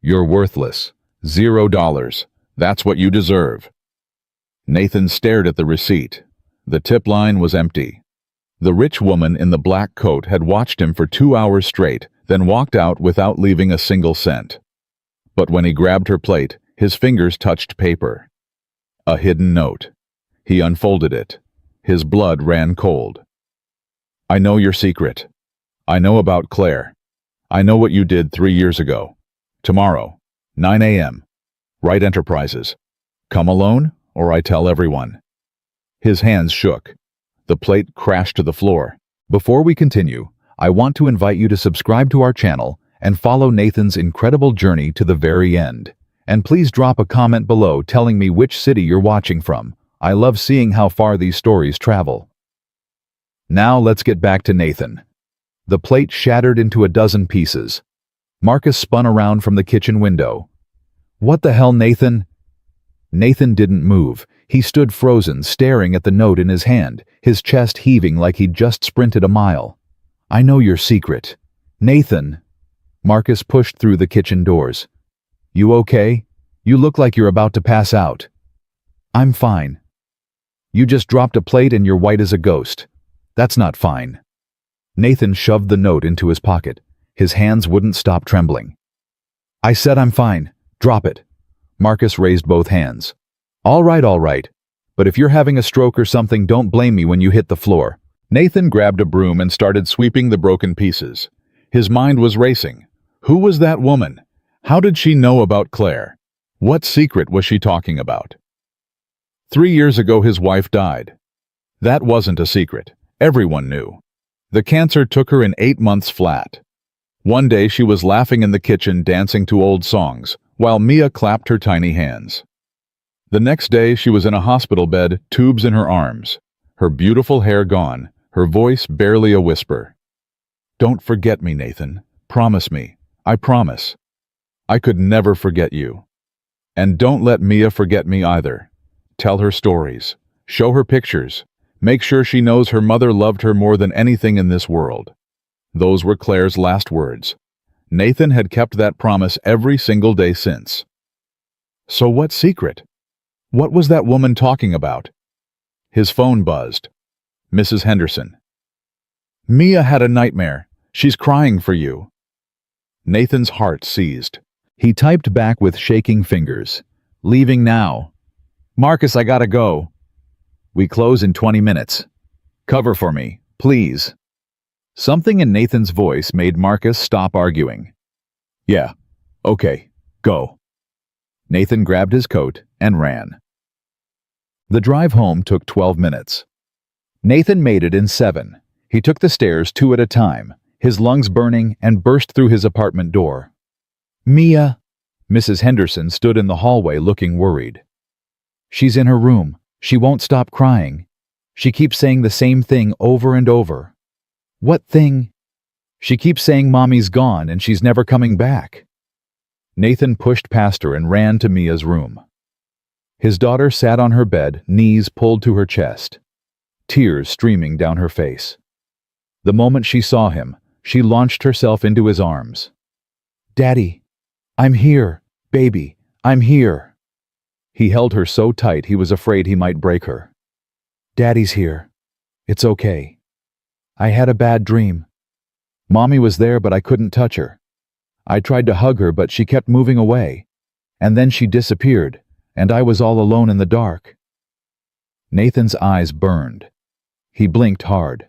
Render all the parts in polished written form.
You're worthless. $0. That's what you deserve. Nathan stared at the receipt. The tip line was empty. The rich woman in the black coat had watched him for 2 hours straight, then walked out without leaving a single cent. But when he grabbed her plate, his fingers touched paper. A hidden note. He unfolded it. His blood ran cold. I know your secret. I know about Claire. I know what you did 3 years ago. Tomorrow, 9 a.m. Wright Enterprises. Come alone, or I tell everyone. His hands shook. The plate crashed to the floor. Before we continue, I want to invite you to subscribe to our channel and follow Nathan's incredible journey to the very end. And please drop a comment below telling me which city you're watching from. I love seeing how far these stories travel. Now let's get back to Nathan. The plate shattered into a dozen pieces. Marcus spun around from the kitchen window. What the hell, Nathan? Nathan didn't move. He stood frozen, staring at the note in his hand, his chest heaving like he'd just sprinted a mile. I know your secret. Nathan. Marcus pushed through the kitchen doors. You okay? You look like you're about to pass out. I'm fine. You just dropped a plate and you're white as a ghost. That's not fine. Nathan shoved the note into his pocket. His hands wouldn't stop trembling. I said I'm fine. Drop it. Marcus raised both hands. All right. But if you're having a stroke or something, don't blame me when you hit the floor. Nathan grabbed a broom and started sweeping the broken pieces. His mind was racing. Who was that woman? How did she know about Claire? What secret was she talking about? 3 years ago his wife died. That wasn't a secret. Everyone knew. The cancer took her in 8 months flat. One day she was laughing in the kitchen dancing to old songs, while Mia clapped her tiny hands. The next day she was in a hospital bed, tubes in her arms. Her beautiful hair gone, her voice barely a whisper. Don't forget me, Nathan. Promise me. I promise. I could never forget you. And don't let Mia forget me either. Tell her stories. Show her pictures. Make sure she knows her mother loved her more than anything in this world. Those were Claire's last words. Nathan had kept that promise every single day since. So what secret? What was that woman talking about? His phone buzzed. Mrs. Henderson. Mia had a nightmare. She's crying for you. Nathan's heart seized. He typed back with shaking fingers. Leaving now. Marcus, I gotta go. We close in 20 minutes. Cover for me, please. Something in Nathan's voice made Marcus stop arguing. Yeah, okay, go. Nathan grabbed his coat and ran. The drive home took 12 minutes. Nathan made it in 7. He took the stairs 2 at a time, his lungs burning, and burst through his apartment door. Mia. Mrs. Henderson stood in the hallway looking worried. She's in her room. She won't stop crying. She keeps saying the same thing over and over. What thing? She keeps saying Mommy's gone and she's never coming back. Nathan pushed past her and ran to Mia's room. His daughter sat on her bed, knees pulled to her chest, tears streaming down her face. The moment she saw him, she launched herself into his arms. Daddy, I'm here, baby, I'm here. He held her so tight he was afraid he might break her. Daddy's here. It's okay. I had a bad dream. Mommy was there, but I couldn't touch her. I tried to hug her, but she kept moving away. And then she disappeared, and I was all alone in the dark. Nathan's eyes burned. He blinked hard.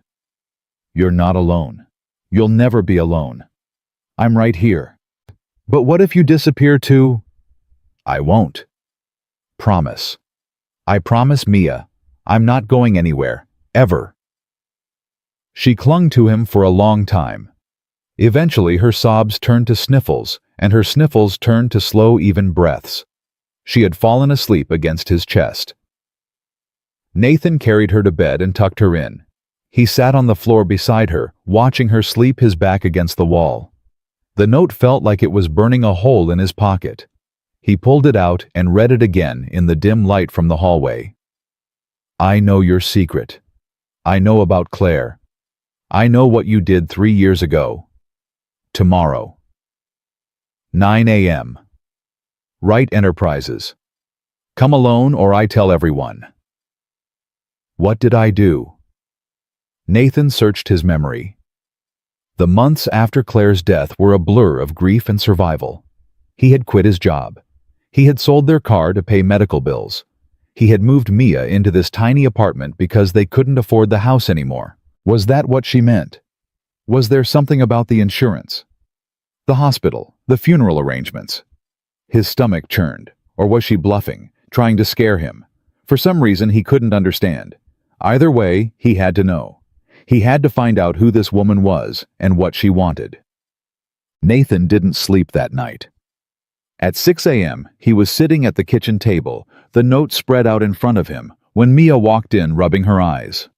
You're not alone. You'll never be alone. I'm right here. But what if you disappear too? I won't. Promise. I promise, Mia. I'm not going anywhere, ever. She clung to him for a long time. Eventually her sobs turned to sniffles, and her sniffles turned to slow, even breaths. She had fallen asleep against his chest. Nathan carried her to bed and tucked her in. He sat on the floor beside her, watching her sleep, his back against the wall. The note felt like it was burning a hole in his pocket. He pulled it out and read it again in the dim light from the hallway. I know your secret. I know about Claire. I know what you did 3 years ago. Tomorrow. 9 a.m. Right Enterprises. Come alone or I tell everyone. What did I do? Nathan searched his memory. The months after Claire's death were a blur of grief and survival. He had quit his job. He had sold their car to pay medical bills. He had moved Mia into this tiny apartment because they couldn't afford the house anymore. Was that what she meant? Was there something about the insurance? The hospital, the funeral arrangements? His stomach churned. Or was she bluffing, trying to scare him? For some reason he couldn't understand. Either way, he had to know. He had to find out who this woman was and what she wanted. Nathan didn't sleep that night. At 6 a.m., he was sitting at the kitchen table, the note spread out in front of him, when Mia walked in, rubbing her eyes.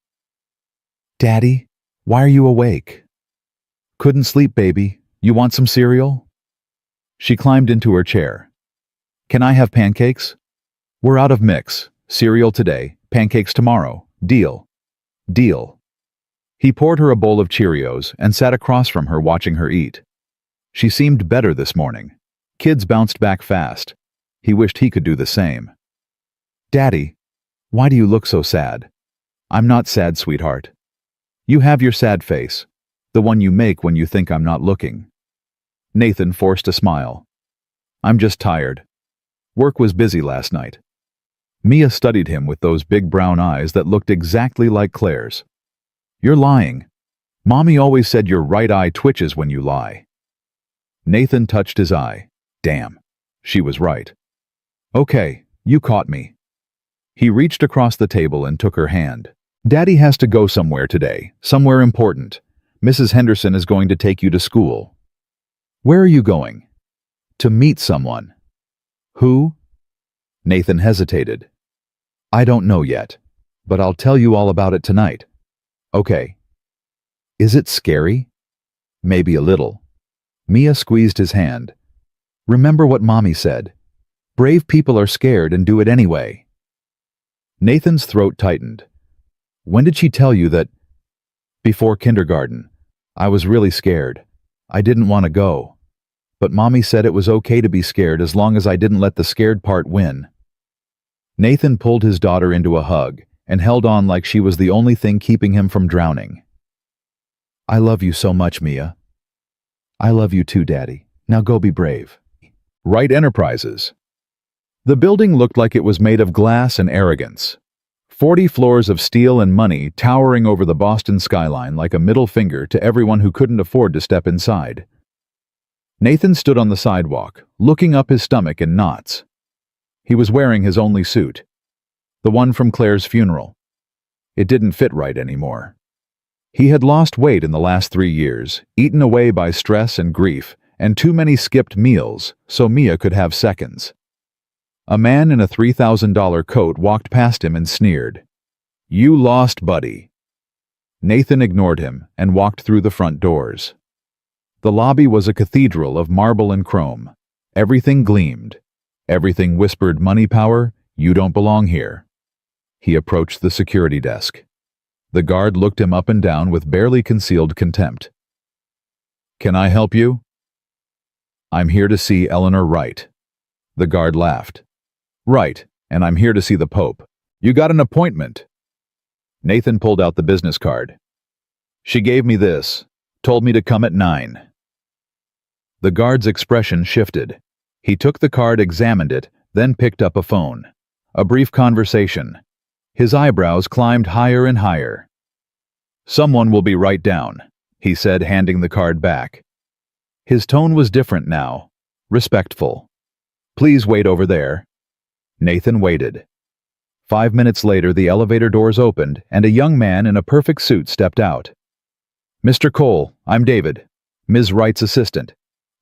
"Daddy, why are you awake?" "Couldn't sleep, baby. You want some cereal?" She climbed into her chair. "Can I have pancakes?" "We're out of mix. Cereal today, pancakes tomorrow. Deal." "Deal." He poured her a bowl of Cheerios and sat across from her watching her eat. She seemed better this morning. Kids bounced back fast. He wished he could do the same. "Daddy, why do you look so sad?" "I'm not sad, sweetheart." "You have your sad face, the one you make when you think I'm not looking." Nathan forced a smile. "I'm just tired. Work was busy last night." Mia studied him with those big brown eyes that looked exactly like Claire's. "You're lying. Mommy always said your right eye twitches when you lie." Nathan touched his eye. Damn, she was right. "Okay, you caught me." He reached across the table and took her hand. "Daddy has to go somewhere today, somewhere important. Mrs. Henderson is going to take you to school." "Where are you going?" "To meet someone." "Who?" Nathan hesitated. "I don't know yet, but I'll tell you all about it tonight." "Okay." "Is it scary?" "Maybe a little." Mia squeezed his hand. "Remember what Mommy said. Brave people are scared and do it anyway." Nathan's throat tightened. "When did she tell you that?" "Before kindergarten. I was really scared. I didn't want to go. But Mommy said it was okay to be scared as long as I didn't let the scared part win." Nathan pulled his daughter into a hug and held on like she was the only thing keeping him from drowning. "I love you so much, Mia." "I love you too, Daddy. Now go be brave." Right Enterprises. The building looked like it was made of glass and arrogance. 40 floors of steel and money towering over the Boston skyline like a middle finger to everyone who couldn't afford to step inside. Nathan stood on the sidewalk, looking up, his stomach in knots. He was wearing his only suit, the one from Claire's funeral. It didn't fit right anymore. He had lost weight in the last 3 years, eaten away by stress and grief, and too many skipped meals so Mia could have seconds. A man in a $3,000 coat walked past him and sneered. "You lost, buddy." Nathan ignored him and walked through the front doors. The lobby was a cathedral of marble and chrome. Everything gleamed. Everything whispered money power, you don't belong here. He approached the security desk. The guard looked him up and down with barely concealed contempt. "Can I help you?" "I'm here to see Eleanor Wright." The guard laughed. "Right, and I'm here to see the Pope. You got an appointment." Nathan pulled out the business card. "She gave me this, told me to come at 9. The guard's expression shifted. He took the card, examined it, then picked up a phone. A brief conversation. His eyebrows climbed higher and higher. "Someone will be right down," he said, handing the card back. His tone was different now, respectful. "Please wait over there." Nathan waited. 5 minutes later, the elevator doors opened and a young man in a perfect suit stepped out. "Mr. Cole, I'm David, Ms. Wright's assistant.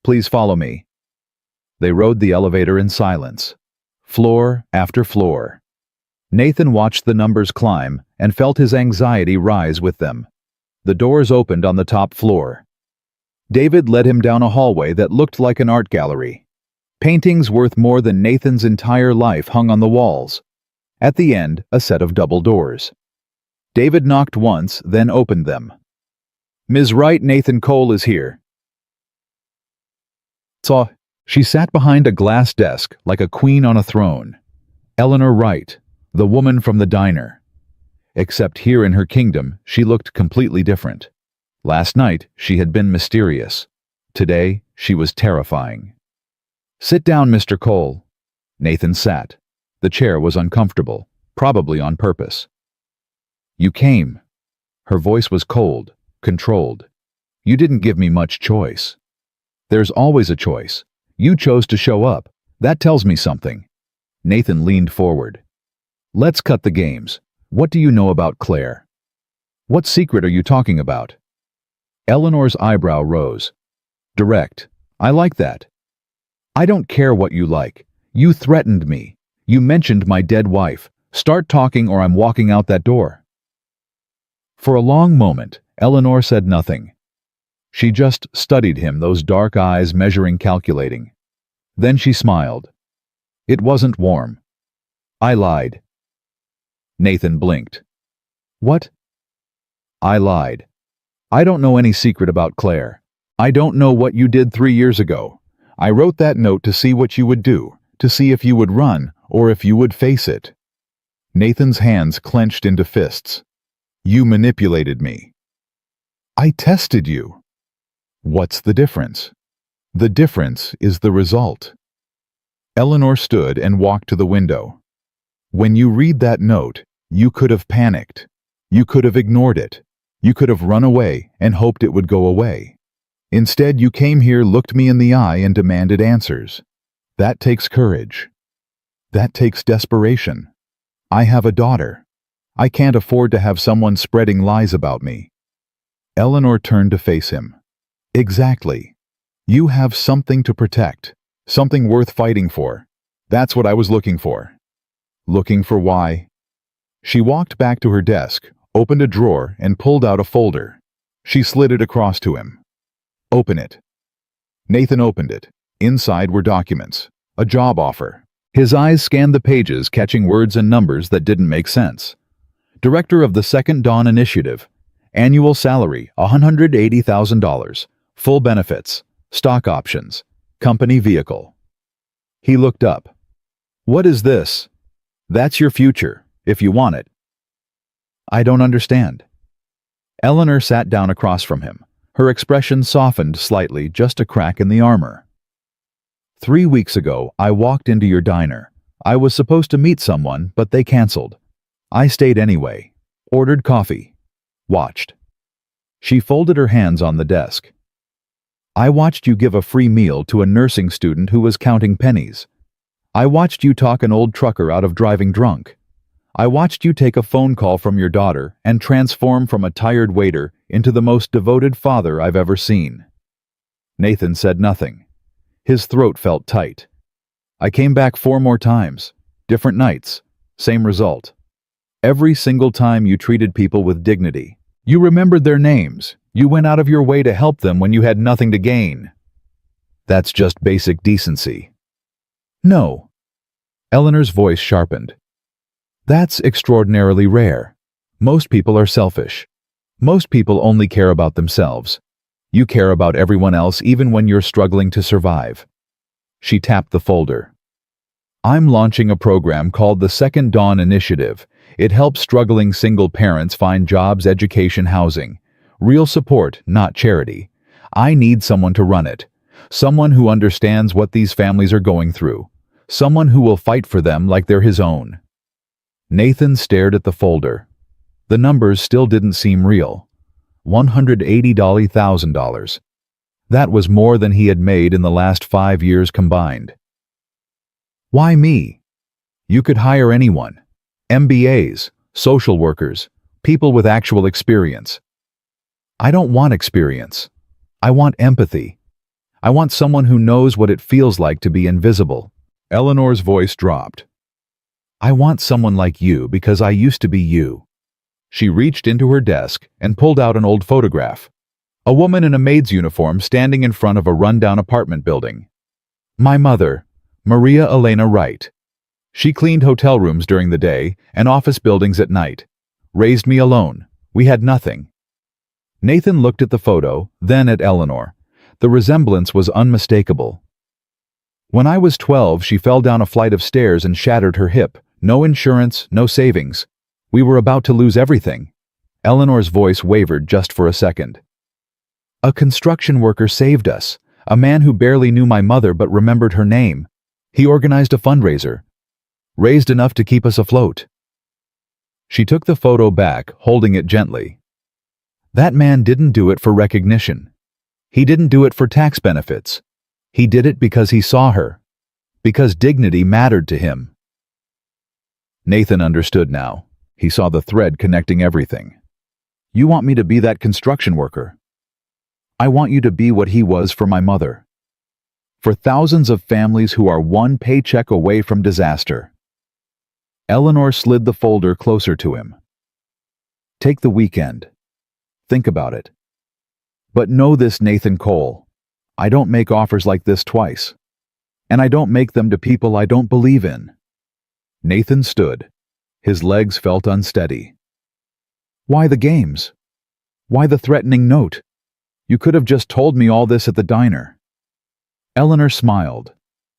Please follow me." They rode the elevator in silence, floor after floor. Nathan watched the numbers climb and felt his anxiety rise with them. The doors opened on the top floor. David led him down a hallway that looked like an art gallery. Paintings worth more than Nathan's entire life hung on the walls. At the end, a set of double doors. David knocked once, then opened them. "Ms. Wright, Nathan Cole is here." "So, She sat behind a glass desk like a queen on a throne. Eleanor Wright, the woman from the diner. Except here in her kingdom, she looked completely different. Last night, she had been mysterious. Today, she was terrifying. "Sit down, Mr. Cole." Nathan sat. The chair was uncomfortable, probably on purpose. "You came." Her voice was cold, controlled. "You didn't give me much choice." "There's always a choice. You chose to show up. That tells me something." Nathan leaned forward. "Let's cut the games. What do you know about Claire?" "What secret are you talking about?" Eleanor's eyebrow rose. Direct. I like that. "I don't care what you like. You threatened me. You mentioned my dead wife. Start talking or I'm walking out that door." For a long moment, Eleanor said nothing. She just studied him, those dark eyes measuring, calculating. Then she smiled. It wasn't warm. "I lied." Nathan blinked. "What?" "I lied. I don't know any secret about Claire. I don't know what you did 3 years ago. I wrote that note to see what you would do, to see if you would run or if you would face it." Nathan's hands clenched into fists. "You manipulated me." "I tested you." "What's the difference?" "The difference is the result." Eleanor stood and walked to the window. "When you read that note, you could have panicked. You could have ignored it. You could have run away and hoped it would go away. Instead, you came here, looked me in the eye, and demanded answers. That takes courage. That takes desperation. I have a daughter. I can't afford to have someone spreading lies about me." Eleanor turned to face him. "Exactly. You have something to protect, something worth fighting for. That's what I was looking for." "Looking for why?" She walked back to her desk, opened a drawer, and pulled out a folder. She slid it across to him. "Open it." Nathan opened it. Inside were documents. A job offer. His eyes scanned the pages, catching words and numbers that didn't make sense. Director of the Second Dawn Initiative. Annual salary, $180,000. Full benefits. Stock options. Company vehicle. He looked up. "What is this?" "That's your future, if you want it." "I don't understand." Eleanor sat down across from him. Her expression softened slightly, just a crack in the armor. 3 weeks ago, I walked into your diner. I was supposed to meet someone, but they canceled. I stayed anyway. Ordered coffee. Watched. She folded her hands on the desk. I watched you give a free meal to a nursing student who was counting pennies. I watched you talk an old trucker out of driving drunk. I watched you take a phone call from your daughter and transform from a tired waiter into the most devoted father I've ever seen. Nathan said nothing. His throat felt tight. I came back 4 more times. Different nights. Same result. Every single time you treated people with dignity. You remembered their names. You went out of your way to help them when you had nothing to gain. That's just basic decency. No. Eleanor's voice sharpened. That's extraordinarily rare. Most people are selfish. Most people only care about themselves. You care about everyone else even when you're struggling to survive. She tapped the folder. I'm launching a program called the Second Dawn Initiative. It helps struggling single parents find jobs, education, housing. Real support, not charity. I need someone to run it. Someone who understands what these families are going through. Someone who will fight for them like they're his own. Nathan stared at the folder. The numbers still didn't seem real. $180,000. That was more than he had made in the last 5 years combined. Why me? You could hire anyone. MBAs, social workers, people with actual experience. I don't want experience. I want empathy. I want someone who knows what it feels like to be invisible. Eleanor's voice dropped. I want someone like you because I used to be you. She reached into her desk and pulled out an old photograph. A woman in a maid's uniform standing in front of a rundown apartment building. My mother, Maria Elena Wright. She cleaned hotel rooms during the day and office buildings at night. Raised me alone. We had nothing. Nathan looked at the photo, then at Eleanor. The resemblance was unmistakable. When I was 12, she fell down a flight of stairs and shattered her hip. No insurance, no savings. We were about to lose everything. Eleanor's voice wavered just for a second. A construction worker saved us. A man who barely knew my mother but remembered her name. He organized a fundraiser. Raised enough to keep us afloat. She took the photo back, holding it gently. That man didn't do it for recognition. He didn't do it for tax benefits. He did it because he saw her. Because dignity mattered to him. Nathan understood now. He saw the thread connecting everything. You want me to be that construction worker? I want you to be what he was for my mother. For thousands of families who are one paycheck away from disaster. Eleanor slid the folder closer to him. Take the weekend. Think about it. But know this, Nathan Cole. I don't make offers like this twice. And I don't make them to people I don't believe in. Nathan stood. His legs felt unsteady. Why the games? Why the threatening note? You could have just told me all this at the diner. Eleanor smiled.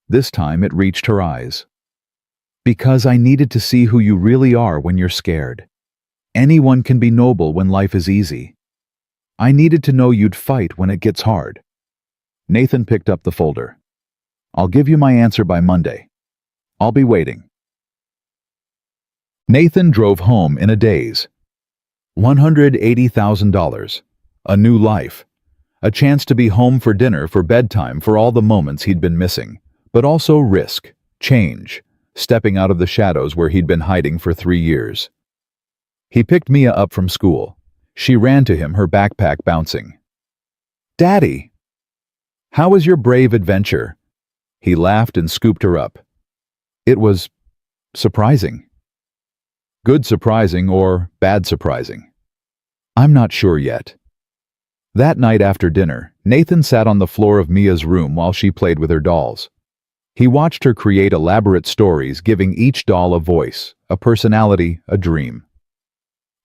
This time it reached her eyes. Because I needed to see who you really are when you're scared. Anyone can be noble when life is easy. I needed to know you'd fight when it gets hard. Nathan picked up the folder. I'll give you my answer by Monday. I'll be waiting. Nathan drove home in a daze. $180,000. A new life. A chance to be home for dinner, for bedtime, for all the moments he'd been missing. But also risk, change, stepping out of the shadows where he'd been hiding for 3 years. He picked Mia up from school. She ran to him, her backpack bouncing. Daddy! How was your brave adventure? He laughed and scooped her up. It was surprising. Good surprising or bad surprising? I'm not sure yet. That night after dinner, Nathan sat on the floor of Mia's room while she played with her dolls. He watched her create elaborate stories, giving each doll a voice, a personality, a dream.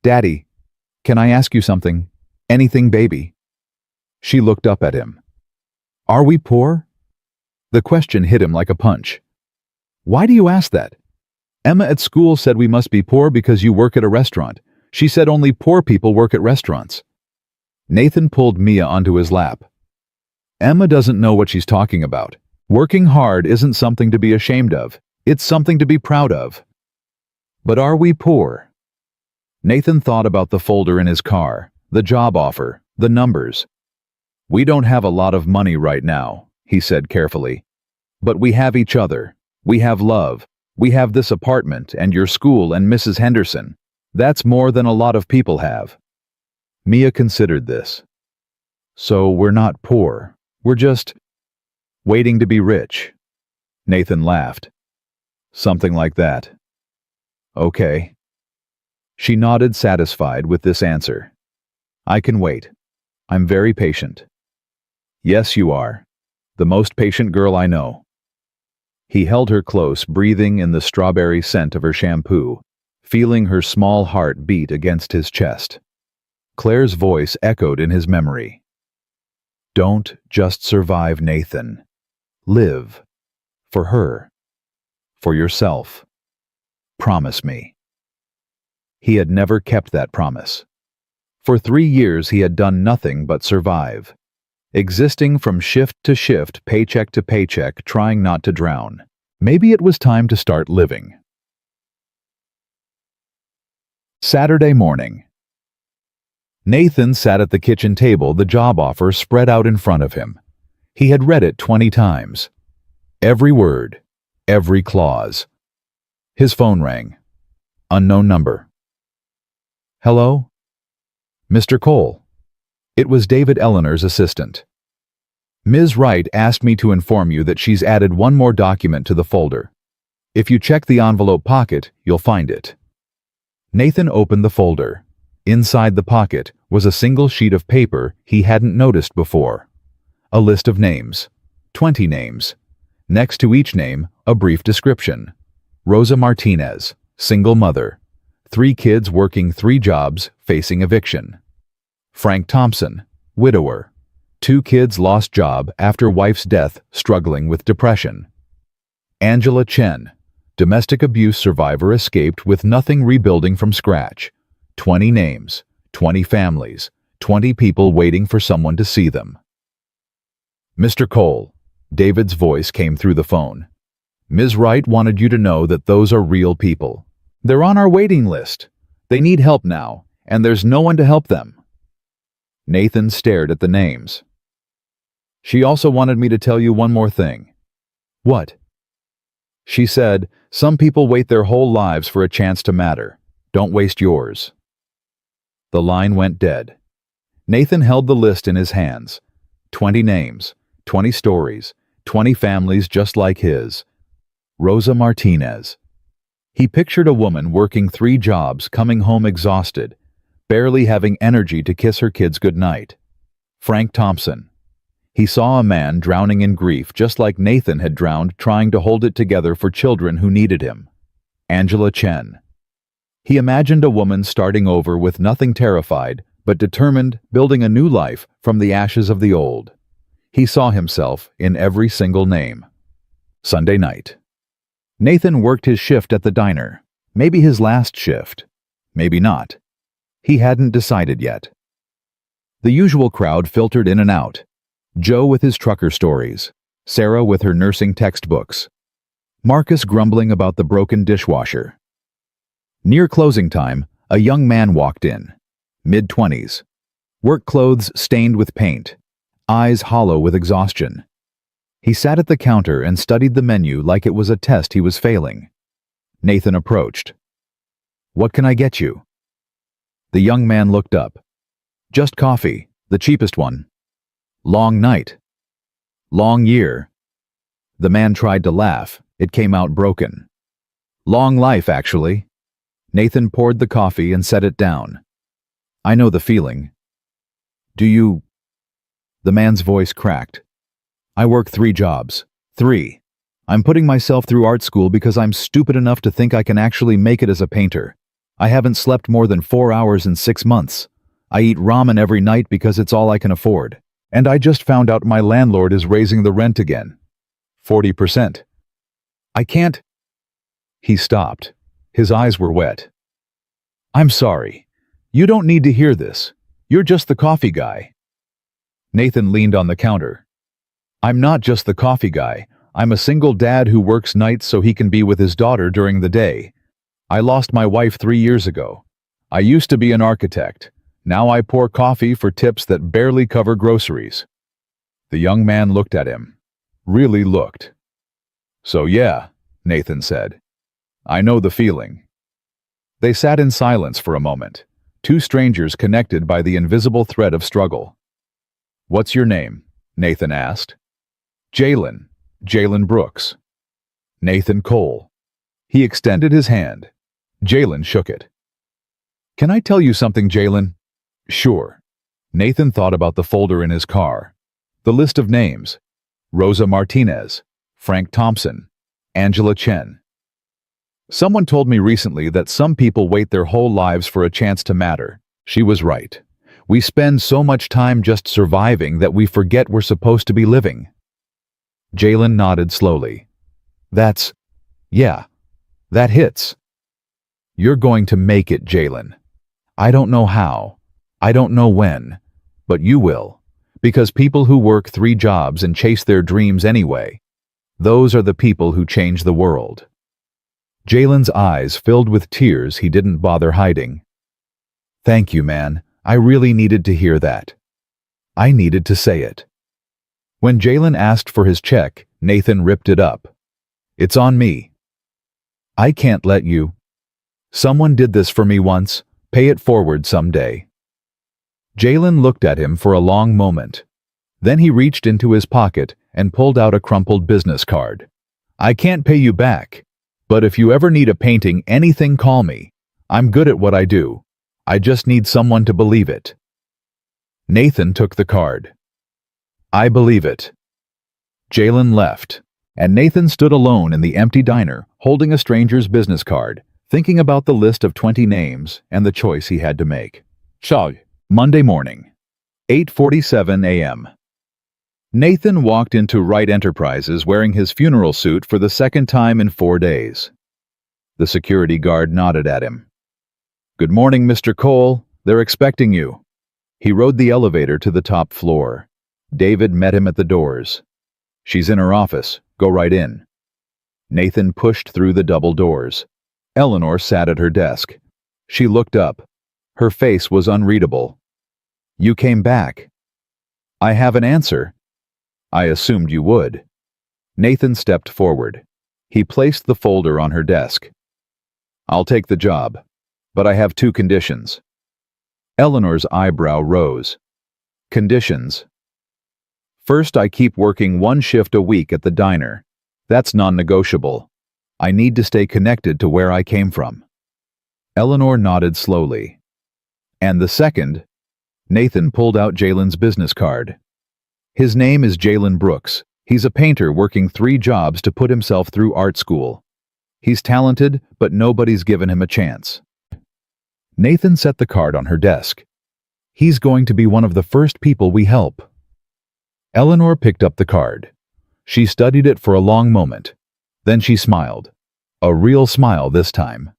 Daddy, can I ask you something? Anything, baby? She looked up at him. Are we poor? The question hit him like a punch. Why do you ask that? Emma at school said we must be poor because you work at a restaurant. She said only poor people work at restaurants. Nathan pulled Mia onto his lap. Emma doesn't know what she's talking about. Working hard isn't something to be ashamed of. It's something to be proud of. But are we poor? Nathan thought about the folder in his car, the job offer, the numbers. We don't have a lot of money right now, he said carefully. But we have each other. We have love. We have this apartment and your school and Mrs. Henderson. That's more than a lot of people have. Mia considered this. So we're not poor. We're just waiting to be rich. Nathan laughed. Something like that. Okay. She nodded, satisfied with this answer. I can wait. I'm very patient. Yes, you are. The most patient girl I know. He held her close, breathing in the strawberry scent of her shampoo, feeling her small heart beat against his chest. Claire's voice echoed in his memory. Don't just survive, Nathan. Live. For her. For yourself. Promise me. He had never kept that promise. For 3 years he had done nothing but survive. Existing from shift to shift, paycheck to paycheck, trying not to drown. Maybe it was time to start living. Saturday morning. Nathan sat at the kitchen table, the job offer spread out in front of him. He had read it 20 times. Every word, every clause. His phone rang. Unknown number. Hello? Mr. Cole. It was David, Eleanor's assistant. Ms. Wright asked me to inform you that she's added one more document to the folder. If you check the envelope pocket, you'll find it. Nathan opened the folder. Inside the pocket was a single sheet of paper he hadn't noticed before. A list of names. 20 names. Next to each name, a brief description. Rosa Martinez, single mother. 3 kids working 3 jobs, facing eviction. Frank Thompson, widower. 2 kids lost job after wife's death, struggling with depression. Angela Chen, domestic abuse survivor, escaped with nothing, rebuilding from scratch. 20 names, 20 families, 20 people waiting for someone to see them. Mr. Cole, David's voice came through the phone. Ms. Wright wanted you to know that those are real people. They're on our waiting list. They need help now, and there's no one to help them. Nathan stared at the names. She also wanted me to tell you one more thing. What? She said, some people wait their whole lives for a chance to matter. Don't waste yours. The line went dead. Nathan held the list in his hands. 20 names, 20 stories, 20 families just like his. Rosa Martinez. He pictured a woman working 3 jobs, coming home exhausted, barely having energy to kiss her kids goodnight. Frank Thompson. He saw a man drowning in grief just like Nathan had drowned, trying to hold it together for children who needed him. Angela Chen. He imagined a woman starting over with nothing, terrified, but determined, building a new life from the ashes of the old. He saw himself in every single name. Sunday night. Nathan worked his shift at the diner. Maybe his last shift. Maybe not. He hadn't decided yet. The usual crowd filtered in and out. Joe with his trucker stories. Sarah with her nursing textbooks. Marcus grumbling about the broken dishwasher. Near closing time, a young man walked in. Mid-20s. Work clothes stained with paint. Eyes hollow with exhaustion. He sat at the counter and studied the menu like it was a test he was failing. Nathan approached. What can I get you? The young man looked up. Just coffee, the cheapest one. Long night. Long year. The man tried to laugh. It came out broken. Long life, actually. Nathan poured the coffee and set it down. I know the feeling. Do you? The man's voice cracked. I work 3 jobs. 3. I'm putting myself through art school because I'm stupid enough to think I can actually make it as a painter. I haven't slept more than 4 hours in 6 months. I eat ramen every night because it's all I can afford. And I just found out my landlord is raising the rent again. 40%. I can't. He stopped. His eyes were wet. I'm sorry. You don't need to hear this. You're just the coffee guy. Nathan leaned on the counter. I'm not just the coffee guy. I'm a single dad who works nights so he can be with his daughter during the day. I lost my wife 3 years ago. I used to be an architect. Now I pour coffee for tips that barely cover groceries. The young man looked at him. Really looked. So yeah, Nathan said. I know the feeling. They sat in silence for a moment, 2 strangers connected by the invisible thread of struggle. What's your name? Nathan asked. Jalen Brooks. Nathan Cole. He extended his hand. Jalen shook it. Can I tell you something, Jalen? Sure. Nathan thought about the folder in his car. The list of names. Rosa Martinez, Frank Thompson, Angela Chen. Someone told me recently that some people wait their whole lives for a chance to matter. She was right. We spend so much time just surviving that we forget we're supposed to be living. Jalen nodded slowly. Yeah, that hits. You're going to make it, Jalen. I don't know how. I don't know when. But you will. Because people who work 3 jobs and chase their dreams anyway, those are the people who change the world. Jalen's eyes filled with tears he didn't bother hiding. Thank you, man. I really needed to hear that. I needed to say it. When Jalen asked for his check, Nathan ripped it up. It's on me. I can't let you. Someone did this for me once. Pay it forward someday. Jalen looked at him for a long moment. Then he reached into his pocket and pulled out a crumpled business card. I can't pay you back, but if you ever need a painting, anything, call me. I'm good at what I do. I just need someone to believe it. Nathan took the card. I believe it. Jalen left, and Nathan stood alone in the empty diner, holding a stranger's business card, thinking about the list of 20 names and the choice he had to make. Monday morning, 8:47 a.m. Nathan walked into Wright Enterprises wearing his funeral suit for the second time in 4 days. The security guard nodded at him. "Good morning, Mr. Cole. They're expecting you." He rode the elevator to the top floor. David met him at the doors. "She's in her office. Go right in." Nathan pushed through the double doors. Eleanor sat at her desk. She looked up. Her face was unreadable. "You came back." "I have an answer." "I assumed you would." Nathan stepped forward. He placed the folder on her desk. "I'll take the job, but I have 2 conditions." Eleanor's eyebrow rose. "Conditions?" "First, I keep working 1 shift a week at the diner. That's non-negotiable. I need to stay connected to where I came from." Eleanor nodded slowly. "And the second?" Nathan pulled out Jalen's business card. "His name is Jalen Brooks. He's a painter working 3 jobs to put himself through art school. He's talented, but nobody's given him a chance." Nathan set the card on her desk. "He's going to be one of the first people we help." Eleanor picked up the card. She studied it for a long moment. Then she smiled. A real smile this time.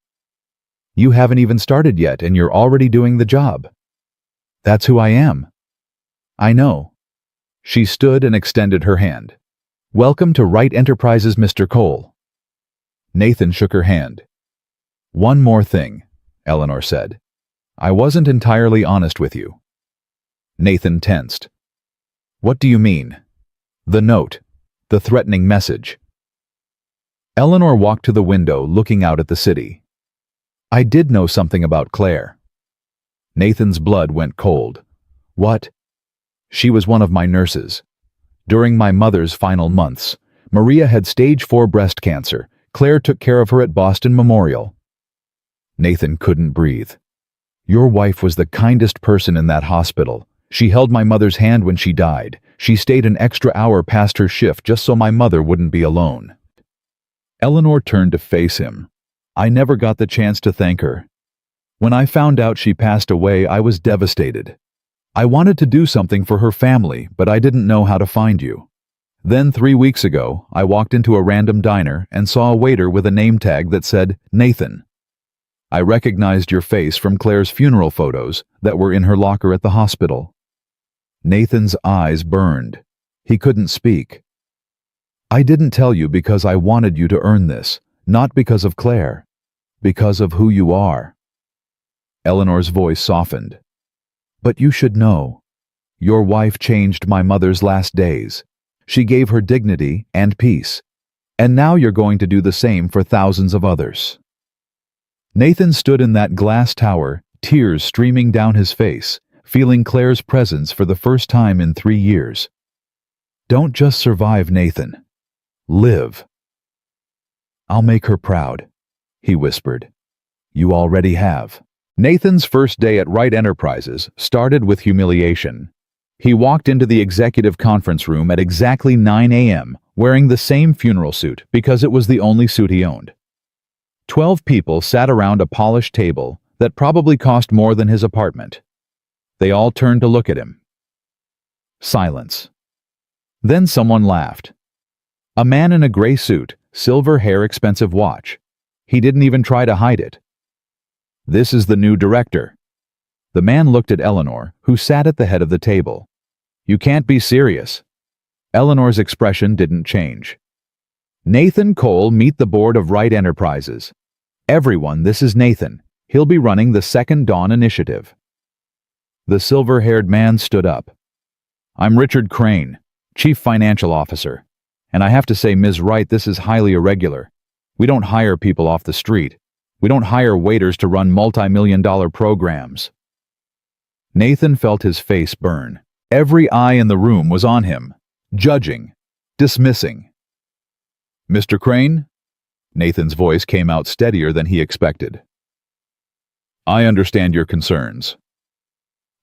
"You haven't even started yet and you're already doing the job." "That's who I am." "I know." She stood and extended her hand. "Welcome to Wright Enterprises, Mr. Cole." Nathan shook her hand. "One more thing," Eleanor said. "I wasn't entirely honest with you." Nathan tensed. "What do you mean?" "The note. The threatening message." Eleanor walked to the window, looking out at the city. "I did know something about Claire." Nathan's blood went cold. "What?" "She was one of my nurses. During my mother's final months, Maria had stage 4 breast cancer. Claire took care of her at Boston Memorial." Nathan couldn't breathe. "Your wife was the kindest person in that hospital. She held my mother's hand when she died. She stayed an extra hour past her shift just so my mother wouldn't be alone." Eleanor turned to face him. "I never got the chance to thank her. When I found out she passed away, I was devastated. I wanted to do something for her family, but I didn't know how to find you. Then 3 weeks ago, I walked into a random diner and saw a waiter with a name tag that said, Nathan. I recognized your face from Claire's funeral photos that were in her locker at the hospital." Nathan's eyes burned. He couldn't speak. "I didn't tell you because I wanted you to earn this, not because of Claire. Because of who you are." Eleanor's voice softened. "But you should know. Your wife changed my mother's last days. She gave her dignity and peace. And now you're going to do the same for thousands of others." Nathan stood in that glass tower, tears streaming down his face, feeling Claire's presence for the first time in 3 years. "Don't just survive, Nathan. Live." "I'll make her proud," he whispered. "You already have." Nathan's first day at Wright Enterprises started with humiliation. He walked into the executive conference room at exactly 9 a.m., wearing the same funeral suit because it was the only suit he owned. 12 people sat around a polished table that probably cost more than his apartment. They all turned to look at him. Silence. Then someone laughed. A man in a gray suit, silver hair, expensive watch. He didn't even try to hide it. "This is the new director." The man looked at Eleanor, who sat at the head of the table. "You can't be serious." Eleanor's expression didn't change. "Nathan Cole, meet the board of Wright Enterprises. Everyone, this is Nathan. He'll be running the Second Dawn Initiative." The silver-haired man stood up. "I'm Richard Crane, Chief Financial Officer. And I have to say, Ms. Wright, this is highly irregular. We don't hire people off the street. We don't hire waiters to run multi-million-dollar programs." Nathan felt his face burn. Every eye in the room was on him, judging, dismissing. "Mr. Crane?" Nathan's voice came out steadier than he expected. "I understand your concerns.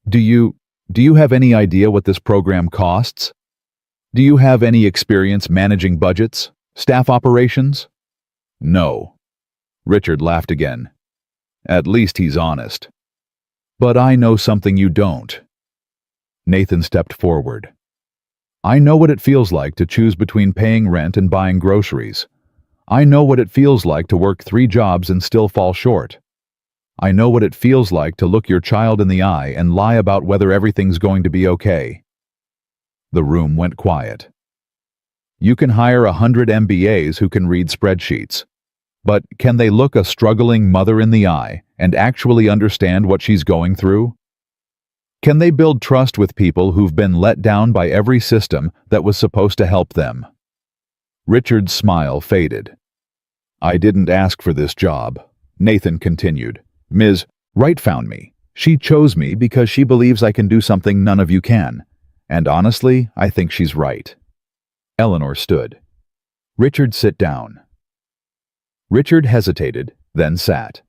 Do you have any idea what this program costs? Do you have any experience managing budgets, staff operations?" "No." Richard laughed again. "At least he's honest." "But I know something you don't." Nathan stepped forward. I know what it feels like to choose between paying rent and buying groceries. I know what it feels like to work 3 jobs and still fall short. I know what it feels like to look your child in the eye and lie about whether everything's going to be okay." The room went quiet. You can hire 100 MBAs who can read spreadsheets. But can they look a struggling mother in the eye and actually understand what she's going through? Can they build trust with people who've been let down by every system that was supposed to help them? Richard's smile faded. "I didn't ask for this job," Nathan continued. "Ms. Wright found me. She chose me because she believes I can do something none of you can. And honestly, I think she's right." Eleanor stood. "Richard, sit down." Richard hesitated, then sat.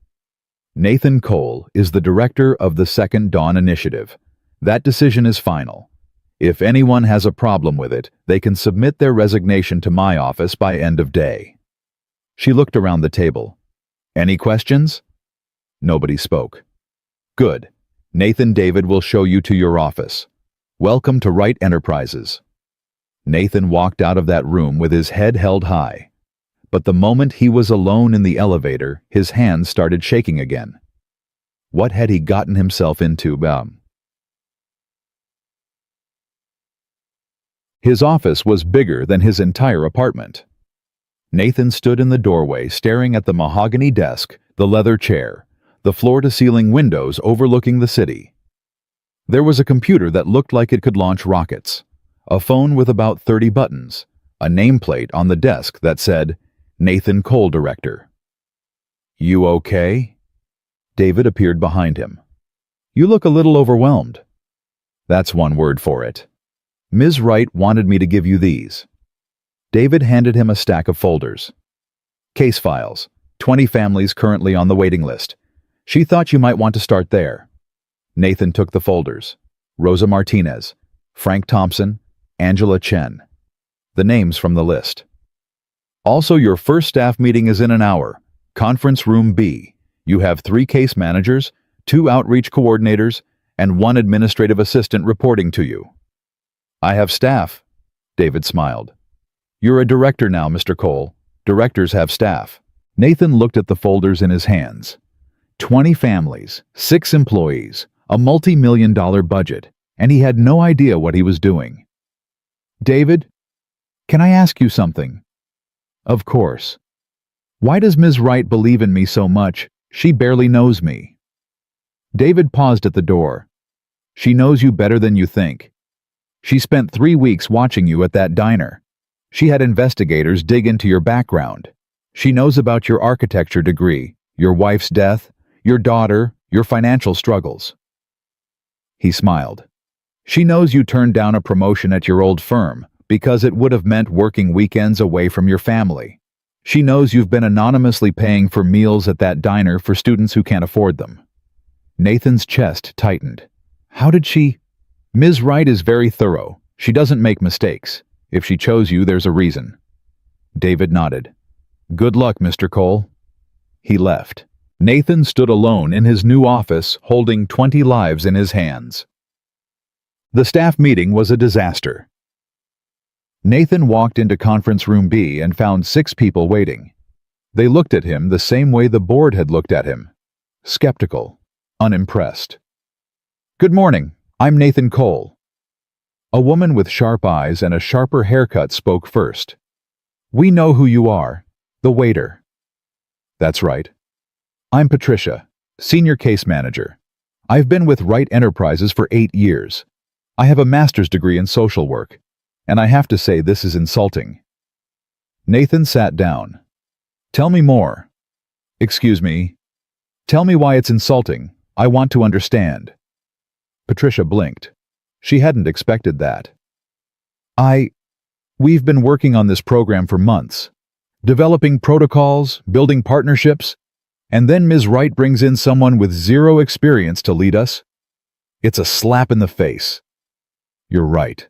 "Nathan Cole is the director of the Second Dawn Initiative. That decision is final. If anyone has a problem with it, they can submit their resignation to my office by end of day." She looked around the table. "Any questions?" Nobody spoke. "Good. Nathan David will show you to your office. Welcome to Wright Enterprises." Nathan walked out of that room with his head held high. But the moment he was alone in the elevator, his hands started shaking again. What had he gotten himself into? His office was bigger than his entire apartment. Nathan stood in the doorway staring at the mahogany desk, the leather chair, the floor-to-ceiling windows overlooking the city. There was a computer that looked like it could launch rockets, a phone with about 30 buttons, a nameplate on the desk that said, "Nathan Cole, Director." "You okay?" David appeared behind him. "You look a little overwhelmed." "That's one word for it. Ms. Wright wanted me to give you these." David handed him a stack of folders. "Case files, 20 families currently on the waiting list. She thought you might want to start there." Nathan took the folders. Rosa Martinez, Frank Thompson, Angela Chen. The names from the list. "Also, your first staff meeting is in an hour. Conference room B. You have 3 case managers, 2 outreach coordinators, and 1 administrative assistant reporting to you." "I have staff," David smiled. "You're a director now, Mr. Cole. Directors have staff." Nathan looked at the folders in his hands. 20 families, 6 employees, a multi-million-dollar budget, and he had no idea what he was doing. "David, can I ask you something?" "Of course." "Why does Ms. Wright believe in me so much? She barely knows me." David paused at the door. "She knows you better than you think. She spent 3 weeks watching you at that diner. She had investigators dig into your background. She knows about your architecture degree, your wife's death, your daughter, your financial struggles." He smiled. "She knows you turned down a promotion at your old firm because it would have meant working weekends away from your family. She knows you've been anonymously paying for meals at that diner for students who can't afford them." Nathan's chest tightened. "How did she—" "Ms. Wright is very thorough. She doesn't make mistakes. If she chose you, there's a reason." David nodded. "Good luck, Mr. Cole." He left. Nathan stood alone in his new office, holding 20 lives in his hands. The staff meeting was a disaster. Nathan walked into conference room B and found 6 people waiting. They looked at him the same way the board had looked at him. Skeptical, unimpressed. "Good morning, I'm Nathan Cole." A woman with sharp eyes and a sharper haircut spoke first. "We know who you are, the waiter." "That's right. I'm Patricia, Senior Case Manager. I've been with Wright Enterprises for 8 years. I have a master's degree in social work, and I have to say this is insulting." Nathan sat down. "Tell me more." "Excuse me. Tell me why it's insulting. I want to understand." Patricia blinked. She hadn't expected that. We've been working on this program for months, developing protocols, building partnerships, and then Ms. Wright brings in someone with 0 experience to lead us. It's a slap in the face." "You're right."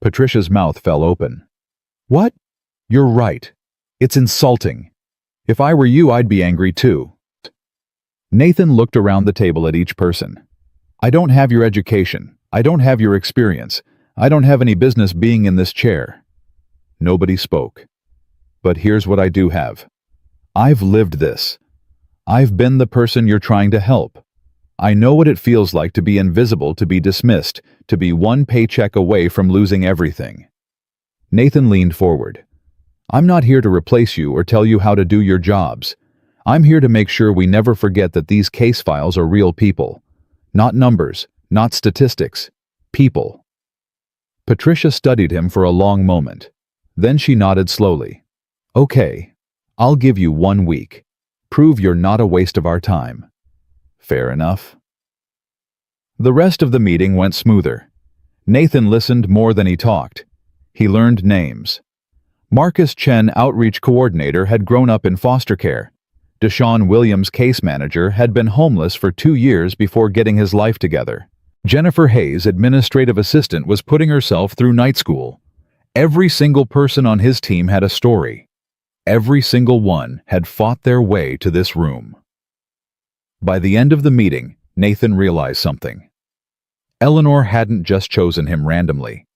Patricia's mouth fell open. "What?" "You're right. It's insulting. If I were you, I'd be angry too." Nathan looked around the table at each person. "I don't have your education. I don't have your experience. I don't have any business being in this chair." Nobody spoke. "But here's what I do have. I've lived this. I've been the person you're trying to help. I know what it feels like to be invisible, to be dismissed, to be one paycheck away from losing everything." Nathan leaned forward. "I'm not here to replace you or tell you how to do your jobs. I'm here to make sure we never forget that these case files are real people. Not numbers, not statistics. People." Patricia studied him for a long moment. Then she nodded slowly. "Okay, I'll give you 1 week. Prove you're not a waste of our time." "Fair enough." The rest of the meeting went smoother. Nathan listened more than he talked. He learned names. Marcus Chen, outreach coordinator, had grown up in foster care. Deshaun Williams, case manager, had been homeless for 2 years before getting his life together. Jennifer Hayes, administrative assistant, was putting herself through night school. Every single person on his team had a story. Every single one had fought their way to this room. By the end of the meeting, Nathan realized something. Eleanor hadn't just chosen him randomly.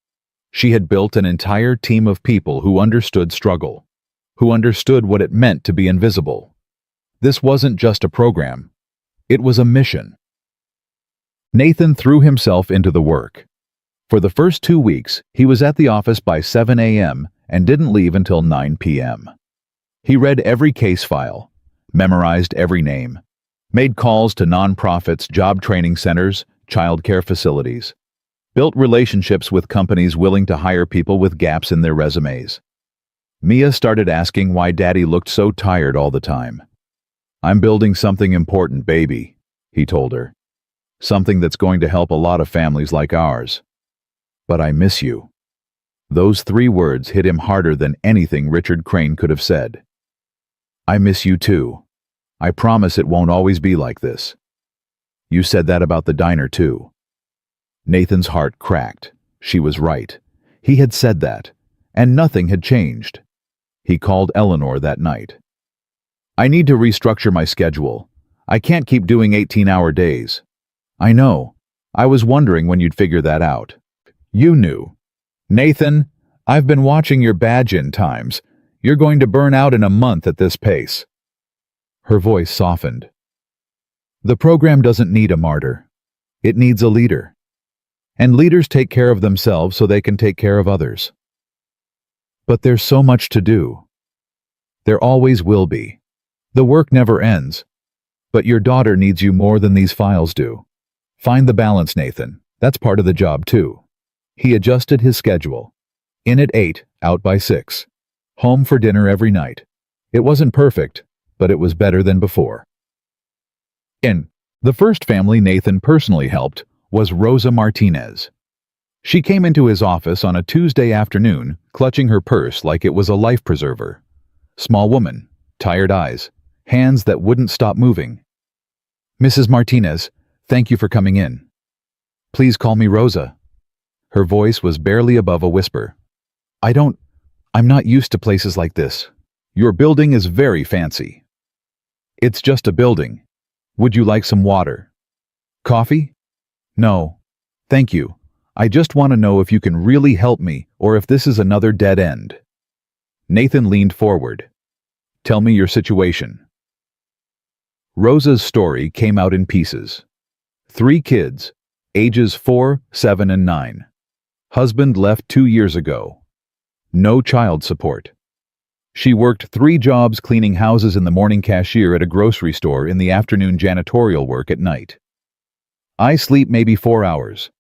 She had built an entire team of people who understood struggle, who understood what it meant to be invisible. This wasn't just a program. It was a mission. Nathan threw himself into the work. For the first 2 weeks, he was at the office by 7 a.m. and didn't leave until 9 p.m. He read every case file, memorized every name, made calls to nonprofits, job training centers, child care facilities, built relationships with companies willing to hire people with gaps in their resumes. Mia started asking why Daddy looked so tired all the time. "I'm building something important, baby," he told her. "Something that's going to help a lot of families like ours. But I miss you." Those 3 words hit him harder than anything Richard Crane could have said. "I miss you too. I promise it won't always be like this." "You said that about the diner too." Nathan's heart cracked. She was right. He had said that, and nothing had changed. He called Eleanor that night. "I need to restructure my schedule. I can't keep doing 18-hour days." "I know. I was wondering when you'd figure that out." "You knew." "Nathan, I've been watching your badge-in times. You're going to burn out in a month at this pace." Her voice softened. "The program doesn't need a martyr. It needs a leader. And leaders take care of themselves so they can take care of others." "But there's so much to do." "There always will be. The work never ends. But your daughter needs you more than these files do. Find the balance, Nathan. That's part of the job too." He adjusted his schedule. In at 8, out by 6. Home for dinner every night. It wasn't perfect, but it was better than before. The first family Nathan personally helped was Rosa Martinez. She came into his office on a Tuesday afternoon, clutching her purse like it was a life preserver. Small woman, tired eyes, hands that wouldn't stop moving. "Mrs. Martinez, thank you for coming in." "Please call me Rosa." Her voice was barely above a whisper. I'm not used to places like this. Your building is very fancy." "It's just a building. Would you like some water?" "Coffee?" "No. Thank you. I just want to know if you can really help me or if this is another dead end." Nathan leaned forward. "Tell me your situation." Rosa's story came out in pieces. 3 kids, ages 4, 7, and 9. Husband left 2 years ago. No child support. She worked 3 jobs, cleaning houses in the morning, cashier at a grocery store in the afternoon, janitorial work at night. "I sleep maybe 4 hours.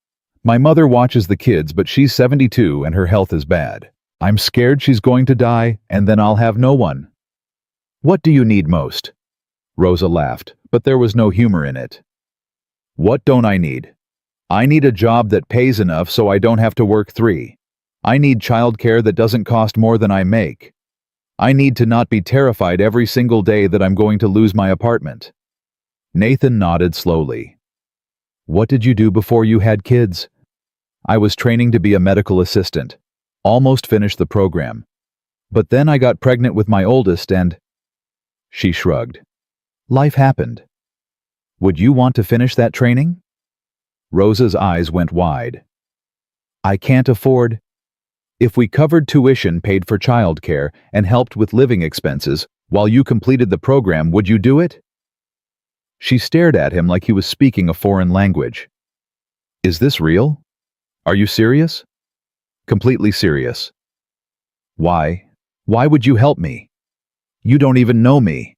My mother watches the kids, but she's 72 and her health is bad. I'm scared she's going to die and then I'll have no one." "What do you need most?" Rosa laughed, but there was no humor in it. "What don't I need? I need a job that pays enough so I don't have to work 3. I need childcare that doesn't cost more than I make. I need to not be terrified every single day that I'm going to lose my apartment." Nathan nodded slowly. "What did you do before you had kids?" "I was training to be a medical assistant. Almost finished the program. But then I got pregnant with my oldest and—" She shrugged. "Life happened." "Would you want to finish that training?" Rosa's eyes went wide. I can't afford. If we covered tuition, paid for childcare, and helped with living expenses while you completed the program, would you do it? She stared at him like he was speaking a foreign language. Is this real? Are you serious? Completely serious. Why? Why would you help me? You don't even know me.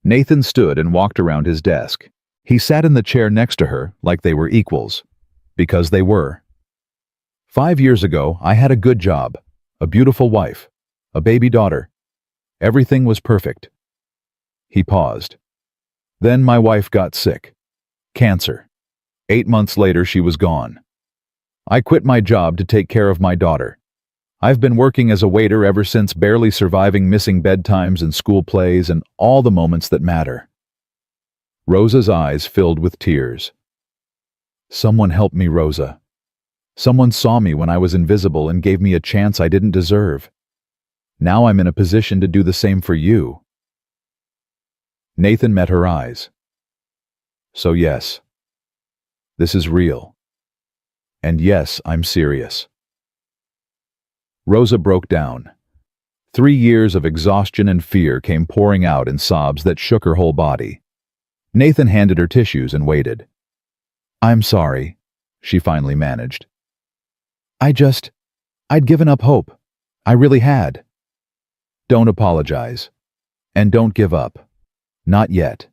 Nathan stood and walked around his desk. He sat in the chair next to her like they were equals. Because they were. 5 years ago, I had a good job, a beautiful wife, a baby daughter. Everything was perfect. He paused. Then my wife got sick. Cancer. 8 months later, she was gone. I quit my job to take care of my daughter. I've been working as a waiter ever since, barely surviving, missing bedtimes and school plays and all the moments that matter. Rosa's eyes filled with tears. Someone help me, Rosa. Someone saw me when I was invisible and gave me a chance I didn't deserve. Now I'm in a position to do the same for you. Nathan met her eyes. So yes, this is real. And yes, I'm serious. Rosa broke down. 3 years of exhaustion and fear came pouring out in sobs that shook her whole body. Nathan handed her tissues and waited. I'm sorry, she finally managed. I'd given up hope. I really had. Don't apologize. And don't give up. Not yet.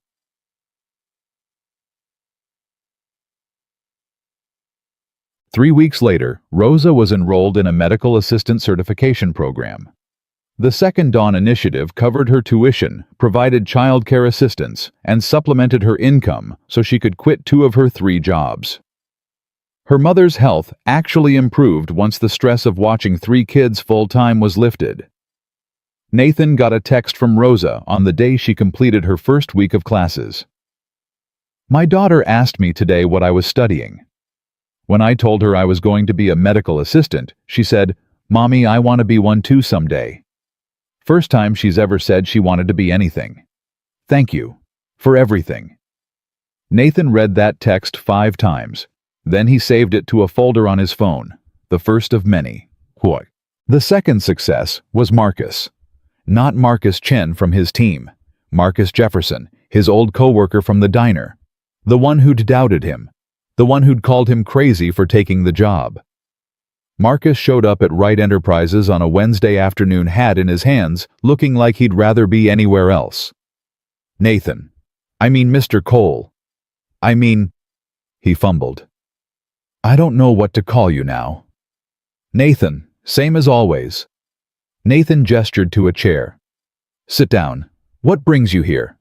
Three weeks later, Rosa was enrolled in a medical assistant certification program. The Second Dawn initiative covered her tuition, provided childcare assistance, and supplemented her income so she could quit 2 of her 3 jobs. Her mother's health actually improved once the stress of watching 3 kids full-time was lifted. Nathan got a text from Rosa on the day she completed her first week of classes. My daughter asked me today what I was studying. When I told her I was going to be a medical assistant, she said, Mommy, I want to be one too someday. First time she's ever said she wanted to be anything. Thank you. For everything. Nathan read that text 5 times. Then he saved it to a folder on his phone, the first of many. The second success was Marcus. Not Marcus Chen from his team. Marcus Jefferson, his old co-worker from the diner. The one who'd doubted him. The one who'd called him crazy for taking the job. Marcus showed up at Wright Enterprises on a Wednesday afternoon, hat in his hands, looking like he'd rather be anywhere else. Nathan. I mean Mr. Cole. He fumbled. I don't know what to call you now. Nathan, same as always. Nathan gestured to a chair. Sit down. What brings you here?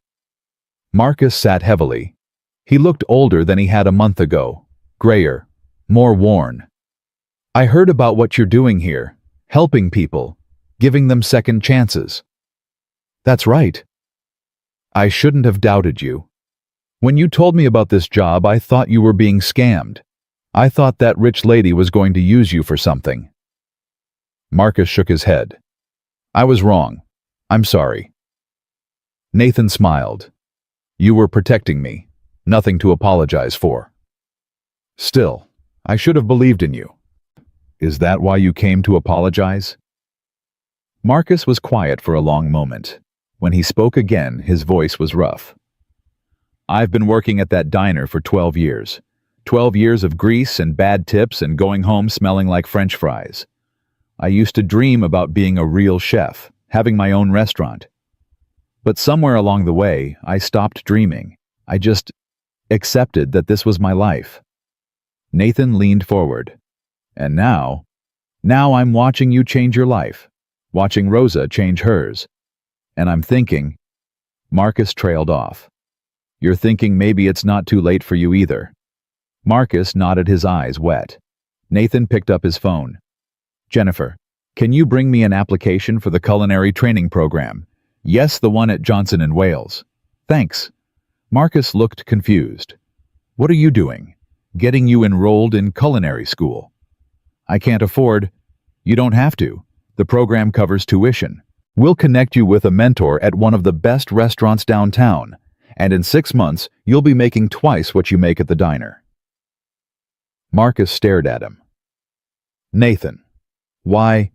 Marcus sat heavily. He looked older than he had a month ago, grayer, more worn. I heard about what you're doing here, helping people, giving them second chances. That's right. I shouldn't have doubted you. When you told me about this job, I thought you were being scammed. I thought that rich lady was going to use you for something. Marcus shook his head. I was wrong. I'm sorry. Nathan smiled. You were protecting me. Nothing to apologize for. Still, I should have believed in you. Is that why you came to apologize? Marcus was quiet for a long moment. When he spoke again, his voice was rough. I've been working at that diner for 12 years. 12 years of grease and bad tips and going home smelling like French fries. I used to dream about being a real chef, having my own restaurant. But somewhere along the way, I stopped dreaming. I just accepted that this was my life. Nathan leaned forward. And now I'm watching you change your life, watching Rosa change hers. And I'm thinking, Marcus trailed off. You're thinking maybe it's not too late for you either. Marcus nodded, his eyes wet. Nathan picked up his phone. Jennifer, can you bring me an application for the culinary training program? Yes, the one at Johnson & Wales. Thanks. Marcus looked confused. What are you doing? Getting you enrolled in culinary school. I can't afford. You don't have to. The program covers tuition. We'll connect you with a mentor at one of the best restaurants downtown, and in 6 months, you'll be making twice what you make at the diner. Marcus stared at him. Nathan. Why?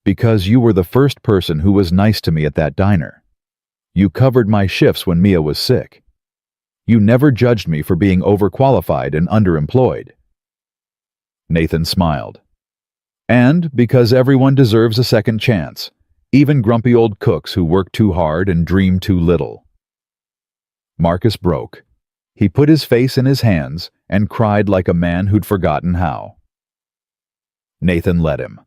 Because you were the first person who was nice to me at that diner. You covered my shifts when Mia was sick. You never judged me for being overqualified and underemployed. Nathan smiled. And because everyone deserves a second chance, even grumpy old cooks who work too hard and dream too little. Marcus broke. He put his face in his hands and cried like a man who'd forgotten how. Nathan let him.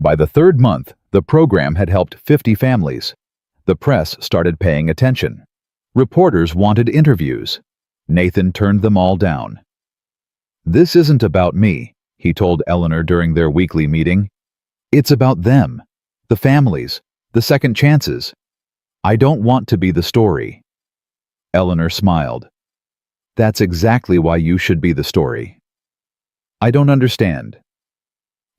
By the third month, the program had helped 50 families. The press started paying attention. Reporters wanted interviews. Nathan turned them all down. "This isn't about me," he told Eleanor during their weekly meeting. "It's about them, the families, the second chances. I don't want to be the story." Eleanor smiled. "That's exactly why you should be the story." "I don't understand."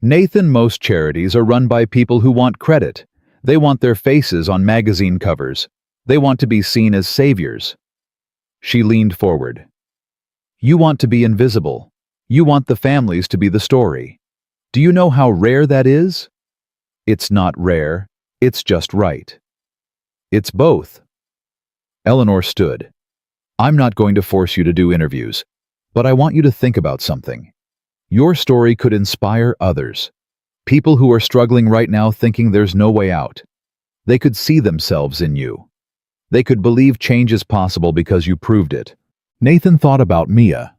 "Nathan, most charities are run by people who want credit. They want their faces on magazine covers. They want to be seen as saviors." She leaned forward. "You want to be invisible. You want the families to be the story. Do you know how rare that is?" "It's not rare. It's just right." "It's both." Eleanor stood. "I'm not going to force you to do interviews, but I want you to think about something. Your story could inspire others. People who are struggling right now thinking there's no way out. They could see themselves in you. They could believe change is possible because you proved it." Nathan thought about Mia,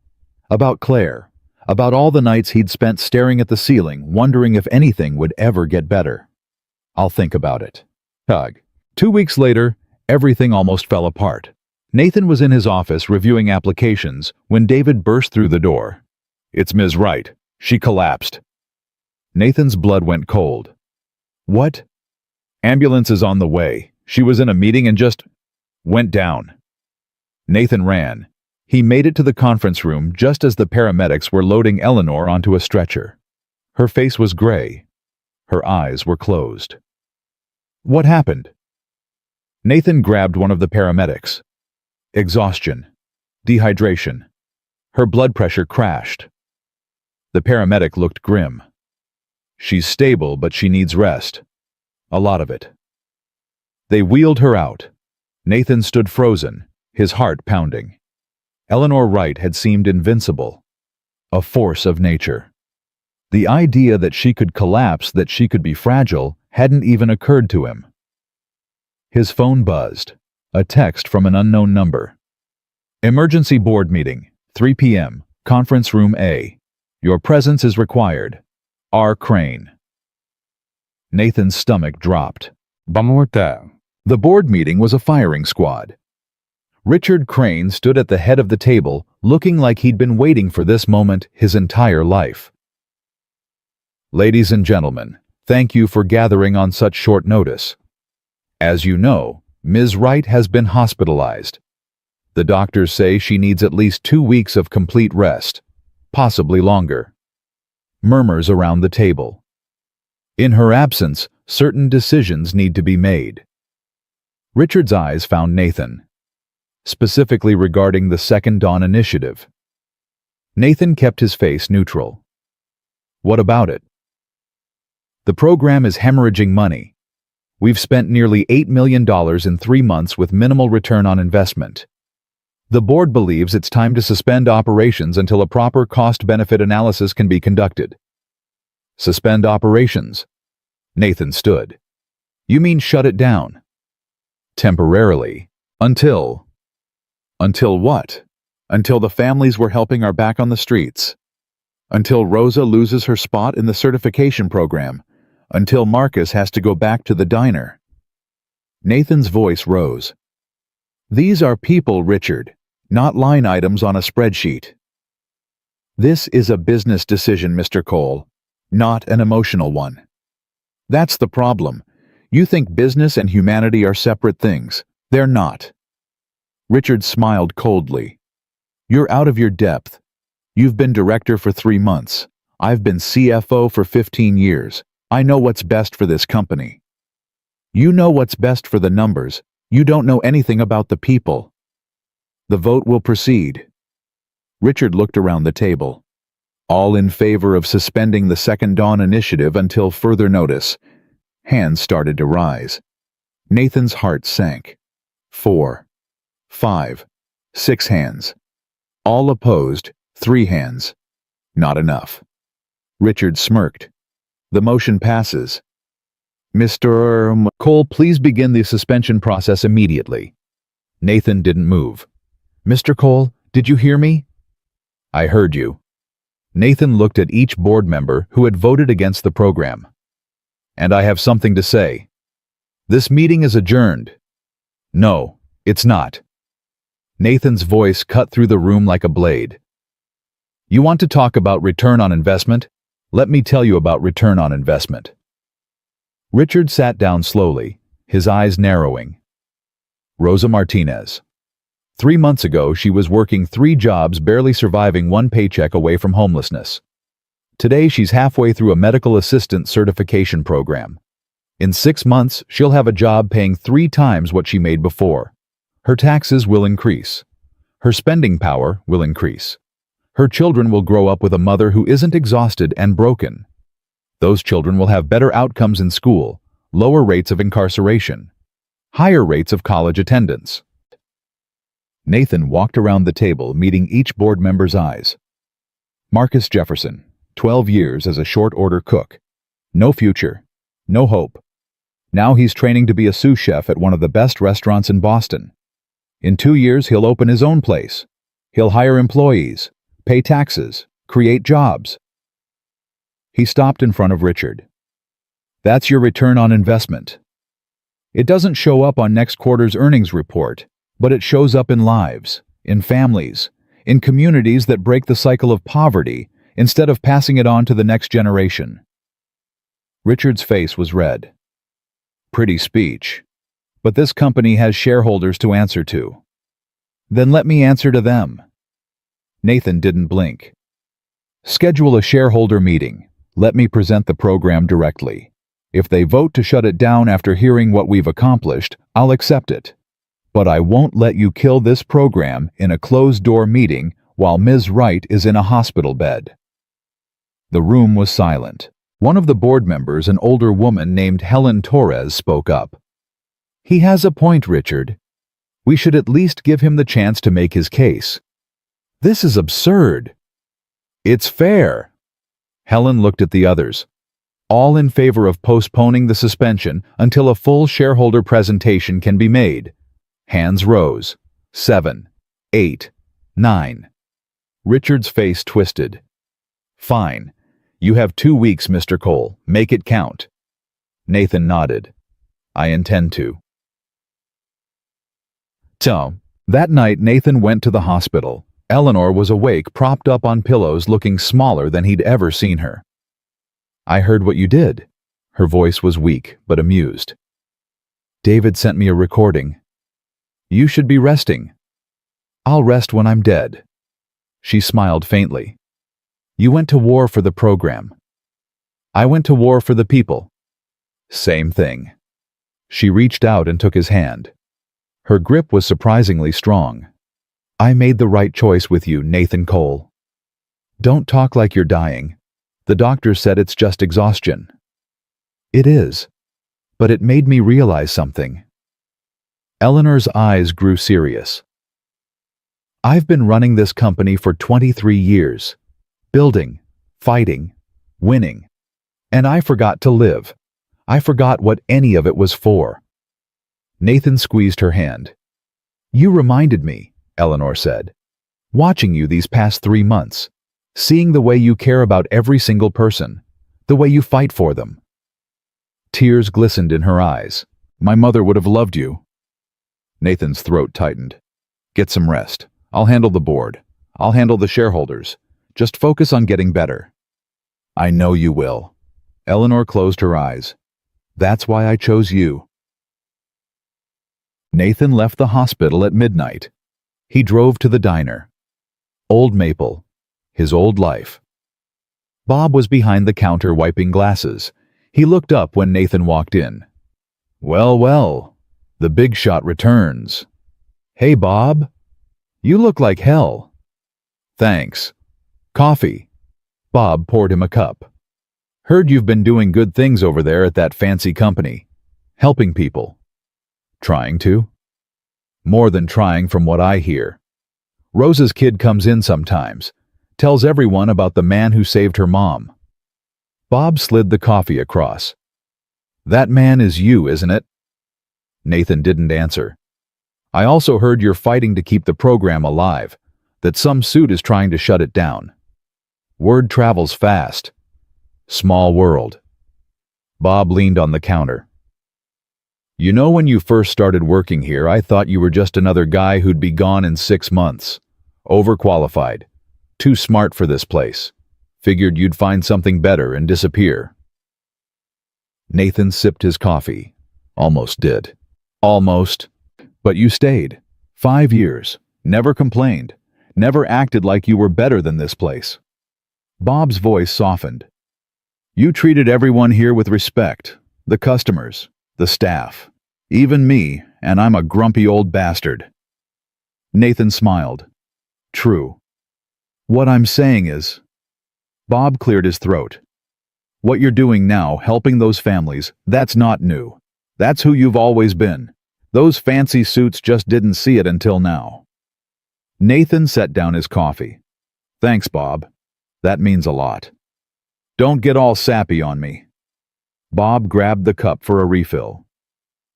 about Claire, about all the nights he'd spent staring at the ceiling, wondering if anything would ever get better. "I'll think about it." Tug. 2 weeks later, everything almost fell apart. Nathan was in his office reviewing applications when David burst through the door. "It's Ms. Wright. She collapsed." Nathan's blood went cold. "What?" "Ambulance is on the way. She was in a meeting and just went down." Nathan ran. He made it to the conference room just as the paramedics were loading Eleanor onto a stretcher. Her face was gray. Her eyes were closed. "What happened?" Nathan grabbed one of the paramedics. "Exhaustion. Dehydration. Her blood pressure crashed." The paramedic looked grim. "She's stable, but she needs rest. A lot of it." They wheeled her out. Nathan stood frozen, his heart pounding. Eleanor Wright had seemed invincible, a force of nature. The idea that she could collapse, that she could be fragile, hadn't even occurred to him. His phone buzzed, a text from an unknown number. "Emergency board meeting, 3 p.m., conference room A. Your presence is required. R. Crane." Nathan's stomach dropped. The board meeting was a firing squad. Richard Crane stood at the head of the table, looking like he'd been waiting for this moment his entire life. "Ladies and gentlemen, thank you for gathering on such short notice. As you know, Ms. Wright has been hospitalized. The doctors say she needs at least 2 weeks of complete rest, possibly longer." Murmurs around the table. In her absence, certain decisions need to be made. Richard's eyes found Nathan, specifically regarding the Second Dawn initiative. Nathan kept his face neutral. "What about it?" "The program is hemorrhaging money. We've spent nearly $8 million in 3 months with minimal return on investment. The board believes it's time to suspend operations until a proper cost-benefit analysis can be conducted." "Suspend operations?" Nathan stood. "You mean shut it down?" "Temporarily. Until..." "Until what?" "Until the families we're helping are back on the streets. Until Rosa loses her spot in the certification program. Until Marcus has to go back to the diner." Nathan's voice rose. "These are people, Richard, not line items on a spreadsheet. This is a business decision, Mr. Cole, not an emotional one. That's the problem. You think business and humanity are separate things. They're not." Richard smiled coldly. "You're out of your depth. You've been director for 3 months. I've been CFO for 15 years. I know what's best for this company. You know what's best for the numbers. You don't know anything about the people. The vote will proceed." Richard looked around the table. All in favor of suspending the Second Dawn initiative until further notice. Hands started to rise. Nathan's heart sank. 4, 5, 6 hands. All opposed, 3 hands. Not enough. Richard smirked. The motion passes. Mr. Cole, please begin the suspension process immediately. Nathan didn't move. Mr. Cole, did you hear me? I heard you. Nathan looked at each board member who had voted against the program. And I have something to say. This meeting is adjourned. No, it's not. Nathan's voice cut through the room like a blade. You want to talk about return on investment? Let me tell you about return on investment. Richard sat down slowly, his eyes narrowing. Rosa Martinez. 3 months ago, she was working 3 jobs, barely surviving 1 paycheck away from homelessness. Today, she's halfway through a medical assistant certification program. In 6 months, she'll have a job paying 3 times what she made before. Her taxes will increase. Her spending power will increase. Her children will grow up with a mother who isn't exhausted and broken. Those children will have better outcomes in school, lower rates of incarceration, higher rates of college attendance. Nathan walked around the table, meeting each board member's eyes. Marcus Jefferson, 12 years as a short-order cook. No future, no hope. Now he's training to be a sous chef at one of the best restaurants in Boston. In 2 years, he'll open his own place. He'll hire employees, pay taxes, create jobs. He stopped in front of Richard. That's your return on investment. It doesn't show up on next quarter's earnings report, but it shows up in lives, in families, in communities that break the cycle of poverty instead of passing it on to the next generation. Richard's face was red. Pretty speech. But this company has shareholders to answer to. Then let me answer to them. Nathan didn't blink. Schedule a shareholder meeting. Let me present the program directly. If they vote to shut it down after hearing what we've accomplished, I'll accept it. But I won't let you kill this program in a closed-door meeting while Ms. Wright is in a hospital bed. The room was silent. One of the board members, an older woman named Helen Torres, spoke up. He has a point, Richard. We should at least give him the chance to make his case. This is absurd. It's fair. Helen looked at the others. All in favor of postponing the suspension until a full shareholder presentation can be made. Hands rose. 7, 8, 9. Richard's face twisted. Fine. You have 2 weeks, Mr. Cole. Make it count. Nathan nodded. I intend to. So, that night Nathan went to the hospital. Eleanor was awake, propped up on pillows, looking smaller than he'd ever seen her. I heard what you did. Her voice was weak, but amused. David sent me a recording. You should be resting. I'll rest when I'm dead. She smiled faintly. You went to war for the program. I went to war for the people. Same thing. She reached out and took his hand. Her grip was surprisingly strong. I made the right choice with you, Nathan Cole. Don't talk like you're dying. The doctor said it's just exhaustion. It is. But it made me realize something. Eleanor's eyes grew serious. I've been running this company for 23 years. Building, fighting, winning. And I forgot to live. I forgot what any of it was for. Nathan squeezed her hand. You reminded me, Eleanor said. Watching you these past 3 months. Seeing the way you care about every single person. The way you fight for them. Tears glistened in her eyes. My mother would have loved you. Nathan's throat tightened. Get some rest. I'll handle the board. I'll handle the shareholders. Just focus on getting better. I know you will. Eleanor closed her eyes. That's why I chose you. Nathan left the hospital at midnight. He drove to the diner. Old Maple. His old life. Bob was behind the counter wiping glasses. He looked up when Nathan walked in. Well, well. The big shot returns. Hey, Bob. You look like hell. Thanks. Coffee. Bob poured him a cup. Heard you've been doing good things over there at that fancy company. Helping people. Trying to? More than trying from what I hear. Rosa's kid comes in sometimes, tells everyone about the man who saved her mom. Bob slid the coffee across. That man is you, isn't it? Nathan didn't answer. I also heard you're fighting to keep the program alive, that some suit is trying to shut it down. Word travels fast. Small world. Bob leaned on the counter. You know, when you first started working here, I thought you were just another guy who'd be gone in 6 months. Overqualified. Too smart for this place. Figured you'd find something better and disappear. Nathan sipped his coffee. Almost did. Almost. But you stayed. 5 years. Never complained. Never acted like you were better than this place. Bob's voice softened. You treated everyone here with respect. The customers. The staff. Even me, and I'm a grumpy old bastard. Nathan smiled. True. What I'm saying is... Bob cleared his throat. What you're doing now, helping those families, that's not new. That's who you've always been. Those fancy suits just didn't see it until now. Nathan set down his coffee. Thanks, Bob. That means a lot. Don't get all sappy on me. Bob grabbed the cup for a refill.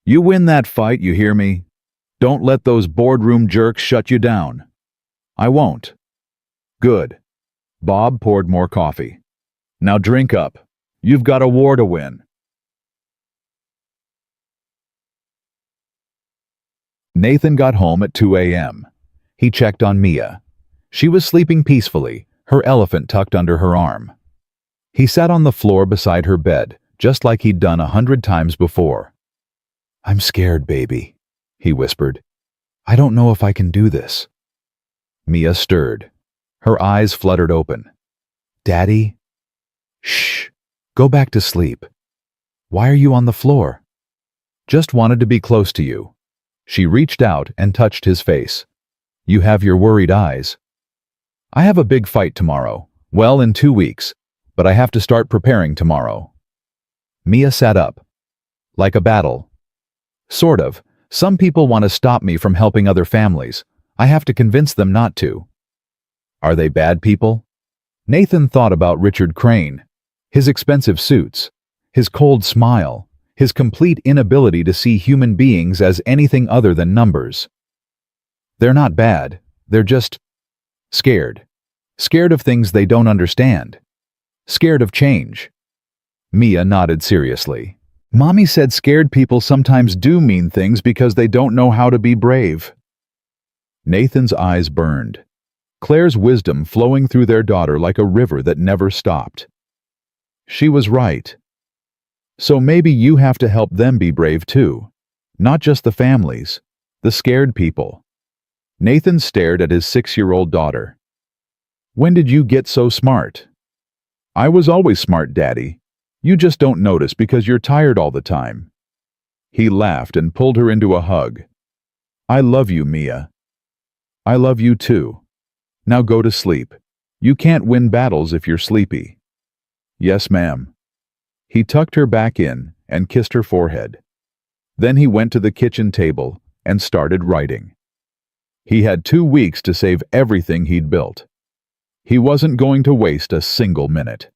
You win that fight, you hear me? Don't let those boardroom jerks shut you down. I won't. Good. Bob poured more coffee. Now drink up. You've got a war to win. Nathan got home at 2 a.m. He checked on Mia. She was sleeping peacefully, her elephant tucked under her arm. He sat on the floor beside her bed, just like he'd done 100 times before. I'm scared, baby, he whispered. I don't know if I can do this. Mia stirred. Her eyes fluttered open. Daddy? Shh. Go back to sleep. Why are you on the floor? Just wanted to be close to you. She reached out and touched his face. You have your worried eyes. I have a big fight tomorrow. Well, in 2 weeks. But I have to start preparing tomorrow. Mia sat up. Like a battle. Sort of. Some people want to stop me from helping other families. I have to convince them not to. Are they bad people? Nathan thought about Richard Crane. His expensive suits. His cold smile. His complete inability to see human beings as anything other than numbers. They're not bad. They're just scared. Scared of things they don't understand. Scared of change. Mia nodded seriously. Mommy said scared people sometimes do mean things because they don't know how to be brave. Nathan's eyes burned. Claire's wisdom flowing through their daughter like a river that never stopped. She was right. So maybe you have to help them be brave too. Not just the families. The scared people. Nathan stared at his 6-year-old daughter. When did you get so smart? I was always smart, Daddy. You just don't notice because you're tired all the time. He laughed and pulled her into a hug. I love you, Mia. I love you too. Now go to sleep. You can't win battles if you're sleepy. Yes, ma'am. He tucked her back in and kissed her forehead. Then he went to the kitchen table and started writing. He had 2 weeks to save everything he'd built. He wasn't going to waste a single minute.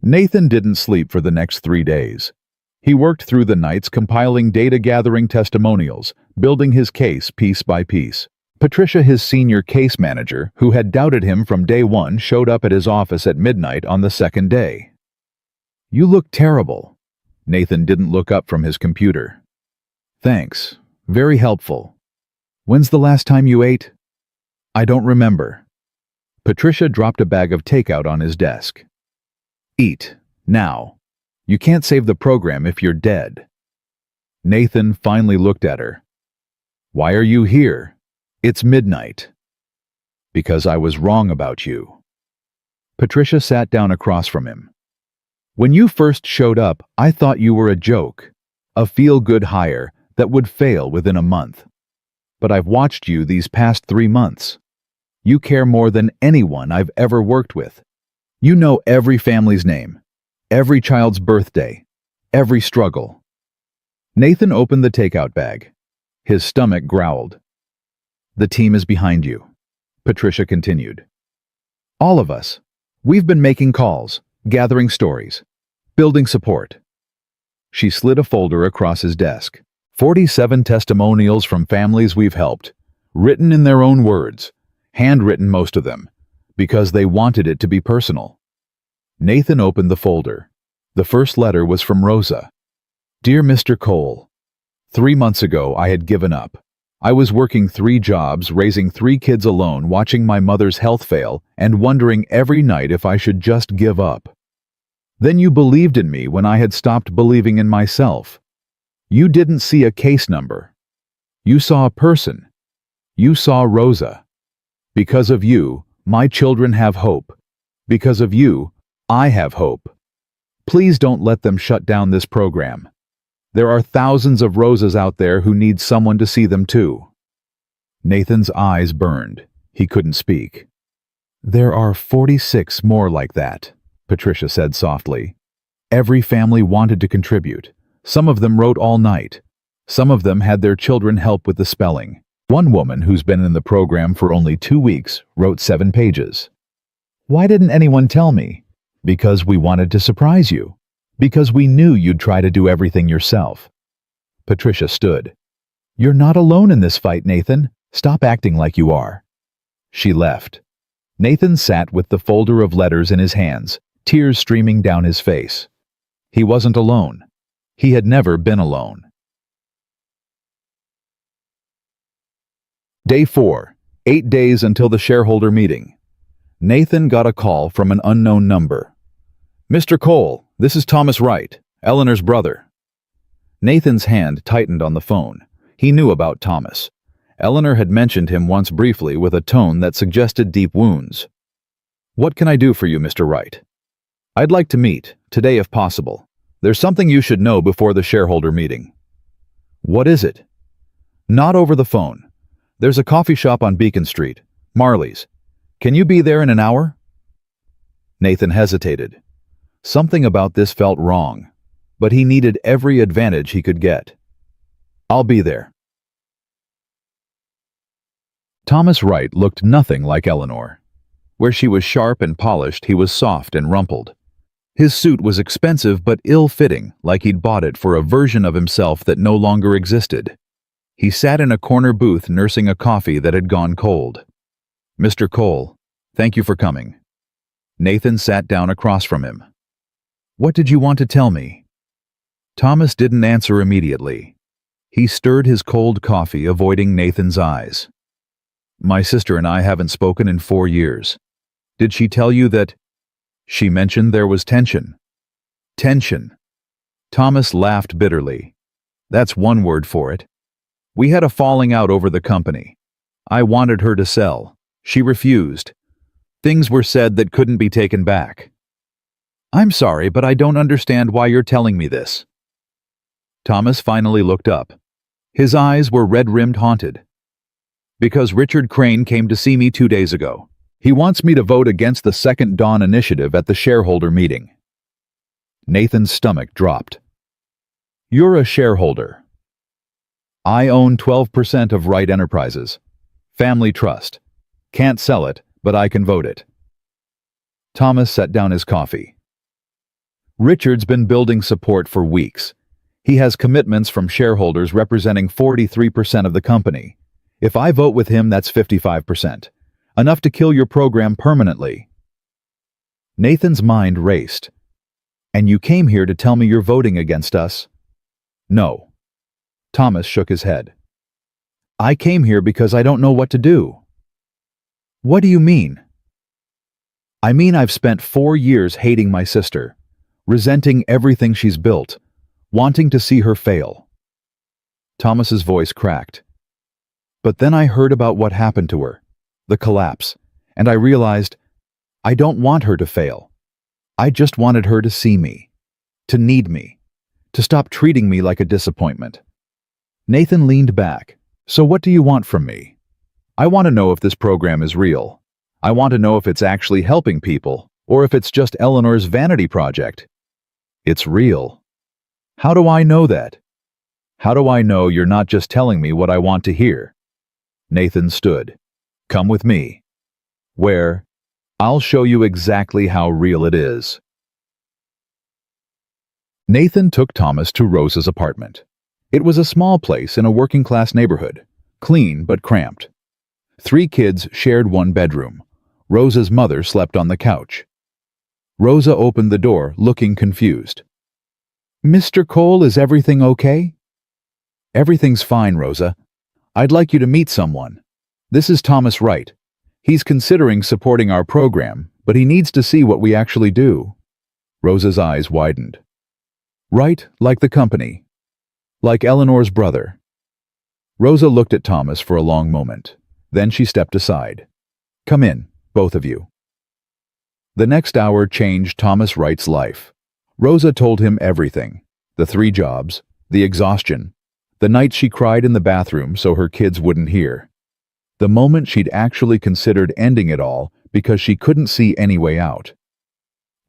Nathan didn't sleep for the next 3 days. He worked through the nights compiling data-gathering testimonials, building his case piece by piece. Patricia, his senior case manager, who had doubted him from day one, showed up at his office at midnight on the second day. You look terrible. Nathan didn't look up from his computer. Thanks. Very helpful. When's the last time you ate? I don't remember. Patricia dropped a bag of takeout on his desk. Eat. Now. You can't save the program if you're dead. Nathan finally looked at her. Why are you here? It's midnight. Because I was wrong about you. Patricia sat down across from him. When you first showed up, I thought you were a joke, a feel-good hire that would fail within a month. But I've watched you these past 3 months. You care more than anyone I've ever worked with. You know every family's name, every child's birthday, every struggle. Nathan opened the takeout bag. His stomach growled. The team is behind you, Patricia continued. All of us. We've been making calls, gathering stories, building support. She slid a folder across his desk. 47 testimonials from families we've helped, written in their own words, handwritten most of them, because they wanted it to be personal. Nathan opened the folder. The first letter was from Rosa. Dear Mr. Cole, 3 months ago I had given up. I was working 3 jobs, raising 3 kids alone, watching my mother's health fail, and wondering every night if I should just give up. Then you believed in me when I had stopped believing in myself. You didn't see a case number. You saw a person. You saw Rosa. Because of you, my children have hope. Because of you, I have hope. Please don't let them shut down this program. There are thousands of Rosas out there who need someone to see them too. Nathan's eyes burned. He couldn't speak. There are 46 more like that, Patricia said softly. Every family wanted to contribute. Some of them wrote all night. Some of them had their children help with the spelling. One woman who's been in the program for only 2 weeks wrote 7 pages. Why didn't anyone tell me? Because we wanted to surprise you. Because we knew you'd try to do everything yourself. Patricia stood. You're not alone in this fight, Nathan. Stop acting like you are. She left. Nathan sat with the folder of letters in his hands, tears streaming down his face. He wasn't alone. He had never been alone. Day 4, 8 days until the shareholder meeting. Nathan got a call from an unknown number. Mr. Cole, this is Thomas Wright, Eleanor's brother. Nathan's hand tightened on the phone. He knew about Thomas. Eleanor had mentioned him once briefly with a tone that suggested deep wounds. What can I do for you, Mr. Wright? I'd like to meet, today if possible. There's something you should know before the shareholder meeting. What is it? Not over the phone. There's a coffee shop on Beacon Street, Marley's. Can you be there in an hour? Nathan hesitated. Something about this felt wrong, but he needed every advantage he could get. I'll be there. Thomas Wright looked nothing like Eleanor. Where she was sharp and polished, he was soft and rumpled. His suit was expensive but ill-fitting, like he'd bought it for a version of himself that no longer existed. He sat in a corner booth nursing a coffee that had gone cold. Mr. Cole, thank you for coming. Nathan sat down across from him. What did you want to tell me? Thomas didn't answer immediately. He stirred his cold coffee, avoiding Nathan's eyes. My sister and I haven't spoken in 4 years. Did she tell you that? She mentioned there was tension. Tension. Thomas laughed bitterly. That's one word for it. We had a falling out over the company. I wanted her to sell. She refused. Things were said that couldn't be taken back. I'm sorry, but I don't understand why you're telling me this. Thomas finally looked up. His eyes were red-rimmed, haunted. Because Richard Crane came to see me 2 days ago. He wants me to vote against the Second Dawn initiative at the shareholder meeting. Nathan's stomach dropped. You're a shareholder. I own 12% of Wright Enterprises. Family trust. Can't sell it, but I can vote it. Thomas set down his coffee. Richard's been building support for weeks. He has commitments from shareholders representing 43% of the company. If I vote with him, that's 55%. Enough to kill your program permanently. Nathan's mind raced. And you came here to tell me you're voting against us? No. Thomas shook his head. I came here because I don't know what to do. What do you mean? I mean I've spent 4 years hating my sister, resenting everything she's built, wanting to see her fail. Thomas's voice cracked. But then I heard about what happened to her, the collapse, and I realized I don't want her to fail. I just wanted her to see me, to need me, to stop treating me like a disappointment. Nathan leaned back. So what do you want from me? I want to know if this program is real. I want to know if it's actually helping people, or if it's just Eleanor's vanity project. It's real. How do I know that? How do I know you're not just telling me what I want to hear? Nathan stood. Come with me. Where? I'll show you exactly how real it is. Nathan took Thomas to Rosa's apartment. It was a small place in a working-class neighborhood, clean but cramped. 3 kids shared one bedroom. Rosa's mother slept on the couch. Rosa opened the door, looking confused. Mr. Cole, is everything okay? Everything's fine, Rosa. I'd like you to meet someone. This is Thomas Wright. He's considering supporting our program, but he needs to see what we actually do. Rosa's eyes widened. Wright, like the company. Like Eleanor's brother. Rosa looked at Thomas for a long moment. Then she stepped aside. Come in, both of you. The next hour changed Thomas Wright's life. Rosa told him everything. The 3 jobs, the exhaustion, the night she cried in the bathroom so her kids wouldn't hear. The moment she'd actually considered ending it all because she couldn't see any way out.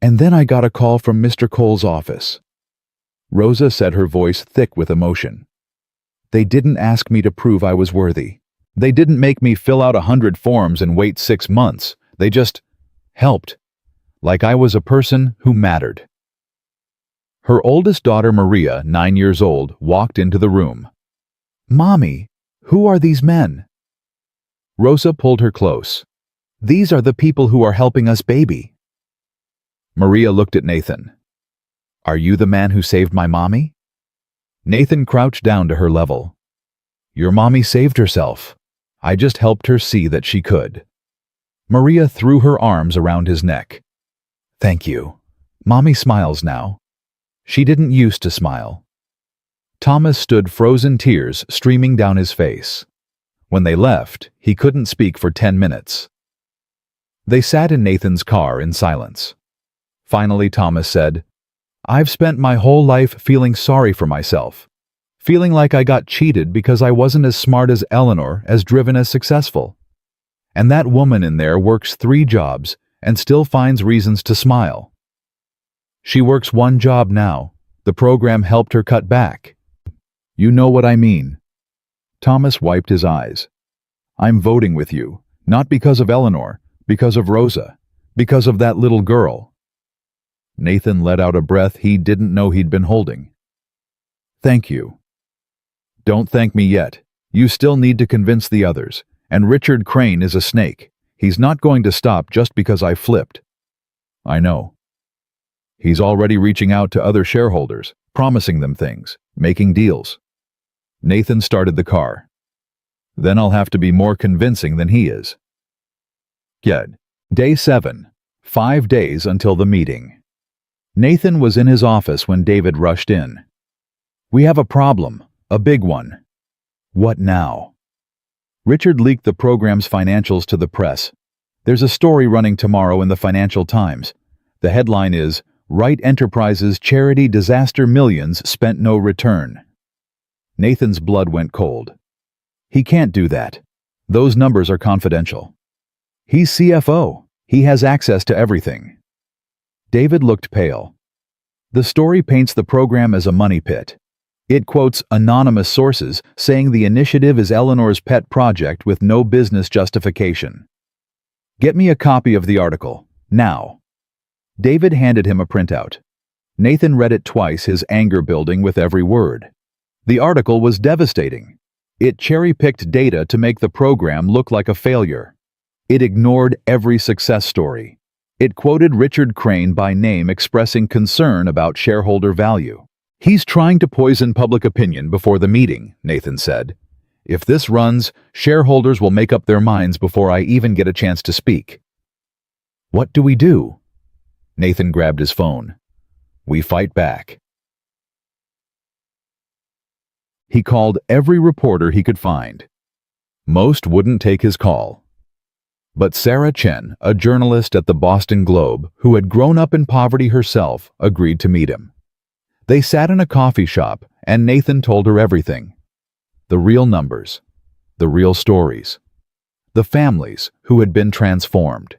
And then I got a call from Mr. Cole's office. Rosa said, her voice thick with emotion. They didn't ask me to prove I was worthy. They didn't make me fill out 100 forms and wait 6 months. They just helped. Like I was a person who mattered. Her oldest daughter, Maria, 9 years old, walked into the room. Mommy, who are these men? Rosa pulled her close. These are the people who are helping us, baby. Maria looked at Nathan. Are you the man who saved my mommy? Nathan crouched down to her level. Your mommy saved herself. I just helped her see that she could. Maria threw her arms around his neck. Thank you. Mommy smiles now. She didn't used to smile. Thomas stood, frozen tears streaming down his face. When they left, he couldn't speak for 10 minutes. They sat in Nathan's car in silence. Finally, Thomas said, I've spent my whole life feeling sorry for myself, feeling like I got cheated because I wasn't as smart as Eleanor, as driven, as successful. And that woman in there works 3 jobs and still finds reasons to smile. She works 1 job now. The program helped her cut back. You know what I mean. Thomas wiped his eyes. I'm voting with you, not because of Eleanor, because of Rosa, because of that little girl. Nathan let out a breath he didn't know he'd been holding. Thank you. Don't thank me yet. You still need to convince the others, and Richard Crane is a snake. He's not going to stop just because I flipped. I know. He's already reaching out to other shareholders, promising them things, making deals. Nathan started the car. Then I'll have to be more convincing than he is. Good. Day 7. 5 days until the meeting. Nathan was in his office when David rushed in. We have a problem, a big one. What now? Richard leaked the program's financials to the press. There's a story running tomorrow in the Financial Times. The headline is, Wright Enterprises Charity Disaster Millions Spent No Return. Nathan's blood went cold. He can't do that. Those numbers are confidential. He's CFO. He has access to everything. David looked pale. The story paints the program as a money pit. It quotes anonymous sources saying the initiative is Eleanor's pet project with no business justification. Get me a copy of the article, now. David handed him a printout. Nathan read it twice, his anger building with every word. The article was devastating. It cherry-picked data to make the program look like a failure. It ignored every success story. It quoted Richard Crane by name, expressing concern about shareholder value. He's trying to poison public opinion before the meeting, Nathan said. If this runs, shareholders will make up their minds before I even get a chance to speak. What do we do? Nathan grabbed his phone. We fight back. He called every reporter he could find. Most wouldn't take his call. But Sarah Chen, a journalist at the Boston Globe who had grown up in poverty herself, agreed to meet him. They sat in a coffee shop, and Nathan told her everything. The real numbers, the real stories, the families who had been transformed.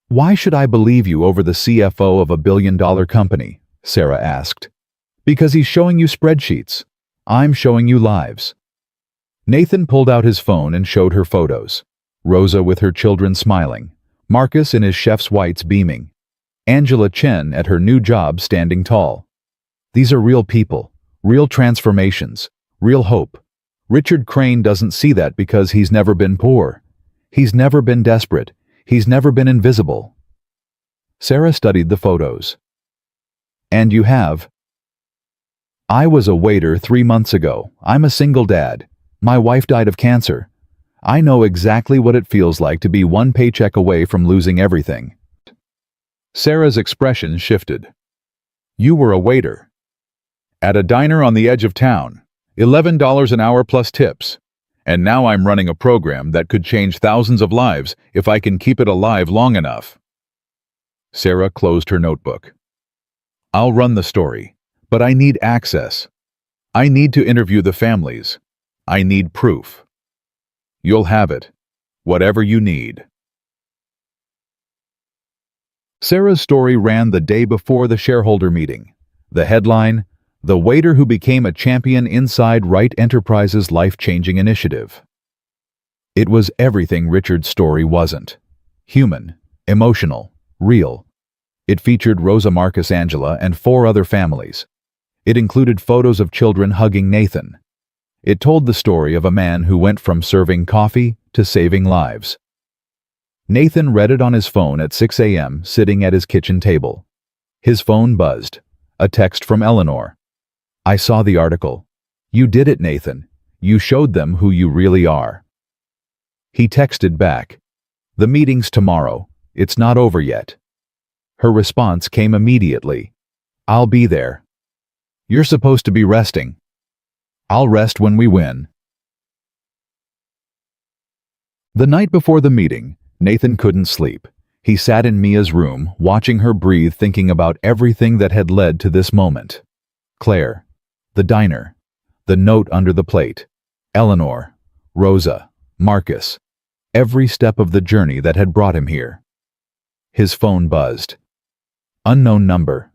Why should I believe you over the CFO of a billion-dollar company? Sarah asked. Because he's showing you spreadsheets. I'm showing you lives. Nathan pulled out his phone and showed her photos. Rosa with her children smiling, Marcus in his chef's whites beaming, Angela Chen at her new job standing tall. These are real people, real transformations, real hope. Richard Crane doesn't see that because he's never been poor. He's never been desperate. He's never been invisible. Sarah studied the photos. And you have? I was a waiter 3 months ago. I'm a single dad. My wife died of cancer. I know exactly what it feels like to be one paycheck away from losing everything. Sarah's expression shifted. You were a waiter. At a diner on the edge of town, $11 an hour plus tips. And now I'm running a program that could change thousands of lives if I can keep it alive long enough. Sarah closed her notebook. I'll run the story, but I need access. I need to interview the families. I need proof. You'll have it, whatever you need. Sarah's story ran the day before the shareholder meeting. The headline, The Waiter Who Became a Champion Inside Wright Enterprises' Life-Changing Initiative. It was everything Richard's story wasn't. Human, emotional, real. It featured Rosa, Marcus, Angela, and 4 other families. It included photos of children hugging Nathan. It told the story of a man who went from serving coffee to saving lives. Nathan read it on his phone at 6 a.m., sitting at his kitchen table. His phone buzzed. A text from Eleanor. I saw the article. You did it, Nathan. You showed them who you really are. He texted back. The meeting's tomorrow. It's not over yet. Her response came immediately. I'll be there. You're supposed to be resting. I'll rest when we win. The night before the meeting, Nathan couldn't sleep. He sat in Mia's room, watching her breathe, thinking about everything that had led to this moment. Claire, the diner, the note under the plate, Eleanor, Rosa, Marcus, every step of the journey that had brought him here. His phone buzzed. Unknown number.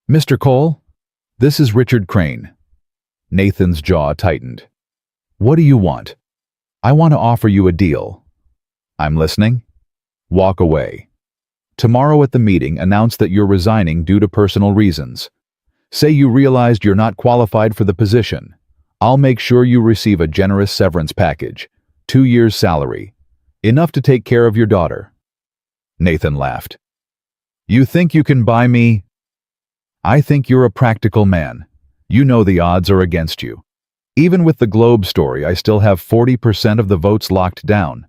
Mr. Cole? This is Richard Crane. Nathan's jaw tightened. What do you want? I want to offer you a deal. I'm listening. Walk away. Tomorrow at the meeting, announce that you're resigning due to personal reasons. Say you realized you're not qualified for the position. I'll make sure you receive a generous severance package, 2 years' salary, enough to take care of your daughter. Nathan laughed. You think you can buy me? I think you're a practical man. You know the odds are against you. Even with the Globe story, I still have 40% of the votes locked down.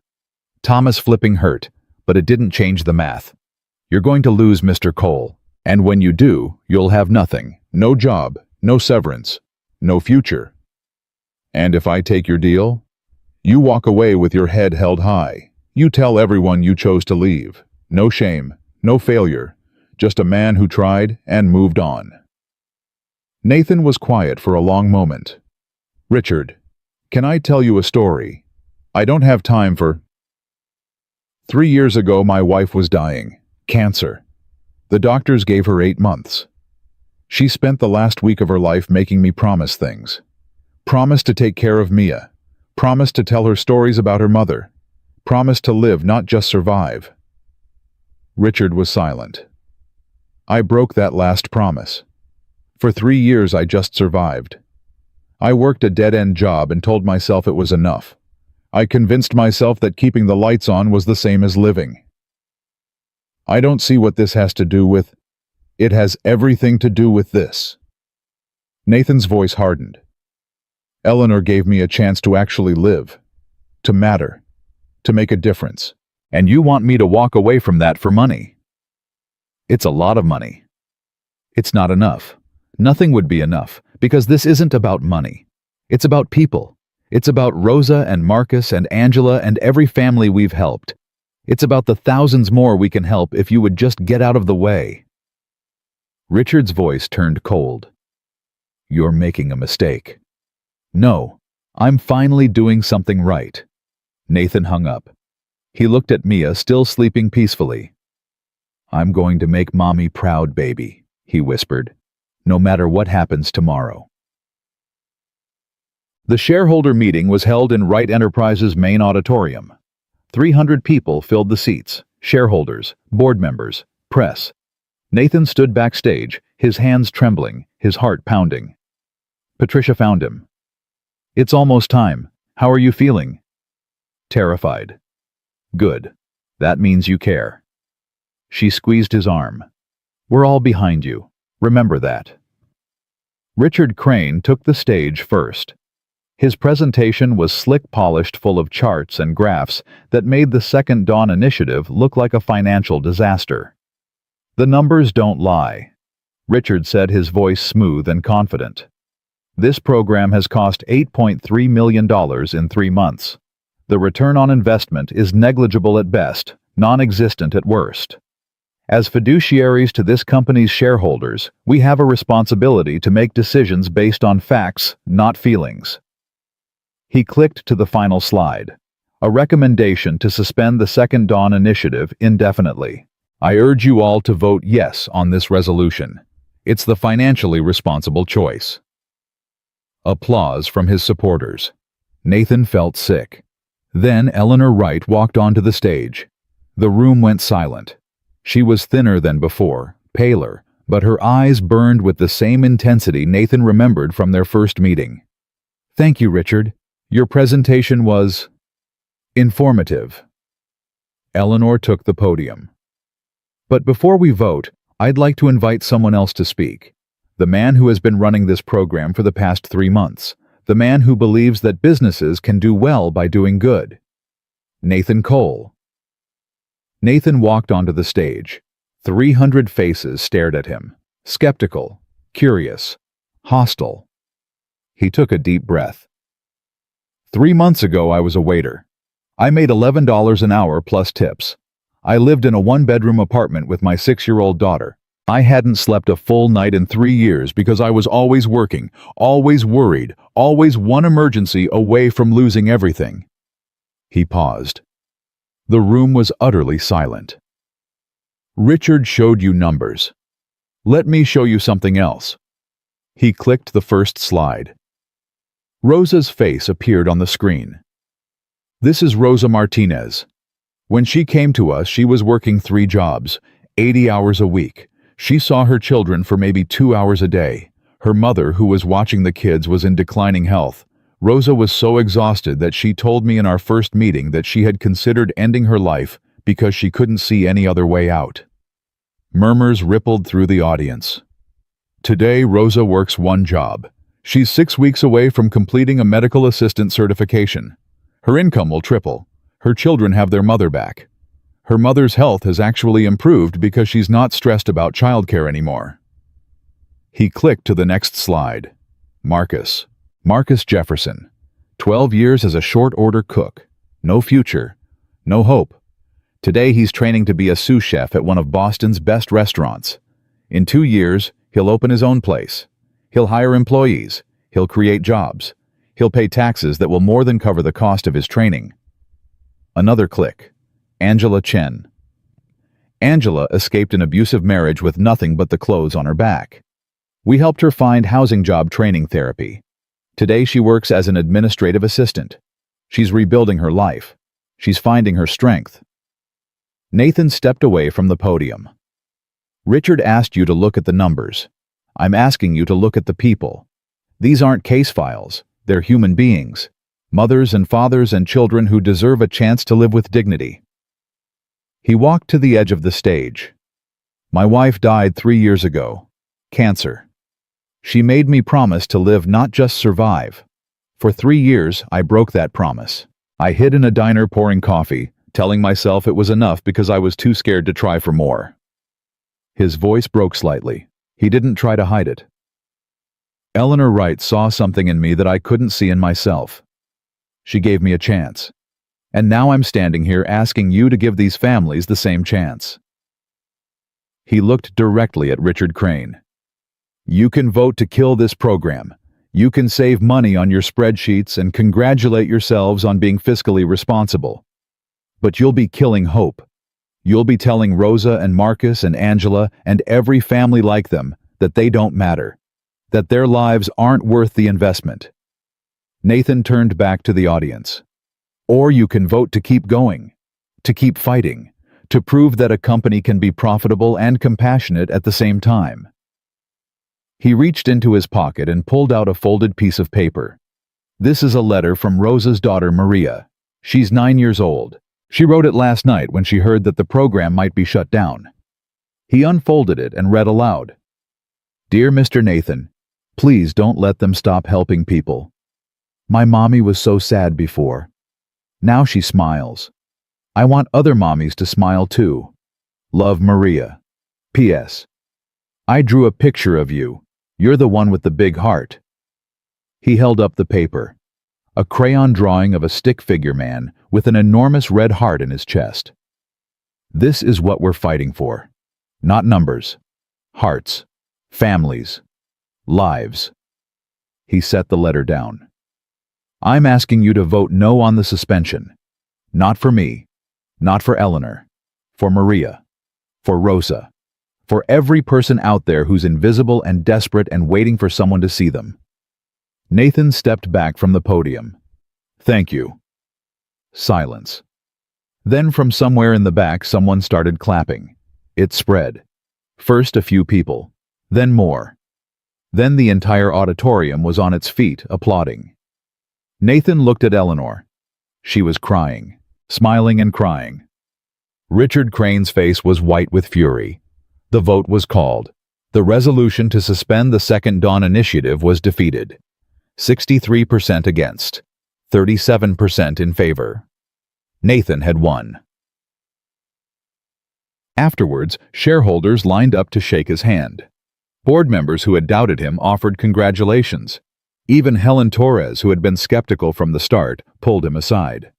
Thomas flipping hurt, but it didn't change the math. You're going to lose, Mr. Cole. And when you do, you'll have nothing. No job, no severance, no future. And if I take your deal, you walk away with your head held high. You tell everyone you chose to leave. No shame, no failure, just a man who tried and moved on. Nathan was quiet for a long moment. Richard, can I tell you a story? I don't have time for... 3 years ago, my wife was dying. Cancer. The doctors gave her 8 months. She spent the last week of her life making me promise things. Promise to take care of Mia. Promise to tell her stories about her mother. Promise to live, not just survive. Richard was silent. I broke that last promise. For 3 years I just survived. I worked a dead-end job and told myself it was enough. I convinced myself that keeping the lights on was the same as living. I don't see what this has to do with... It has everything to do with this. Nathan's voice hardened. Eleanor gave me a chance to actually live, to matter, to make a difference. And you want me to walk away from that for money? It's a lot of money. It's not enough. Nothing would be enough, because this isn't about money. It's about people. It's about Rosa and Marcus and Angela and every family we've helped. It's about the thousands more we can help if you would just get out of the way. Richard's voice turned cold. You're making a mistake. No, I'm finally doing something right. Nathan hung up. He looked at Mia, still sleeping peacefully. "I'm going to make Mommy proud, baby," he whispered, "no matter what happens tomorrow." The shareholder meeting was held in Wright Enterprises' main auditorium. 300 people filled the seats: shareholders, board members, press. Nathan stood backstage, his hands trembling, his heart pounding. Patricia found him. "It's almost time. How are you feeling?" "Terrified." "Good. That means you care." She squeezed his arm. "We're all behind you. Remember that." Richard Crane took the stage first. His presentation was slick-polished, full of charts and graphs that made the Second Dawn initiative look like a financial disaster. "The numbers don't lie," Richard said, his voice smooth and confident. "This program has cost $8.3 million in 3 months. The return on investment is negligible at best, non-existent at worst. As fiduciaries to this company's shareholders, we have a responsibility to make decisions based on facts, not feelings." He clicked to the final slide. A recommendation to suspend the Second Dawn initiative indefinitely. "I urge you all to vote yes on this resolution. It's the financially responsible choice." Applause from his supporters. Nathan felt sick. Then Eleanor Wright walked onto the stage. The room went silent. She was thinner than before, paler, but her eyes burned with the same intensity Nathan remembered from their first meeting. "Thank you, Richard. Your presentation was informative." Eleanor took the podium. "But before we vote, I'd like to invite someone else to speak. The man who has been running this program for the past 3 months. The man who believes that businesses can do well by doing good. Nathan Cole." Nathan walked onto the stage. 300 faces stared at him. Skeptical, curious, hostile. He took a deep breath. 3 months ago, I was a waiter. I made $11 an hour plus tips. I lived in a 1-bedroom apartment with my 6-year-old daughter. I hadn't slept a full night in 3 years because I was always working, always worried, always one emergency away from losing everything. He paused. The room was utterly silent. "Richard showed you numbers. Let me show you something else." He clicked the first slide. Rosa's face appeared on the screen. "This is Rosa Martinez. When she came to us, she was working 3 jobs, 80 hours a week. She saw her children for maybe 2 hours a day. Her mother, who was watching the kids, was in declining health. Rosa was so exhausted that she told me in our first meeting that she had considered ending her life because she couldn't see any other way out." Murmurs rippled through the audience. Today, Rosa works 1 job. She's 6 weeks away from completing a medical assistant certification. Her income will triple. Her children have their mother back. Her mother's health has actually improved because she's not stressed about childcare anymore. He clicked to the next slide. Marcus Jefferson. 12 years as a short-order cook. No future. No hope. Today he's training to be a sous chef at one of Boston's best restaurants. In 2 years, he'll open his own place. He'll hire employees. He'll create jobs. He'll pay taxes that will more than cover the cost of his training. Another click. Angela Chen. Angela escaped an abusive marriage with nothing but the clothes on her back. We helped her find housing job training therapy. Today she works as an administrative assistant. She's rebuilding her life. She's finding her strength. Nathan stepped away from the podium. "Richard asked you to look at the numbers. I'm asking you to look at the people. These aren't case files. They're human beings. Mothers and fathers and children who deserve a chance to live with dignity." He walked to the edge of the stage. "My wife died 3 years ago. Cancer. She made me promise to live, not just survive. For 3 years, I broke that promise. I hid in a diner pouring coffee, telling myself it was enough because I was too scared to try for more." His voice broke slightly. He didn't try to hide it. "Eleanor Wright saw something in me that I couldn't see in myself. She gave me a chance. And now I'm standing here asking you to give these families the same chance." He looked directly at Richard Crane. "You can vote to kill this program. You can save money on your spreadsheets and congratulate yourselves on being fiscally responsible. But you'll be killing hope. You'll be telling Rosa and Marcus and Angela and every family like them that they don't matter, that their lives aren't worth the investment. Nathan turned back to the audience. Or you can vote to keep going, to keep fighting, to prove that a company can be profitable and compassionate at the same time. He reached into his pocket and pulled out a folded piece of paper. This is a letter from Rosa's daughter Maria. She's 9 years old. She wrote it last night when she heard that the program might be shut down. He unfolded it and read aloud. Dear Mr. Nathan, please don't let them stop helping people. My mommy was so sad before. Now she smiles. I want other mommies to smile too. Love, Maria. P.S. I drew a picture of you. You're the one with the big heart. He held up the paper. A crayon drawing of a stick figure man with an enormous red heart in his chest. This is what we're fighting for. Not numbers. Hearts. Families. Lives. He set the letter down. I'm asking you to vote no on the suspension. Not for me. Not for Eleanor. For Maria. For Rosa. For every person out there who's invisible and desperate and waiting for someone to see them. Nathan stepped back from the podium. Thank you. Silence. Then from somewhere in the back someone started clapping. It spread. First a few people. Then more. Then the entire auditorium was on its feet, applauding. Nathan looked at Eleanor. She was crying. Smiling and crying. Richard Crane's face was white with fury. The vote was called. The resolution to suspend the Second Dawn Initiative was defeated. 63% against. 37% in favor. Nathan had won. Afterwards, shareholders lined up to shake his hand. Board members who had doubted him offered congratulations. Even Helen Torres, who had been skeptical from the start, pulled him aside.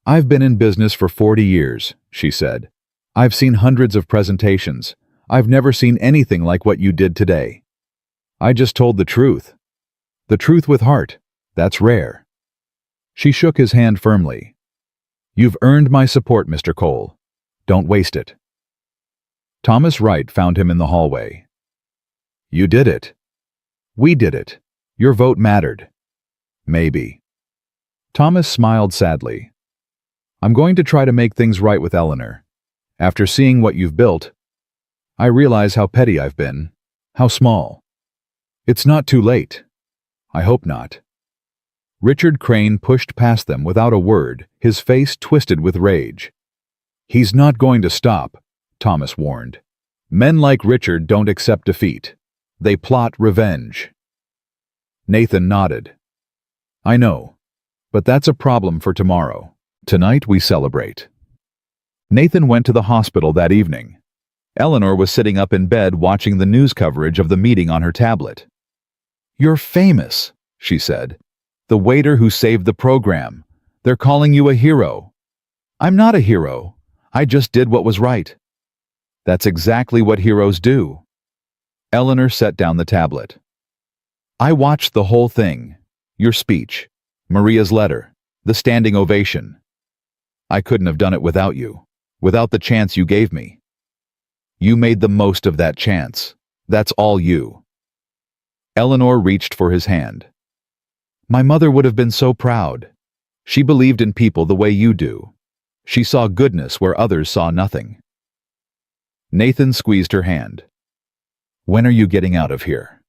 I've been in business for 40 years, she said. I've seen hundreds of presentations. I've never seen anything like what you did today. I just told the truth. The truth with heart. That's rare. She shook his hand firmly. You've earned my support, Mr. Cole. Don't waste it. Thomas Wright found him in the hallway. You did it. We did it. Your vote mattered. Maybe. Thomas smiled sadly. I'm going to try to make things right with Eleanor. After seeing what you've built, I realize how petty I've been, how small. It's not too late. I hope not. Richard Crane pushed past them without a word, his face twisted with rage. He's not going to stop, Thomas warned. Men like Richard don't accept defeat. They plot revenge. Nathan nodded. I know, but that's a problem for tomorrow. Tonight we celebrate. Nathan went to the hospital that evening. Eleanor was sitting up in bed watching the news coverage of the meeting on her tablet. You're famous, she said. The waiter who saved the program. They're calling you a hero. I'm not a hero. I just did what was right. That's exactly what heroes do. Eleanor set down the tablet. I watched the whole thing. Your speech, Maria's letter, the standing ovation. I couldn't have done it without you, without the chance you gave me. You made the most of that chance. That's all you. Eleanor reached for his hand. My mother would have been so proud. She believed in people the way you do. She saw goodness where others saw nothing. Nathan squeezed her hand. When are you getting out of here?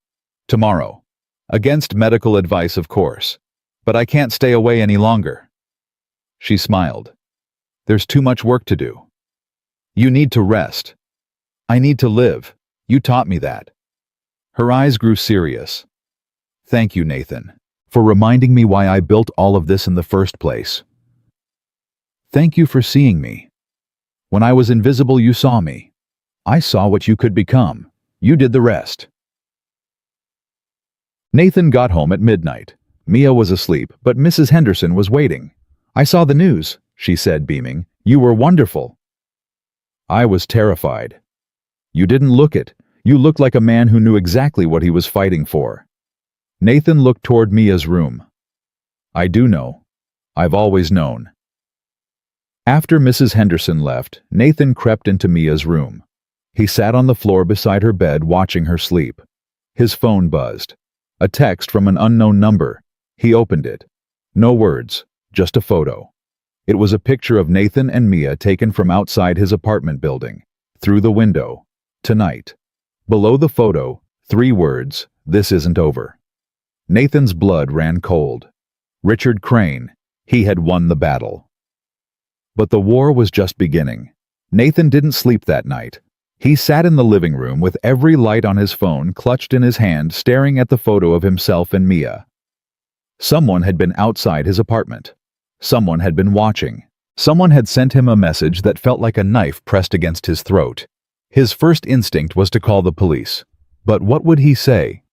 Tomorrow. Against medical advice, of course. But I can't stay away any longer. She smiled. There's too much work to do. You need to rest. I need to live. You taught me that. Her eyes grew serious. Thank you, Nathan, for reminding me why I built all of this in the first place. Thank you for seeing me. When I was invisible, you saw me. I saw what you could become. You did the rest. Nathan got home at midnight. Mia was asleep, but Mrs. Henderson was waiting. I saw the news, she said, beaming. You were wonderful. I was terrified. You didn't look it. You looked like a man who knew exactly what he was fighting for. Nathan looked toward Mia's room. I do know. I've always known. After Mrs. Henderson left, Nathan crept into Mia's room. He sat on the floor beside her bed watching her sleep. His phone buzzed. A text from an unknown number. He opened it. No words, just a photo. It was a picture of Nathan and Mia taken from outside his apartment building. Through the window. Tonight. Below the photo, 3 words, "This isn't over." Nathan's blood ran cold. Richard Crane. He had won the battle. But the war was just beginning. Nathan didn't sleep that night. He sat in the living room with every light on his phone clutched in his hand, staring at the photo of himself and Mia. Someone had been outside his apartment. Someone had been watching. Someone had sent him a message that felt like a knife pressed against his throat. His first instinct was to call the police. But what would he say?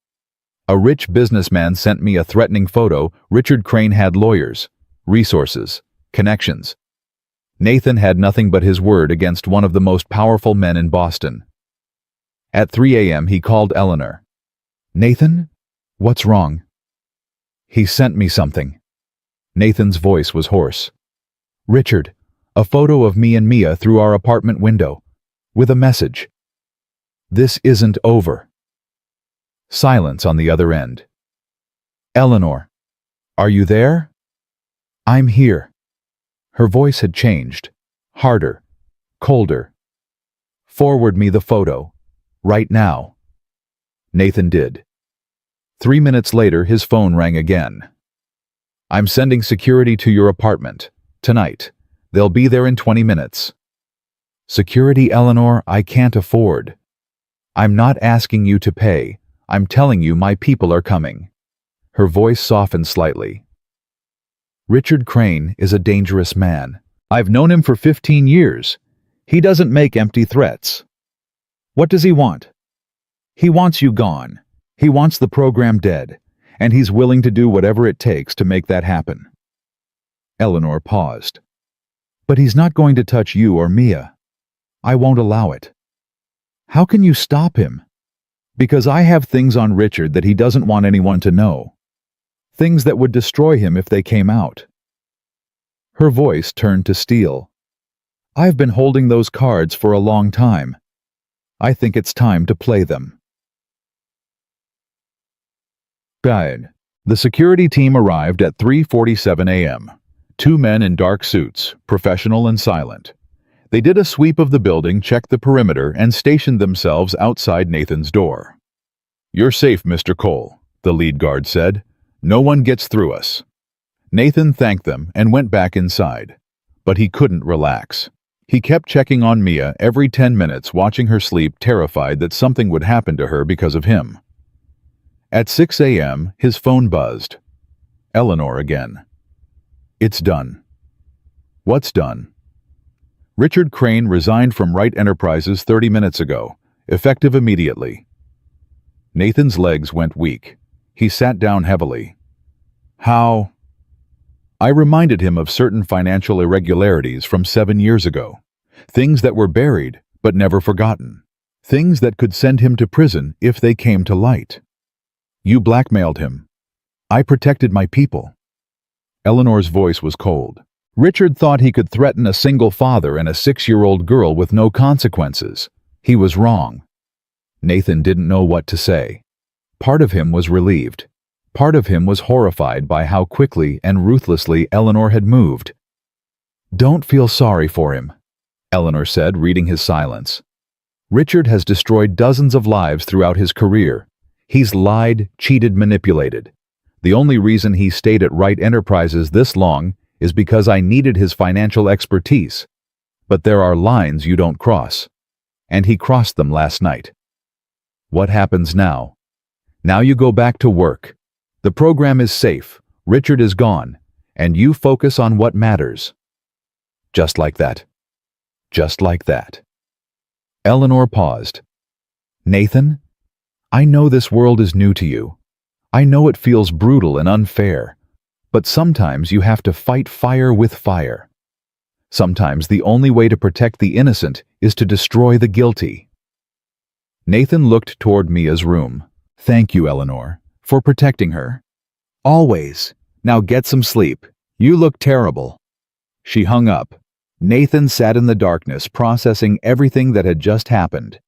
"A rich businessman sent me a threatening photo." Richard Crane had lawyers, resources, connections. Nathan had nothing but his word against one of the most powerful men in Boston. At 3 a.m. he called Eleanor. "Nathan? What's wrong?" "He sent me something." Nathan's voice was hoarse. "Richard, a photo of me and Mia through our apartment window, with a message. This isn't over." Silence on the other end. "Eleanor, are you there?" "I'm here." Her voice had changed. Harder. Colder. "Forward me the photo. Right now." Nathan did. 3 minutes later, his phone rang again. "I'm sending security to your apartment. Tonight. They'll be there in 20 minutes. "Security, Eleanor, I can't afford." "I'm not asking you to pay. I'm telling you my people are coming." Her voice softened slightly. "Richard Crane is a dangerous man. I've known him for 15 years. He doesn't make empty threats." "What does he want?" "He wants you gone. He wants the program dead, and he's willing to do whatever it takes to make that happen." Eleanor paused. "But he's not going to touch you or Mia. I won't allow it." "How can you stop him?" "Because I have things on Richard that he doesn't want anyone to know. Things that would destroy him if they came out." Her voice turned to steel. "I've been holding those cards for a long time. I think it's time to play them." Guide. The security team arrived at 3:47 a.m. 2 men in dark suits, professional and silent. They did a sweep of the building, checked the perimeter, and stationed themselves outside Nathan's door. "You're safe, Mr. Cole," the lead guard said. "No one gets through us." Nathan thanked them and went back inside. But he couldn't relax. He kept checking on Mia every 10 minutes, watching her sleep, terrified that something would happen to her because of him. At 6 a.m., his phone buzzed. Eleanor again. "It's done." "What's done?" "Richard Crane resigned from Wright Enterprises 30 minutes ago, effective immediately." Nathan's legs went weak. He sat down heavily. "How?" I reminded him of certain financial irregularities from 7 years ago. Things that were buried, but never forgotten. Things that could send him to prison if they came to light. "You blackmailed him." "I protected my people." Eleanor's voice was cold. Richard thought he could threaten a single father and a 6-year-old girl with no consequences. He was wrong. Nathan didn't know what to say. Part of him was relieved. Part of him was horrified by how quickly and ruthlessly Eleanor had moved. "Don't feel sorry for him," Eleanor said, reading his silence. "Richard has destroyed dozens of lives throughout his career. He's lied, cheated, manipulated. The only reason he stayed at Wright Enterprises this long is because I needed his financial expertise. But there are lines you don't cross. And he crossed them last night. What happens now? Now you go back to work. The program is safe, Richard is gone, and you focus on what matters." Just like that. Just like that. Eleanor paused. "Nathan, I know this world is new to you. I know it feels brutal and unfair. But sometimes you have to fight fire with fire. Sometimes the only way to protect the innocent is to destroy the guilty." Nathan looked toward Mia's room. "Thank you, Eleanor, for protecting her." "Always. Now get some sleep. You look terrible." She hung up. Nathan sat in the darkness processing everything that had just happened.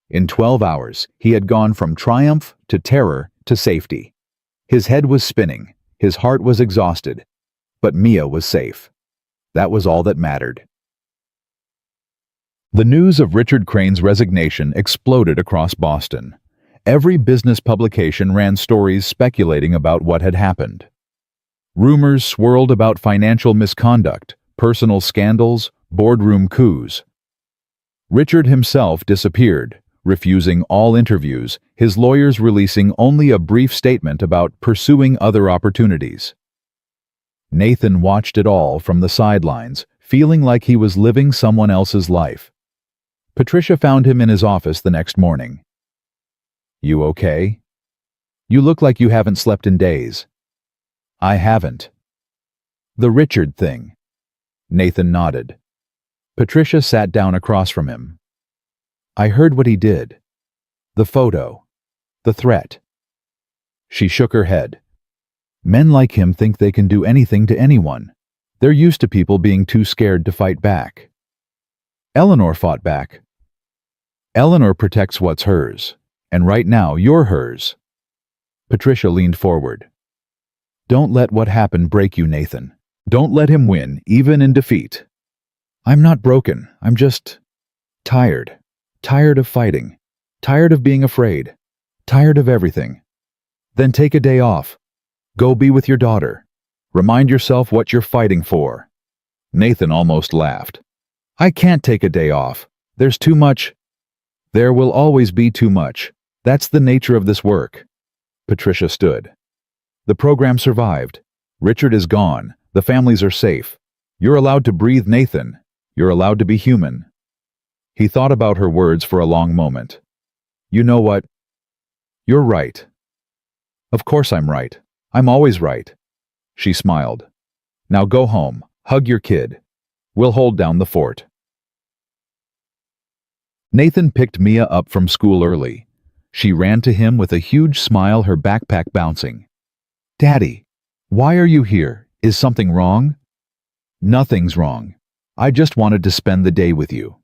In 12 hours, he had gone from triumph to terror to safety. His head was spinning, his heart was exhausted, but Mia was safe. That was all that mattered. The news of Richard Crane's resignation exploded across Boston. Every business publication ran stories speculating about what had happened. Rumors swirled about financial misconduct, personal scandals, boardroom coups. Richard himself disappeared, refusing all interviews, his lawyers releasing only a brief statement about pursuing other opportunities. Nathan watched it all from the sidelines, feeling like he was living someone else's life. Patricia found him in his office the next morning. "You okay? You look like you haven't slept in days." "I haven't." "The Richard thing." Nathan nodded. Patricia sat down across from him. "I heard what he did. The photo. The threat." She shook her head. "Men like him think they can do anything to anyone. They're used to people being too scared to fight back." "Eleanor fought back." "Eleanor protects what's hers, and right now you're hers." Patricia leaned forward. "Don't let what happened break you, Nathan. Don't let him win, even in defeat." "I'm not broken. I'm just tired. Tired of fighting. Tired of being afraid. Tired of everything." "Then take a day off. Go be with your daughter. Remind yourself what you're fighting for." Nathan almost laughed. "I can't take a day off. There's too much." "There will always be too much. That's the nature of this work." Patricia stood. "The program survived. Richard is gone. The families are safe. You're allowed to breathe, Nathan. You're allowed to be human." He thought about her words for a long moment. "You know what? You're right." "Of course I'm right. I'm always right." She smiled. "Now go home. Hug your kid. We'll hold down the fort." Nathan picked Mia up from school early. She ran to him with a huge smile, her backpack bouncing. "Daddy, why are you here? Is something wrong?" "Nothing's wrong. I just wanted to spend the day with you."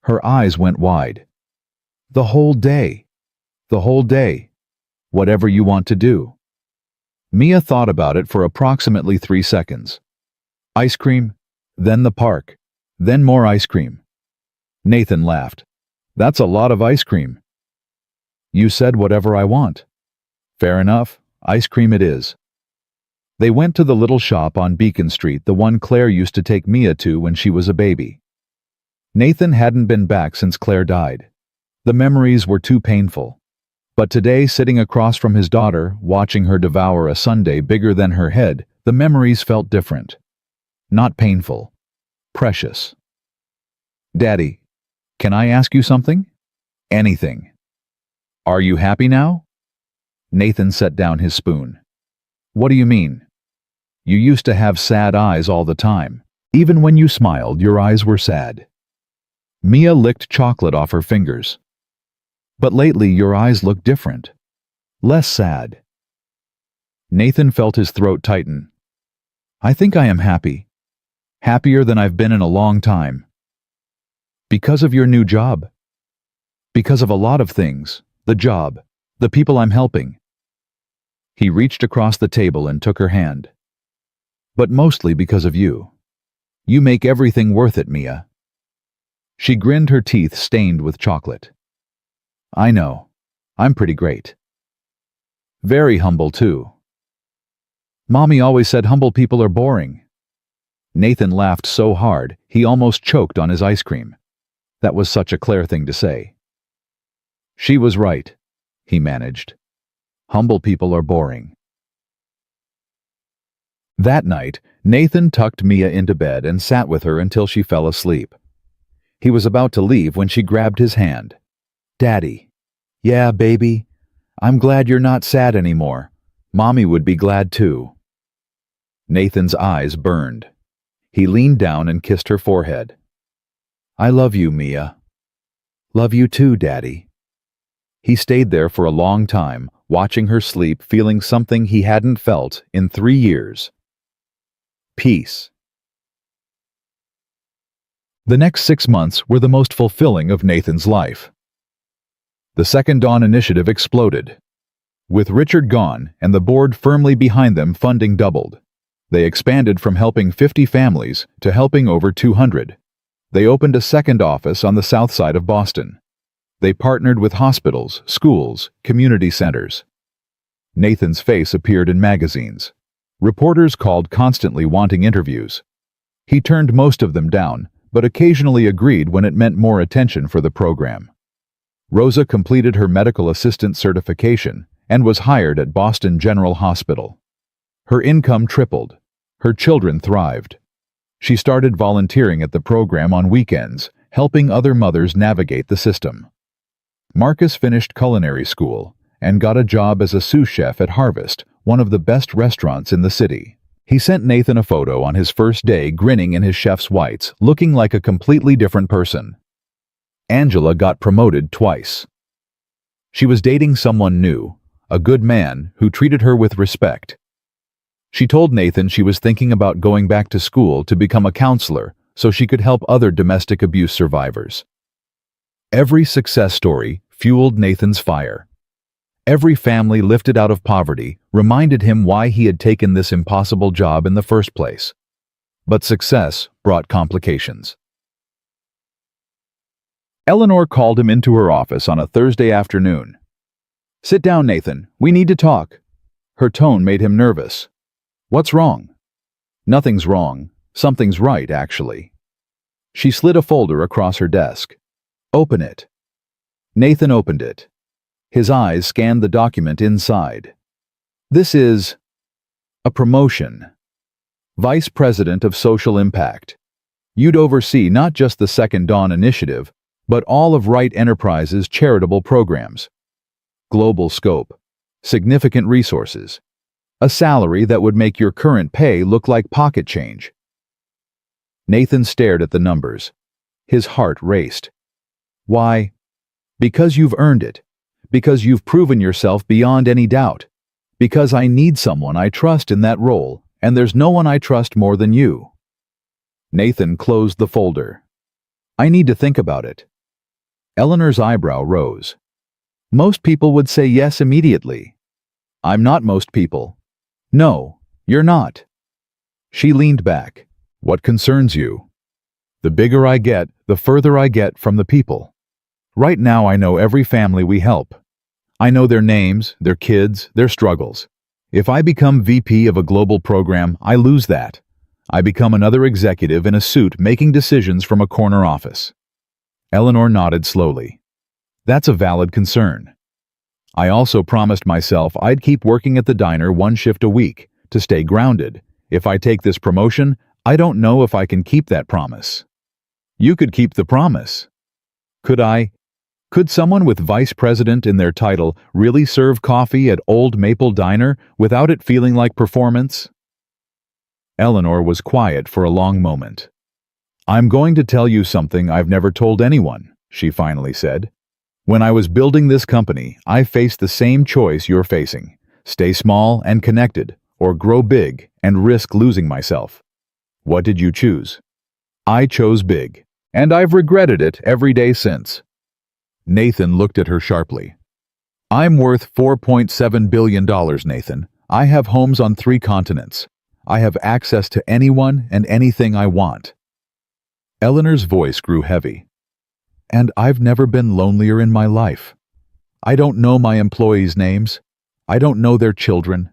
Her eyes went wide. "The whole day?" "The whole day. Whatever you want to do." Mia thought about it for approximately 3 seconds. "Ice cream, then the park, then more ice cream." Nathan laughed. "That's a lot of ice cream." "You said whatever I want." "Fair enough. Ice cream it is." They went to the little shop on Beacon Street, the one Claire used to take Mia to when she was a baby. Nathan hadn't been back since Claire died. The memories were too painful. But today, sitting across from his daughter, watching her devour a sundae bigger than her head, the memories felt different. Not painful. Precious. "Daddy, can I ask you something?" "Anything." "Are you happy now?" Nathan set down his spoon. "What do you mean?" "You used to have sad eyes all the time. Even when you smiled, your eyes were sad." Mia licked chocolate off her fingers. "But lately your eyes look different. Less sad." Nathan felt his throat tighten. "I think I am happy. Happier than I've been in a long time." "Because of your new job?" "Because of a lot of things. The job. The people I'm helping." He reached across the table and took her hand. "But mostly because of you. You make everything worth it, Mia." She grinned, her teeth stained with chocolate. "I know. I'm pretty great. Very humble, too." "Mommy always said humble people are boring." Nathan laughed so hard, he almost choked on his ice cream. That was such a Claire thing to say. "She was right," he managed. "Humble people are boring." That night, Nathan tucked Mia into bed and sat with her until she fell asleep. He was about to leave when she grabbed his hand. "Daddy." "Yeah, baby. I'm glad you're not sad anymore. Mommy would be glad too." Nathan's eyes burned. He leaned down and kissed her forehead. "I love you, Mia." "Love you too, Daddy." He stayed there for a long time, watching her sleep, feeling something he hadn't felt in 3 years. Peace. The next 6 months were the most fulfilling of Nathan's life. The Second Dawn initiative exploded. With Richard gone and the board firmly behind them, funding doubled. They expanded from helping 50 families to helping over 200. They opened a second office on the south side of Boston. They partnered with hospitals, schools, community centers. Nathan's face appeared in magazines. Reporters called constantly wanting interviews. He turned most of them down, but occasionally agreed when it meant more attention for the program. Rosa completed her medical assistant certification and was hired at Boston General Hospital. Her income tripled. Her children thrived. She started volunteering at the program on weekends, helping other mothers navigate the system. Marcus finished culinary school and got a job as a sous chef at Harvest, one of the best restaurants in the city. He sent Nathan a photo on his first day, grinning in his chef's whites, looking like a completely different person. Angela got promoted twice. She was dating someone new, a good man who treated her with respect. She told Nathan she was thinking about going back to school to become a counselor so she could help other domestic abuse survivors. Every success story fueled Nathan's fire. Every family lifted out of poverty reminded him why he had taken this impossible job in the first place. But success brought complications. Eleanor called him into her office on a Thursday afternoon. "Sit down, Nathan. We need to talk." Her tone made him nervous. "What's wrong?" "Nothing's wrong. Something's right, actually." She slid a folder across her desk. "Open it." Nathan opened it. His eyes scanned the document inside. "This is a promotion. Vice President of Social Impact. You'd oversee not just the Second Dawn initiative, but all of Wright Enterprises' charitable programs. Global scope. Significant resources. A salary that would make your current pay look like pocket change." Nathan stared at the numbers. His heart raced. "Why?" "Because you've earned it. Because you've proven yourself beyond any doubt. Because I need someone I trust in that role, and there's no one I trust more than you." Nathan closed the folder. "I need to think about it." Eleanor's eyebrow rose. "Most people would say yes immediately." "I'm not most people." "No, you're not." She leaned back. "What concerns you?" "The bigger I get, the further I get from the people. Right now I know every family we help. I know their names, their kids, their struggles. If I become VP of a global program, I lose that. I become another executive in a suit making decisions from a corner office." Eleanor nodded slowly. "That's a valid concern. I also promised myself I'd keep working at the diner 1 shift a week to stay grounded. If I take this promotion, I don't know if I can keep that promise." "You could keep the promise." "Could I? Could someone with vice president in their title really serve coffee at Old Maple Diner without it feeling like performance?" Eleanor was quiet for a long moment. "I'm going to tell you something I've never told anyone," she finally said. "When I was building this company, I faced the same choice you're facing. Stay small and connected, or grow big and risk losing myself. What did you choose?" "I chose big, and I've regretted it every day since." Nathan looked at her sharply. "I'm worth $4.7 billion, Nathan. I have homes on 3 continents. I have access to anyone and anything I want." Eleanor's voice grew heavy. "And I've never been lonelier in my life. I don't know my employees' names. I don't know their children.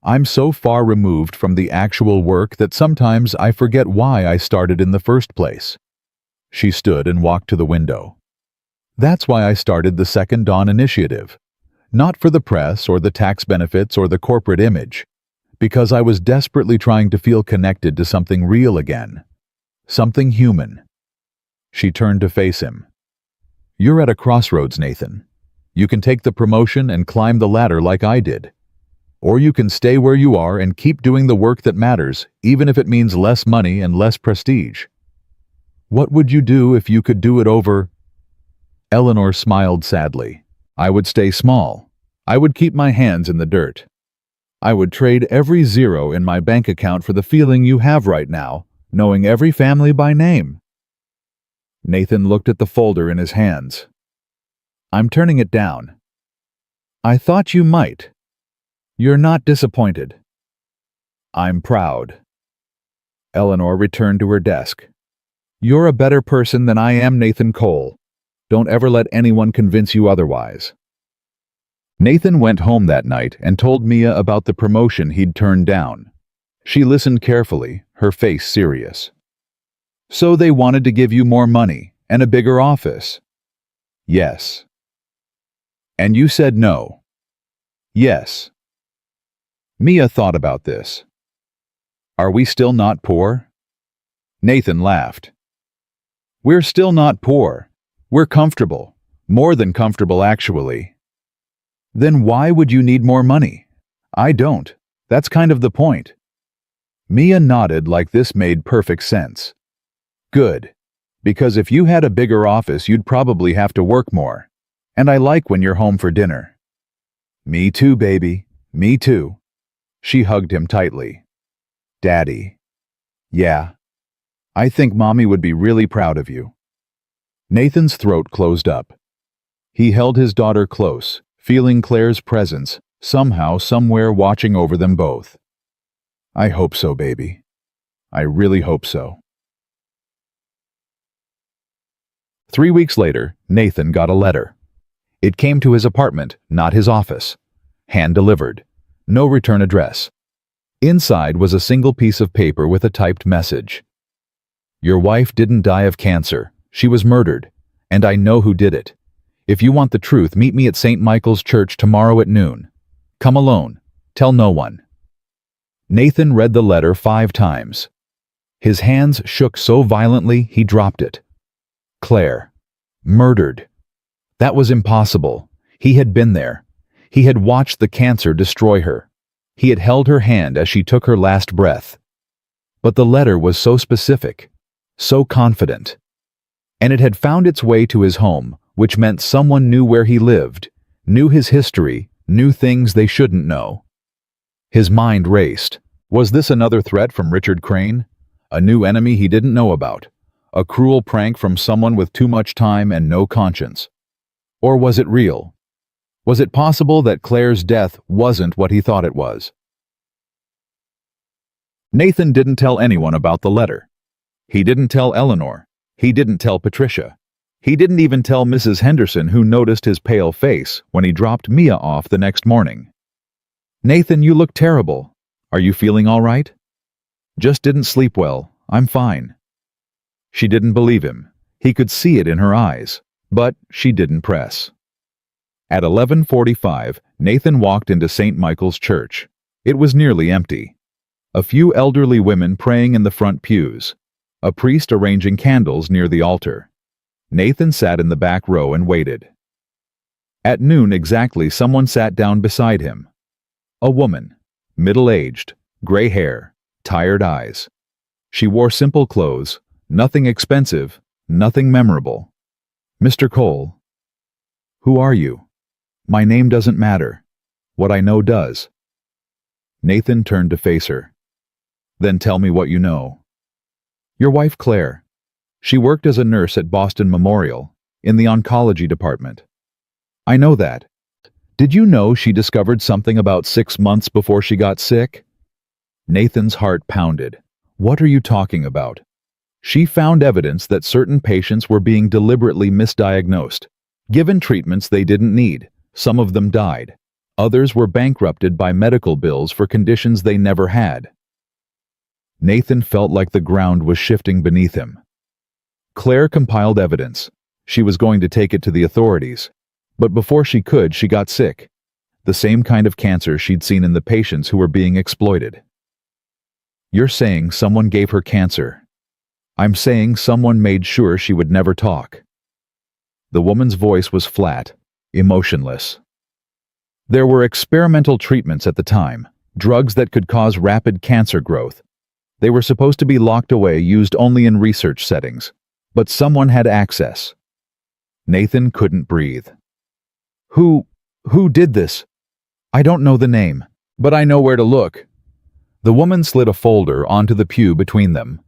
I'm so far removed from the actual work that sometimes I forget why I started in the first place." She stood and walked to the window. "That's why I started the Second Dawn initiative. Not for the press or the tax benefits or the corporate image. Because I was desperately trying to feel connected to something real again. Something human." She turned to face him. "You're at a crossroads, Nathan. You can take the promotion and climb the ladder like I did. Or you can stay where you are and keep doing the work that matters, even if it means less money and less prestige. What would you do if you could do it over?" Eleanor smiled sadly. "I would stay small. I would keep my hands in the dirt. I would trade every zero in my bank account for the feeling you have right now, knowing every family by name." Nathan looked at the folder in his hands. I'm turning it down. I thought you might. You're not disappointed. I'm proud. Eleanor returned to her desk. You're a better person than I am, Nathan Cole. Don't ever let anyone convince you otherwise. Nathan went home that night and told Mia about the promotion he'd turned down. She listened carefully, her face serious. So they wanted to give you more money and a bigger office? Yes. And you said no? Yes. Mia thought about this. Are we still not poor? Nathan laughed. We're still not poor. We're comfortable. More than comfortable, actually. Then why would you need more money? I don't. That's kind of the point. Mia nodded like this made perfect sense. Good. Because if you had a bigger office, you'd probably have to work more. And I like when you're home for dinner. Me too, baby. Me too. She hugged him tightly. Daddy. Yeah. I think Mommy would be really proud of you. Nathan's throat closed up. He held his daughter close, feeling Claire's presence, somehow, somewhere watching over them both. I hope so, baby. I really hope so. 3 weeks later, Nathan got a letter. It came to his apartment, not his office. Hand-delivered. No return address. Inside was a single piece of paper with a typed message. Your wife didn't die of cancer. She was murdered. And I know who did it. If you want the truth, meet me at St. Michael's Church tomorrow at noon. Come alone. Tell no one. Nathan read the letter 5 times. His hands shook so violently he dropped it. Claire. Murdered. That was impossible. He had been there. He had watched the cancer destroy her. He had held her hand as she took her last breath. But the letter was so specific, so confident. And it had found its way to his home, which meant someone knew where he lived, knew his history, knew things they shouldn't know. His mind raced. Was this another threat from Richard Crane? A new enemy he didn't know about? A cruel prank from someone with too much time and no conscience? Or was it real? Was it possible that Claire's death wasn't what he thought it was? Nathan didn't tell anyone about the letter. He didn't tell Eleanor. He didn't tell Patricia. He didn't even tell Mrs. Henderson, who noticed his pale face when he dropped Mia off the next morning. Nathan, you look terrible. Are you feeling all right? Just didn't sleep well. I'm fine. She didn't believe him. He could see it in her eyes, but she didn't press. At 11:45, Nathan walked into St. Michael's Church. It was nearly empty. A few elderly women praying in the front pews. A priest arranging candles near the altar. Nathan sat in the back row and waited. At noon exactly, someone sat down beside him. A woman, middle-aged, gray hair, tired eyes. She wore simple clothes, nothing expensive, nothing memorable. Mr. Cole. Who are you? My name doesn't matter. What I know does. Nathan turned to face her. Then tell me what you know. Your wife Claire. She worked as a nurse at Boston Memorial, in the oncology department. I know that. Did you know she discovered something about 6 months before she got sick? Nathan's heart pounded. What are you talking about? She found evidence that certain patients were being deliberately misdiagnosed, given treatments they didn't need. Some of them died. Others were bankrupted by medical bills for conditions they never had. Nathan felt like the ground was shifting beneath him. Claire compiled evidence. She was going to take it to the authorities. But before she could, she got sick. The same kind of cancer she'd seen in the patients who were being exploited. You're saying someone gave her cancer. I'm saying someone made sure she would never talk. The woman's voice was flat, emotionless. There were experimental treatments at the time, drugs that could cause rapid cancer growth. They were supposed to be locked away, used only in research settings. But someone had access. Nathan couldn't breathe. Who did this? I don't know the name, but I know where to look. The woman slid a folder onto the pew between them.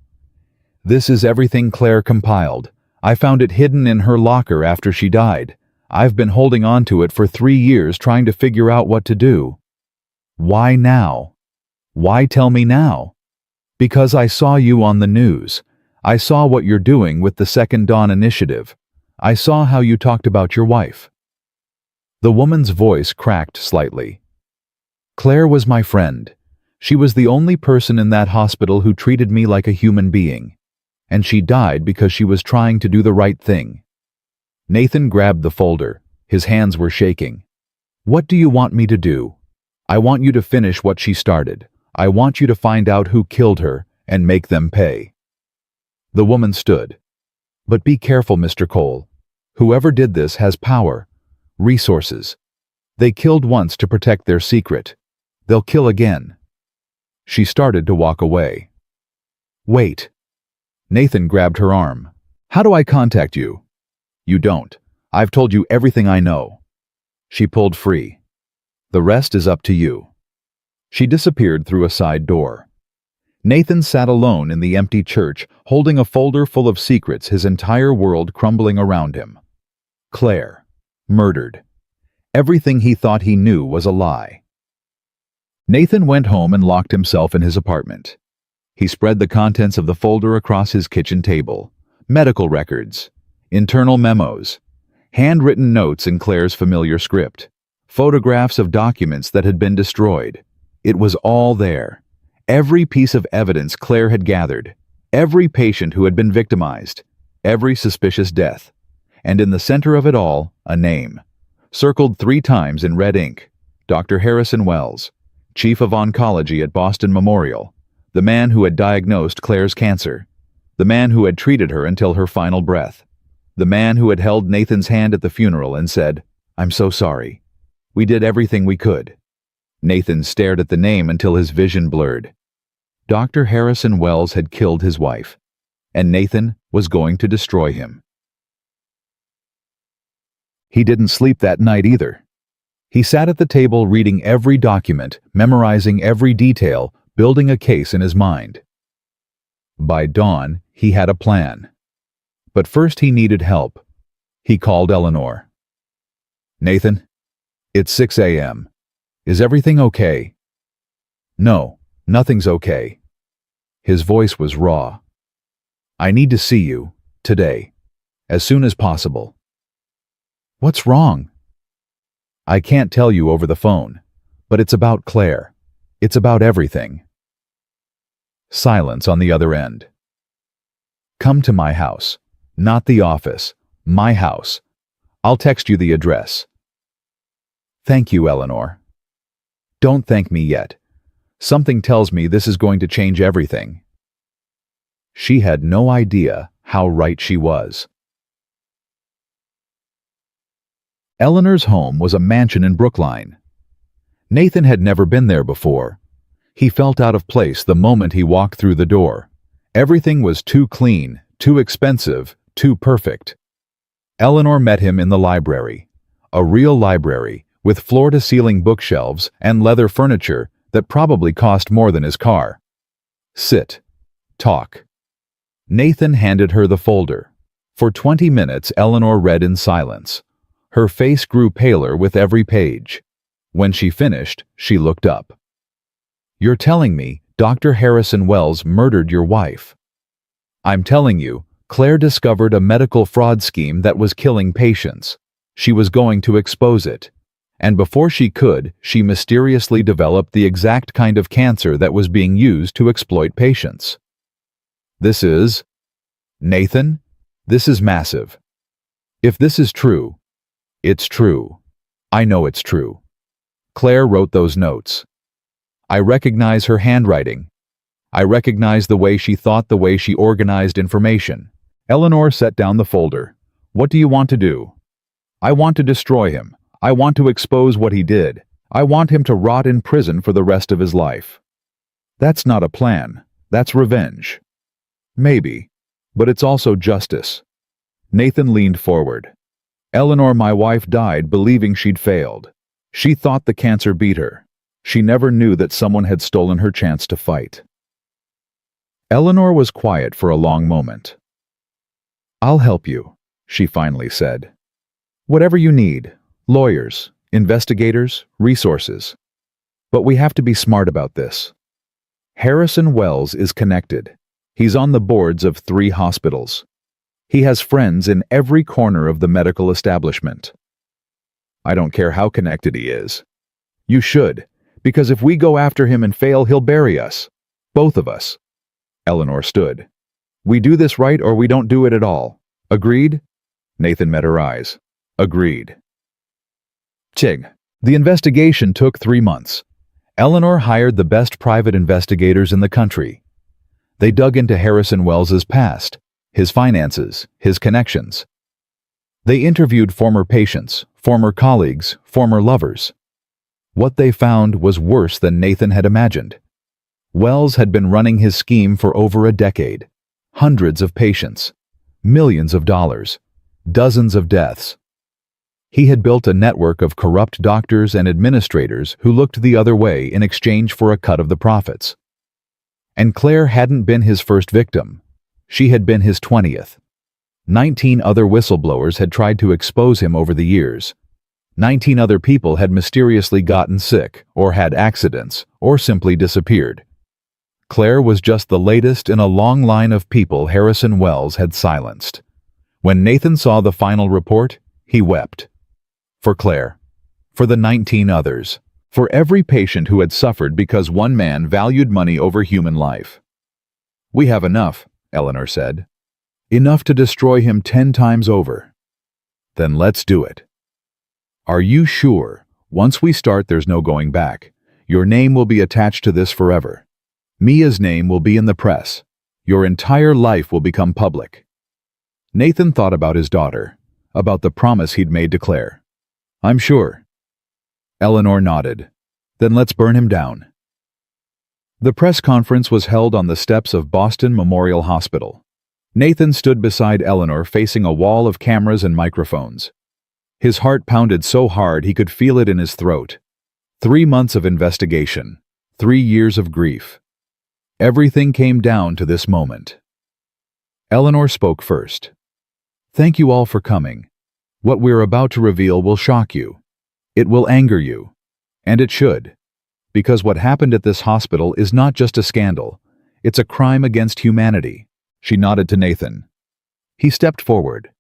This is everything Claire compiled. I found it hidden in her locker after she died. I've been holding on to it for 3 years trying to figure out what to do." "Why now?" "Why tell me now?" "Because I saw you on the news. I saw what you're doing with the Second Dawn Initiative. I saw how you talked about your wife." The woman's voice cracked slightly. "Claire was my friend. She was the only person in that hospital who treated me like a human being. And she died because she was trying to do the right thing." Nathan grabbed the folder. His hands were shaking. "What do you want me to do?" "I want you to finish what she started. I want you to find out who killed her and make them pay." The woman stood. "But be careful, Mr. Cole. Whoever did this has power, resources. They killed once to protect their secret. They'll kill again." She started to walk away. "Wait." Nathan grabbed her arm. "How do I contact you?" "You don't. I've told you everything I know." She pulled free. "The rest is up to you." She disappeared through a side door. Nathan sat alone in the empty church, holding a folder full of secrets, his entire world crumbling around him. Claire. Murdered. Everything he thought he knew was a lie. Nathan went home and locked himself in his apartment. He spread the contents of the folder across his kitchen table. Medical records, internal memos, handwritten notes in Claire's familiar script, photographs of documents that had been destroyed. It was all there. Every piece of evidence Claire had gathered, every patient who had been victimized, every suspicious death. And in the center of it all, a name. Circled 3 times in red ink. Dr. Harrison Wells, Chief of Oncology at Boston Memorial. The man who had diagnosed Claire's cancer. The man who had treated her until her final breath. The man who had held Nathan's hand at the funeral and said, "I'm so sorry. We did everything we could." Nathan stared at the name until his vision blurred. Dr. Harrison Wells had killed his wife, and Nathan was going to destroy him. He didn't sleep that night either. He sat at the table reading every document, memorizing every detail, building a case in his mind. By dawn, he had a plan. But first he needed help. He called Eleanor. "Nathan, it's 6 a.m. Is everything okay?" "No, nothing's okay." His voice was raw. "I need to see you, today, as soon as possible." "What's wrong?" "I can't tell you over the phone, but it's about Claire. It's about everything." Silence on the other end. "Come to my house. Not the office. My house. I'll text you the address." "Thank you, Eleanor." "Don't thank me yet. Something tells me this is going to change everything." She had no idea how right she was. Eleanor's home was a mansion in Brookline. Nathan had never been there before. He felt out of place the moment he walked through the door. Everything was too clean, too expensive, too perfect. Eleanor met him in the library. A real library, with floor-to-ceiling bookshelves and leather furniture that probably cost more than his car. "Sit. Talk." Nathan handed her the folder. For 20 minutes, Eleanor read in silence. Her face grew paler with every page. When she finished, she looked up. "You're telling me Dr. Harrison Wells murdered your wife?" "I'm telling you, Claire discovered a medical fraud scheme that was killing patients. She was going to expose it. And before she could, she mysteriously developed the exact kind of cancer that was being used to exploit patients." "This is..." "Nathan, this is massive. If this is true, it's true. I know it's true. Claire wrote those notes. I recognize her handwriting. I recognize the way she thought, the way she organized information." Eleanor set down the folder. "What do you want to do?" "I want to destroy him. I want to expose what he did. I want him to rot in prison for the rest of his life." "That's not a plan. That's revenge." "Maybe. But it's also justice." Nathan leaned forward. "Eleanor, my wife died believing she'd failed. She thought the cancer beat her. She never knew that someone had stolen her chance to fight." Eleanor was quiet for a long moment. "I'll help you," she finally said. "Whatever you need, lawyers, investigators, resources. But we have to be smart about this. Harrison Wells is connected. He's on the boards of 3 hospitals. He has friends in every corner of the medical establishment. I don't care how connected he is. You should, because if we go after him and fail, he'll bury us. Both of us." Eleanor stood. "We do this right or we don't do it at all. Agreed?" Nathan met her eyes. "Agreed." Ching. The investigation took 3 months. Eleanor hired the best private investigators in the country. They dug into Harrison Wells's past, his finances, his connections. They interviewed former patients, former colleagues, former lovers. What they found was worse than Nathan had imagined. Wells had been running his scheme for over a decade. Hundreds of patients, millions of dollars, dozens of deaths. He had built a network of corrupt doctors and administrators who looked the other way in exchange for a cut of the profits. And Claire hadn't been his first victim. She had been his 20th. 19 other whistleblowers had tried to expose him over the years. 19 other people had mysteriously gotten sick, or had accidents, or simply disappeared. Claire was just the latest in a long line of people Harrison Wells had silenced. When Nathan saw the final report, he wept. For Claire. For the 19 others. For every patient who had suffered because one man valued money over human life. "We have enough," Eleanor said. "Enough to destroy him 10 times over." "Then let's do it." "Are you sure? Once we start, there's no going back. Your name will be attached to this forever. Mia's name will be in the press. Your entire life will become public." Nathan thought about his daughter, about the promise he'd made to Claire. "I'm sure." Eleanor nodded. "Then let's burn him down." The press conference was held on the steps of Boston Memorial Hospital. Nathan stood beside Eleanor facing a wall of cameras and microphones. His heart pounded so hard he could feel it in his throat. 3 months of investigation. 3 years of grief. Everything came down to this moment. Eleanor spoke first. "Thank you all for coming. What we're about to reveal will shock you. It will anger you. And it should. Because what happened at this hospital is not just a scandal. It's a crime against humanity." She nodded to Nathan. He stepped forward.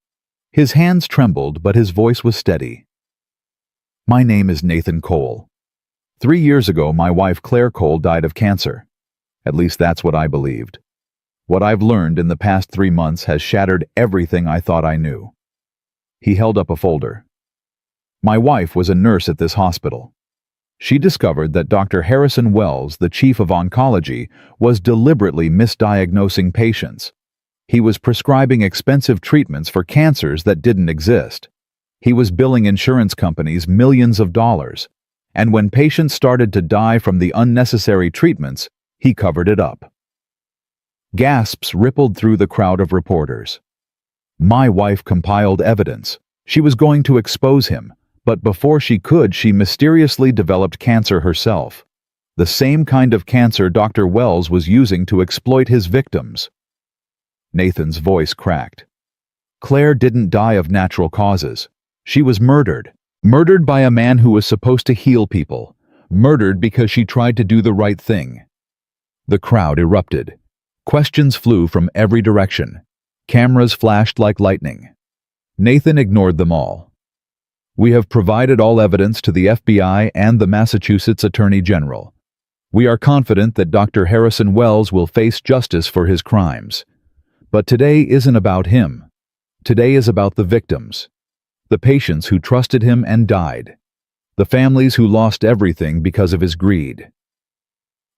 His hands trembled, but his voice was steady. "My name is Nathan Cole. 3 years ago, my wife Claire Cole died of cancer. At least that's what I believed. What I've learned in the past 3 months has shattered everything I thought I knew." He held up a folder. "My wife was a nurse at this hospital. She discovered that Dr. Harrison Wells, the chief of oncology, was deliberately misdiagnosing patients. He was prescribing expensive treatments for cancers that didn't exist. He was billing insurance companies millions of dollars. And when patients started to die from the unnecessary treatments, he covered it up." Gasps rippled through the crowd of reporters. My wife compiled evidence. She was going to expose him, but before she could, she mysteriously developed cancer herself. The same kind of cancer Dr. Wells was using to exploit his victims. Nathan's voice cracked. Claire didn't die of natural causes. She was murdered. Murdered by a man who was supposed to heal people. Murdered because she tried to do the right thing. The crowd erupted. Questions flew from every direction. Cameras flashed like lightning. Nathan ignored them all. "We have provided all evidence to the FBI and the Massachusetts Attorney General. We are confident that Dr. Harrison Wells will face justice for his crimes. But today isn't about him. Today is about the victims. The patients who trusted him and died. The families who lost everything because of his greed."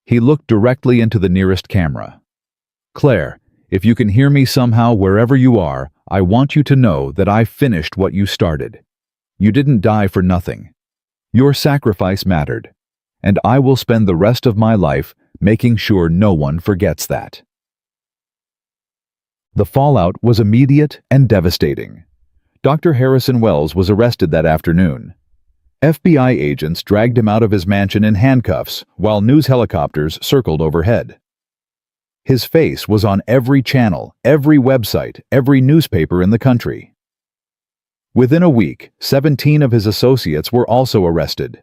He looked directly into the nearest camera. "Claire, if you can hear me somehow wherever you are, I want you to know that I finished what you started. You didn't die for nothing. Your sacrifice mattered. And I will spend the rest of my life making sure no one forgets that." The fallout was immediate and devastating. Dr. Harrison Wells was arrested that afternoon. FBI agents dragged him out of his mansion in handcuffs while news helicopters circled overhead. His face was on every channel, every website, every newspaper in the country. Within a week, 17 of his associates were also arrested.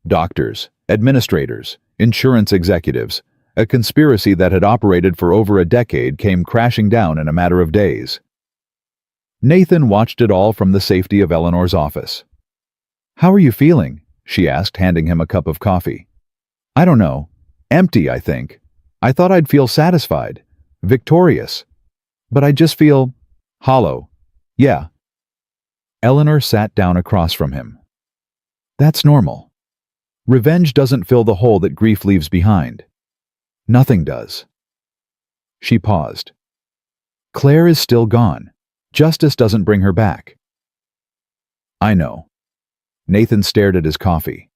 Doctors, administrators, insurance executives, a conspiracy that had operated for over a decade came crashing down in a matter of days. Nathan watched it all from the safety of Eleanor's office. "How are you feeling?" she asked, handing him a cup of coffee. "I don't know. Empty, I think. I thought I'd feel satisfied, victorious. But I just feel hollow. Yeah." Eleanor sat down across from him. "That's normal. Revenge doesn't fill the hole that grief leaves behind. Nothing does." She paused. "Claire is still gone. Justice doesn't bring her back." "I know." Nathan stared at his coffee.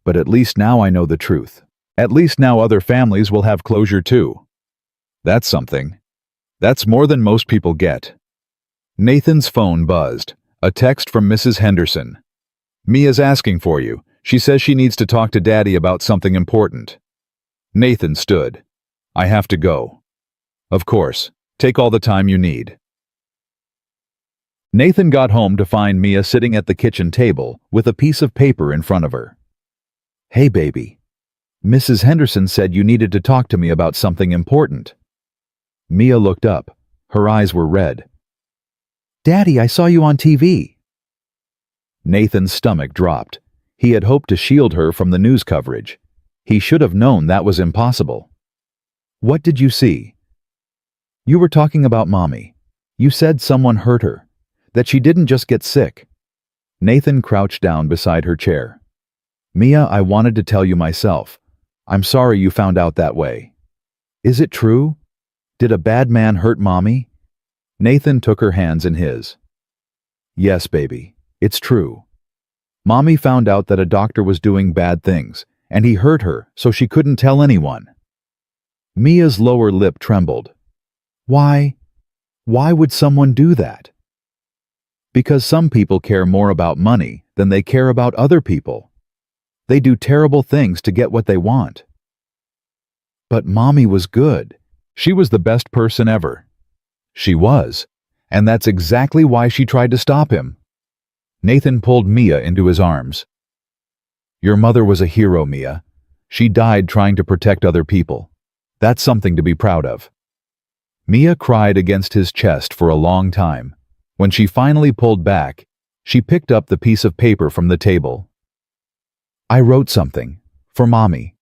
"But at least now I know the truth. At least now other families will have closure too. That's something. That's more than most people get." Nathan's phone buzzed. A text from Mrs. Henderson. "Mia's asking for you. She says she needs to talk to Daddy about something important." Nathan stood. "I have to go." "Of course. Take all the time you need." Nathan got home to find Mia sitting at the kitchen table with a piece of paper in front of her. "Hey, baby. Mrs. Henderson said you needed to talk to me about something important." Mia looked up. Her eyes were red. "Daddy, I saw you on TV." Nathan's stomach dropped. He had hoped to shield her from the news coverage. He should have known that was impossible. "What did you see?" "You were talking about Mommy. You said someone hurt her, that she didn't just get sick." Nathan crouched down beside her chair. "Mia, I wanted to tell you myself. I'm sorry you found out that way." "Is it true? Did a bad man hurt Mommy?" Nathan took her hands in his. "Yes, baby, it's true. Mommy found out that a doctor was doing bad things, and he hurt her so she couldn't tell anyone." Mia's lower lip trembled. Why would someone do that?" "Because some people care more about money than they care about other people. They do terrible things to get what they want." "But Mommy was good. She was the best person ever." "She was, and that's exactly why she tried to stop him." Nathan pulled Mia into his arms. "Your mother was a hero, Mia. She died trying to protect other people. That's something to be proud of." Mia cried against his chest for a long time. When she finally pulled back, she picked up the piece of paper from the table. "I wrote something. For Mommy.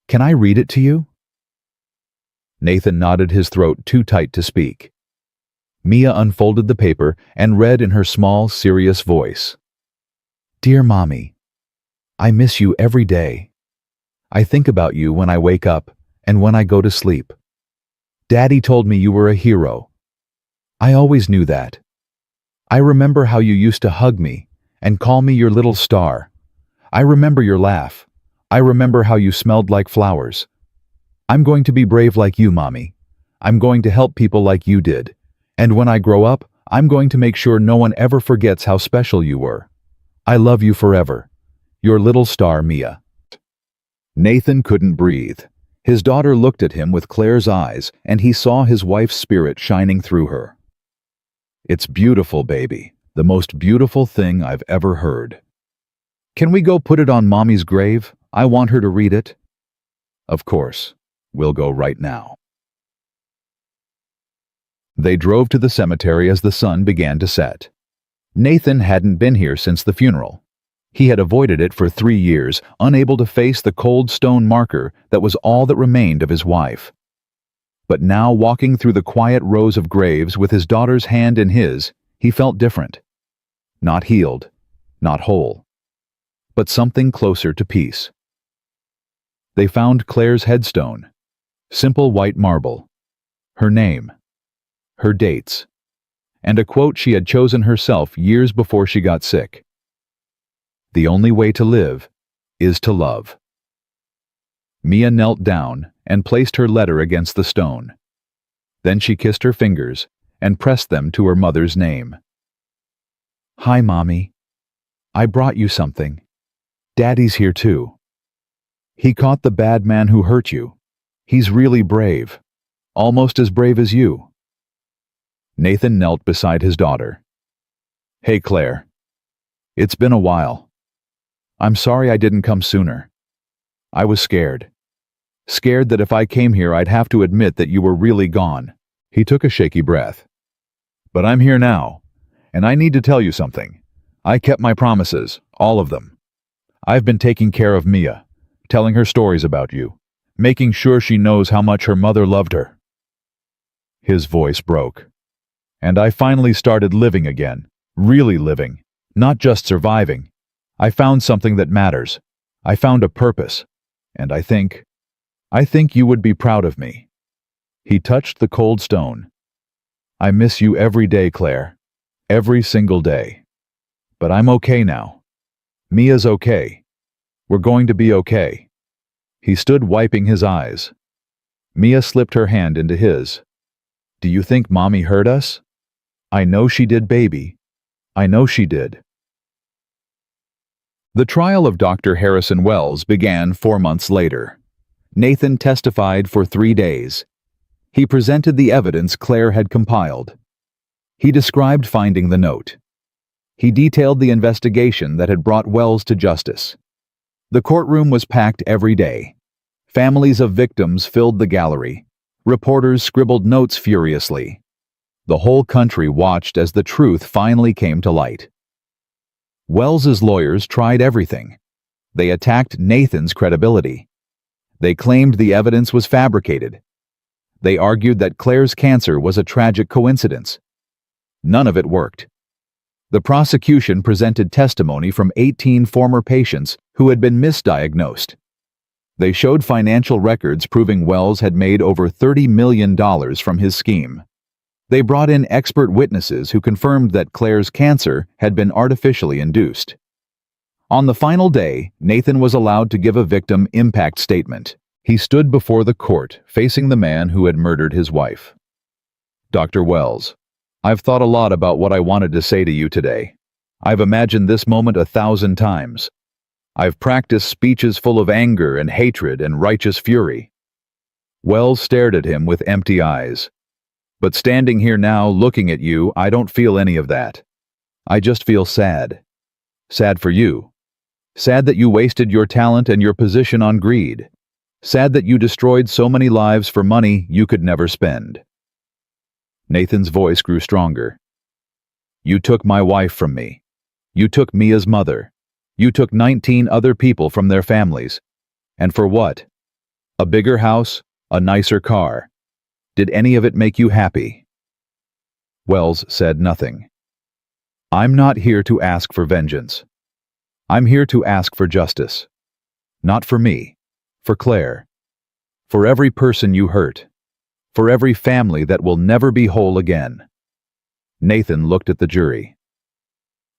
Can I read it to you?" Nathan knotted his throat too tight to speak. Mia unfolded the paper and read in her small, serious voice. "Dear Mommy, I miss you every day. I think about you when I wake up and when I go to sleep. Daddy told me you were a hero. I always knew that. I remember how you used to hug me and call me your little star. I remember your laugh. I remember how you smelled like flowers. I'm going to be brave like you, Mommy. I'm going to help people like you did. And when I grow up, I'm going to make sure no one ever forgets how special you were. I love you forever. Your little star, Mia." Nathan couldn't breathe. His daughter looked at him with Claire's eyes, and he saw his wife's spirit shining through her. "It's beautiful, baby. The most beautiful thing I've ever heard. Can we go put it on Mommy's grave? I want her to read it." "Of course. We'll go right now." They drove to the cemetery as the sun began to set. Nathan hadn't been here since the funeral. He had avoided it for 3 years, unable to face the cold stone marker that was all that remained of his wife. But now, walking through the quiet rows of graves with his daughter's hand in his, he felt different. Not healed, not whole, but something closer to peace. They found Claire's headstone, simple white marble, her name, her dates, and a quote she had chosen herself years before she got sick. "The only way to live is to love." Mia knelt down and placed her letter against the stone. Then she kissed her fingers and pressed them to her mother's name. "Hi, Mommy. I brought you something. Daddy's here too. He caught the bad man who hurt you. He's really brave. Almost as brave as you." Nathan knelt beside his daughter. "Hey, Claire. It's been a while. I'm sorry I didn't come sooner. I was scared. Scared that if I came here I'd have to admit that you were really gone." He took a shaky breath. "But I'm here now, and I need to tell you something. I kept my promises, all of them. I've been taking care of Mia, telling her stories about you, making sure she knows how much her mother loved her." His voice broke. "And I finally started living again, really living, not just surviving. I found something that matters. I found a purpose, and I think you would be proud of me." He touched the cold stone. "I miss you every day, Claire. Every single day. But I'm okay now. Mia's okay. We're going to be okay." He stood wiping his eyes. Mia slipped her hand into his. "Do you think Mommy hurt us?" "I know she did, baby. I know she did." The trial of Dr. Harrison Wells began 4 months later. Nathan testified for 3 days. He presented the evidence Claire had compiled. He described finding the note. He detailed the investigation that had brought Wells to justice. The courtroom was packed every day. Families of victims filled the gallery. Reporters scribbled notes furiously. The whole country watched as the truth finally came to light. Wells's lawyers tried everything. They attacked Nathan's credibility. They claimed the evidence was fabricated. They argued that Claire's cancer was a tragic coincidence. None of it worked. The prosecution presented testimony from 18 former patients who had been misdiagnosed. They showed financial records proving Wells had made over $30 million from his scheme. They brought in expert witnesses who confirmed that Claire's cancer had been artificially induced. On the final day, Nathan was allowed to give a victim impact statement. He stood before the court, facing the man who had murdered his wife. "Dr. Wells, I've thought a lot about what I wanted to say to you today. I've imagined this moment 1,000 times. I've practiced speeches full of anger and hatred and righteous fury." Wells stared at him with empty eyes. "But standing here now, looking at you, I don't feel any of that. I just feel sad. Sad for you. Sad that you wasted your talent and your position on greed. Sad that you destroyed so many lives for money you could never spend." Nathan's voice grew stronger. "You took my wife from me. You took Mia's mother. You took 19 other people from their families. And for what? A bigger house? A nicer car? Did any of it make you happy?" Wells said nothing. "I'm not here to ask for vengeance. I'm here to ask for justice. Not for me, for Claire. For every person you hurt. For every family that will never be whole again." Nathan looked at the jury.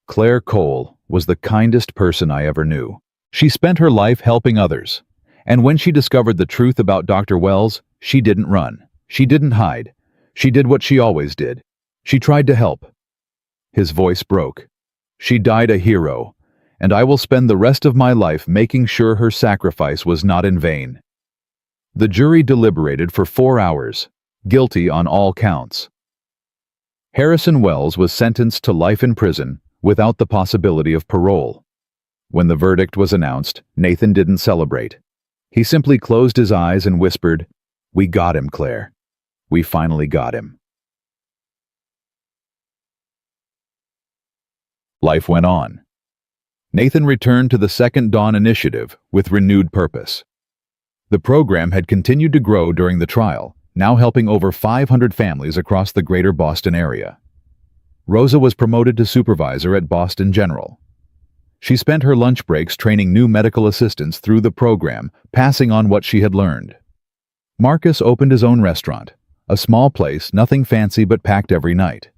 "Claire Cole was the kindest person I ever knew. She spent her life helping others. And when she discovered the truth about Dr. Wells, she didn't run. She didn't hide. She did what she always did. She tried to help." His voice broke. "She died a hero, and I will spend the rest of my life making sure her sacrifice was not in vain." The jury deliberated for 4 hours, guilty on all counts. Harrison Wells was sentenced to life in prison without the possibility of parole. When the verdict was announced, Nathan didn't celebrate. He simply closed his eyes and whispered, "We got him, Claire. We finally got him." Life went on. Nathan returned to the Second Dawn Initiative with renewed purpose. The program had continued to grow during the trial, now helping over 500 families across the greater Boston area. Rosa was promoted to supervisor at Boston General. She spent her lunch breaks training new medical assistants through the program, passing on what she had learned. Marcus opened his own restaurant, a small place, nothing fancy but packed every night.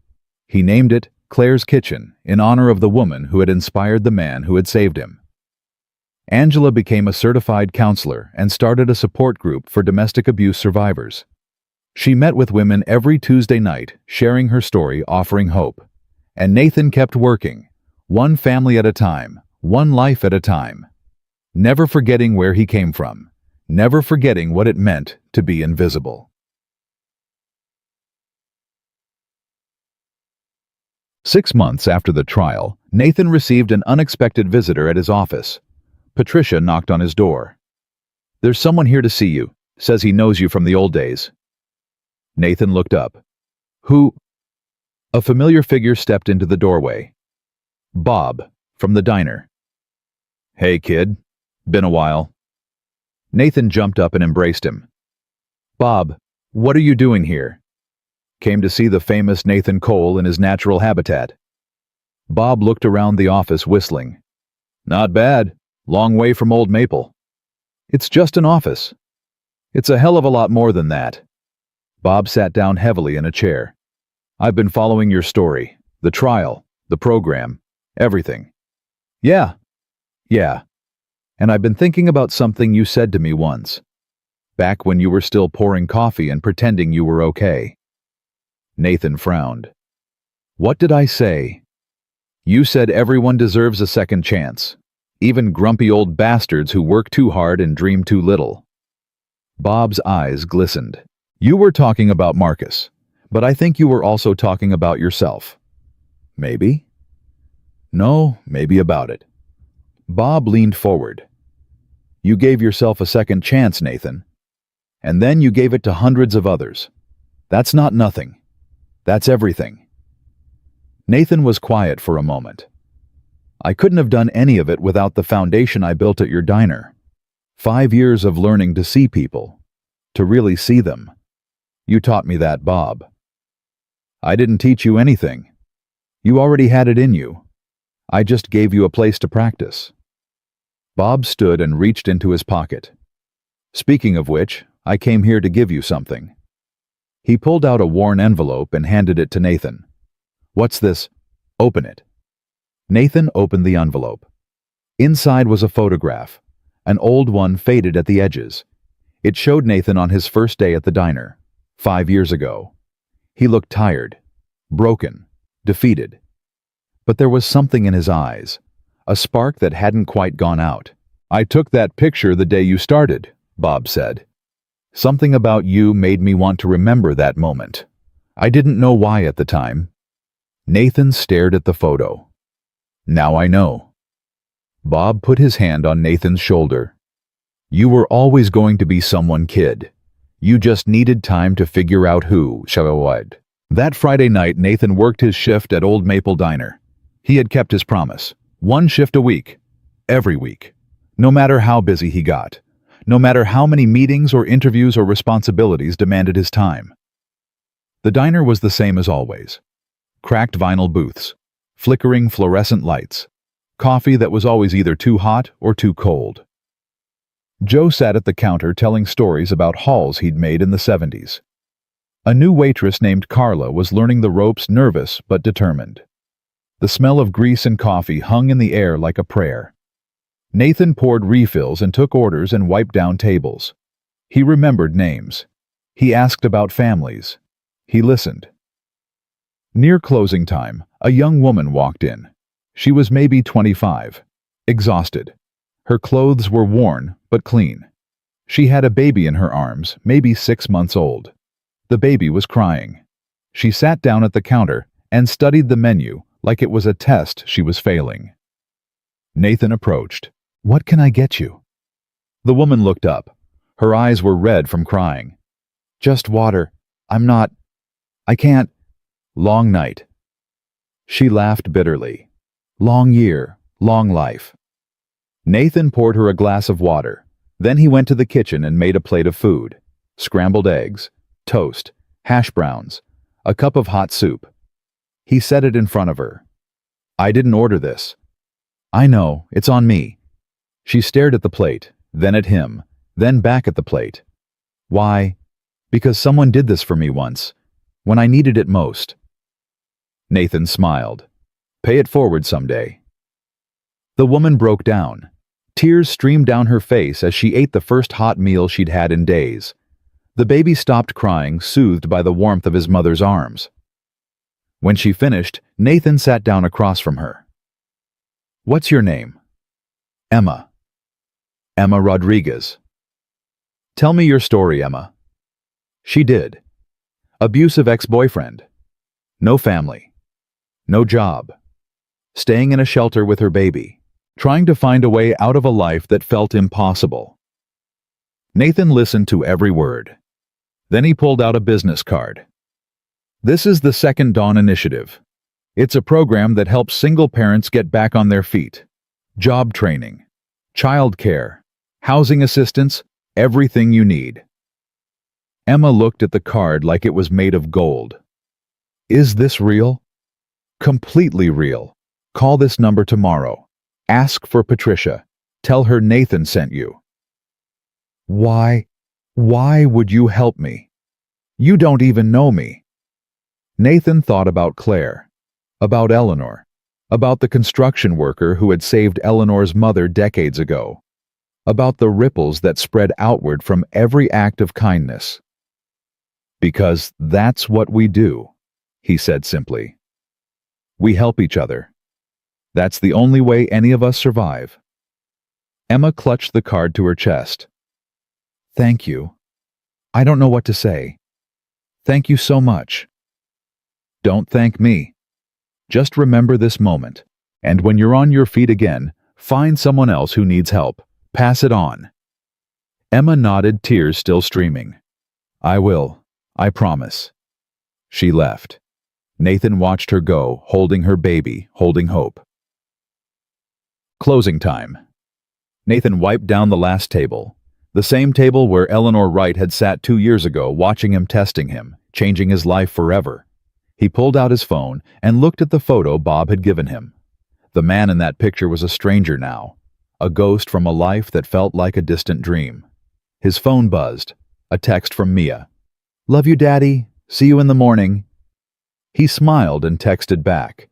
He named it Claire's Kitchen in honor of the woman who had inspired the man who had saved him. Angela became a certified counselor and started a support group for domestic abuse survivors. She met with women every Tuesday night, sharing her story, offering hope. And Nathan kept working, one family at a time, one life at a time. Never forgetting where he came from, never forgetting what it meant to be invisible. 6 months after the trial, Nathan received an unexpected visitor at his office. Patricia knocked on his door. "There's someone here to see you. Says he knows you from the old days." Nathan looked up. "Who?" A familiar figure stepped into the doorway. Bob, from the diner. "Hey, kid. Been a while." Nathan jumped up and embraced him. "Bob, what are you doing here?" "Came to see the famous Nathan Cole in his natural habitat." Bob looked around the office whistling. "Not bad. Long way from Old Maple." "It's just an office." "It's a hell of a lot more than that." Bob sat down heavily in a chair. "I've been following your story, the trial, the program, everything." Yeah. And I've been thinking about something you said to me once, back when you were still pouring coffee and pretending you were okay." Nathan frowned. "What did I say?" "You said everyone deserves a second chance, even grumpy old bastards who work too hard and dream too little." Bob's eyes glistened. "You were talking about Marcus, but I think you were also talking about yourself." "Maybe?" "No, maybe about it." Bob leaned forward. "You gave yourself a second chance, Nathan. And then you gave it to hundreds of others. That's not nothing. That's everything." Nathan was quiet for a moment. "I couldn't have done any of it without the foundation I built at your diner. 5 years of learning to see people, to really see them. You taught me that, Bob." "I didn't teach you anything. You already had it in you. I just gave you a place to practice." Bob stood and reached into his pocket. "Speaking of which, I came here to give you something." He pulled out a worn envelope and handed it to Nathan. "What's this? Open it." Nathan opened the envelope. Inside was a photograph, an old one faded at the edges. It showed Nathan on his first day at the diner, 5 years ago. He looked tired, broken, defeated. But there was something in his eyes, a spark that hadn't quite gone out. "I took that picture the day you started," Bob said. "Something about you made me want to remember that moment. I didn't know why at the time." Nathan stared at the photo. "Now I know." Bob put his hand on Nathan's shoulder. "You were always going to be someone, kid. You just needed time to figure out who." That Friday night, Nathan worked his shift at Old Maple Diner. He had kept his promise. 1 shift a week. Every week. No matter how busy he got. No matter how many meetings or interviews or responsibilities demanded his time. The diner was the same as always. Cracked vinyl booths. Flickering fluorescent lights. Coffee that was always either too hot or too cold. Joe sat at the counter telling stories about hauls he'd made in the 70s. A new waitress named Carla was learning the ropes, nervous but determined. The smell of grease and coffee hung in the air like a prayer. Nathan poured refills and took orders and wiped down tables. He remembered names. He asked about families. He listened. Near closing time, a young woman walked in. She was maybe 25, exhausted. Her clothes were worn, but clean. She had a baby in her arms, maybe 6 months old. The baby was crying. She sat down at the counter and studied the menu like it was a test she was failing. Nathan approached. "What can I get you?" The woman looked up. Her eyes were red from crying. "Just water. I can't." "Long night." She laughed bitterly. "Long year, long life." Nathan poured her a glass of water. Then he went to the kitchen and made a plate of food. Scrambled eggs, toast, hash browns, a cup of hot soup. He set it in front of her. "I didn't order this." "I know, it's on me." She stared at the plate, then at him, then back at the plate. "Why?" "Because someone did this for me once, when I needed it most." Nathan smiled. "Pay it forward someday." The woman broke down. Tears streamed down her face as she ate the first hot meal she'd had in days. The baby stopped crying, soothed by the warmth of his mother's arms. When she finished, Nathan sat down across from her. "What's your name?" "Emma." "Emma Rodriguez." "Tell me your story, Emma. She did. Abusive ex-boyfriend. No family. No job. Staying in a shelter with her baby. Trying to find a way out of a life that felt impossible. Nathan listened to every word. Then he pulled out a business card. This is the Second Dawn Initiative. It's a program that helps single parents get back on their feet. Job training, child care, housing assistance, everything you need. Emma looked at the card like it was made of gold. Is this real? Completely real. Call this number tomorrow. Ask for Patricia. Tell her Nathan sent you. Why would you help me? You don't even know me. Nathan thought about Claire, about Eleanor, about the construction worker who had saved Eleanor's mother decades ago, about the ripples that spread outward from every act of kindness. Because that's what we do, he said simply. We help each other. That's the only way any of us survive. Emma clutched the card to her chest. Thank you. I don't know what to say. Thank you so much. Don't thank me. Just remember this moment, and when you're on your feet again, find someone else who needs help. Pass it on. Emma nodded, tears still streaming. I will. I promise. She left. Nathan watched her go, holding her baby, holding hope. Closing time. Nathan wiped down the last table. The same table where Eleanor Wright had sat 2 years ago, watching him, testing him, changing his life forever. He pulled out his phone and looked at the photo Bob had given him. The man in that picture was a stranger now, a ghost from a life that felt like a distant dream. His phone buzzed, a text from Mia. Love you, Daddy. See you in the morning. He smiled and texted back.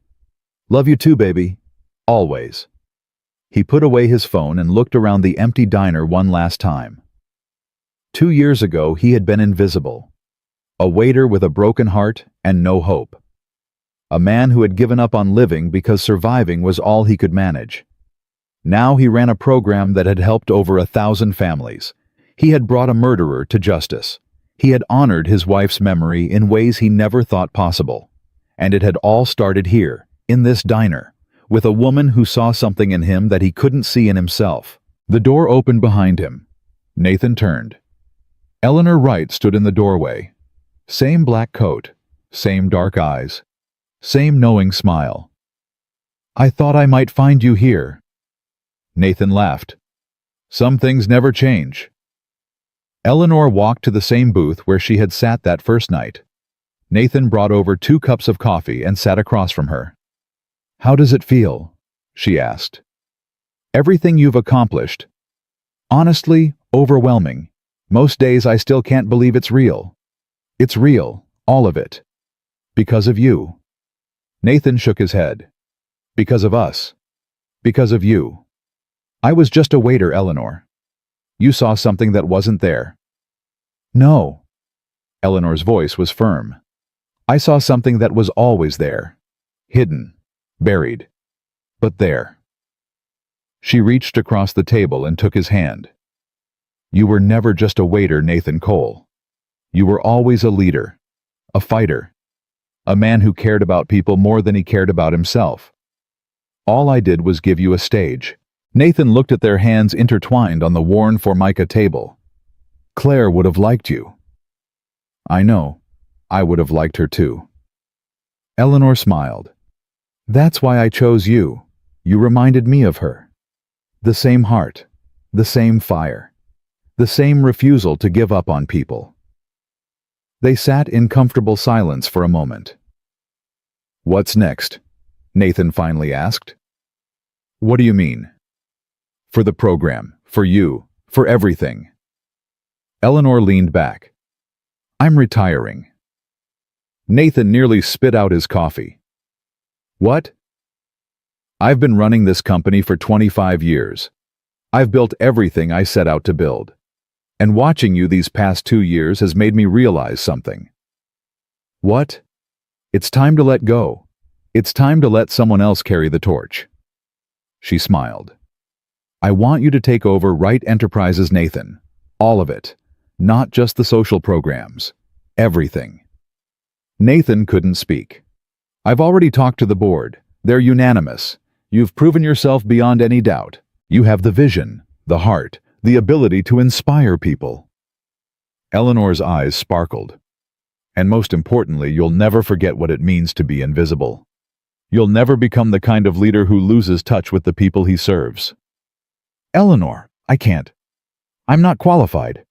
Love you too, baby. Always. He put away his phone and looked around the empty diner one last time. 2 years ago, he had been invisible. A waiter with a broken heart and no hope. A man who had given up on living because surviving was all he could manage. Now he ran a program that had helped over 1,000 families. He had brought a murderer to justice. He had honored his wife's memory in ways he never thought possible. And it had all started here, in this diner, with a woman who saw something in him that he couldn't see in himself. The door opened behind him. Nathan turned. Eleanor Wright stood in the doorway. Same black coat, same dark eyes, same knowing smile. I thought I might find you here. Nathan laughed. Some things never change. Eleanor walked to the same booth where she had sat that first night. Nathan brought over 2 cups of coffee and sat across from her. How does it feel? She asked. Everything you've accomplished. Honestly, overwhelming. Most days I still can't believe it's real. It's real, all of it. Because of you. Nathan shook his head. Because of us. Because of you. I was just a waiter, Eleanor. You saw something that wasn't there. No. Eleanor's voice was firm. I saw something that was always there. Hidden. Buried. But there. She reached across the table and took his hand. You were never just a waiter, Nathan Cole. You were always a leader. A fighter. A man who cared about people more than he cared about himself. All I did was give you a stage. Nathan looked at their hands intertwined on the worn Formica table. Claire would have liked you. I know. I would have liked her too. Eleanor smiled. That's why I chose you. You reminded me of her. The same heart. The same fire. The same refusal to give up on people. They sat in comfortable silence for a moment. What's next? Nathan finally asked. What do you mean? For the program, for you, for everything. Eleanor leaned back. I'm retiring. Nathan nearly spit out his coffee. What? I've been running this company for 25 years. I've built everything I set out to build. And watching you these past 2 years has made me realize something. What? It's time to let go. It's time to let someone else carry the torch. She smiled. I want you to take over Wright Enterprises, Nathan. All of it. Not just the social programs. Everything. Nathan couldn't speak. I've already talked to the board. They're unanimous. You've proven yourself beyond any doubt. You have the vision, the heart, the ability to inspire people. Eleanor's eyes sparkled. And most importantly, you'll never forget what it means to be invisible. You'll never become the kind of leader who loses touch with the people he serves. Eleanor, I can't. I'm not qualified.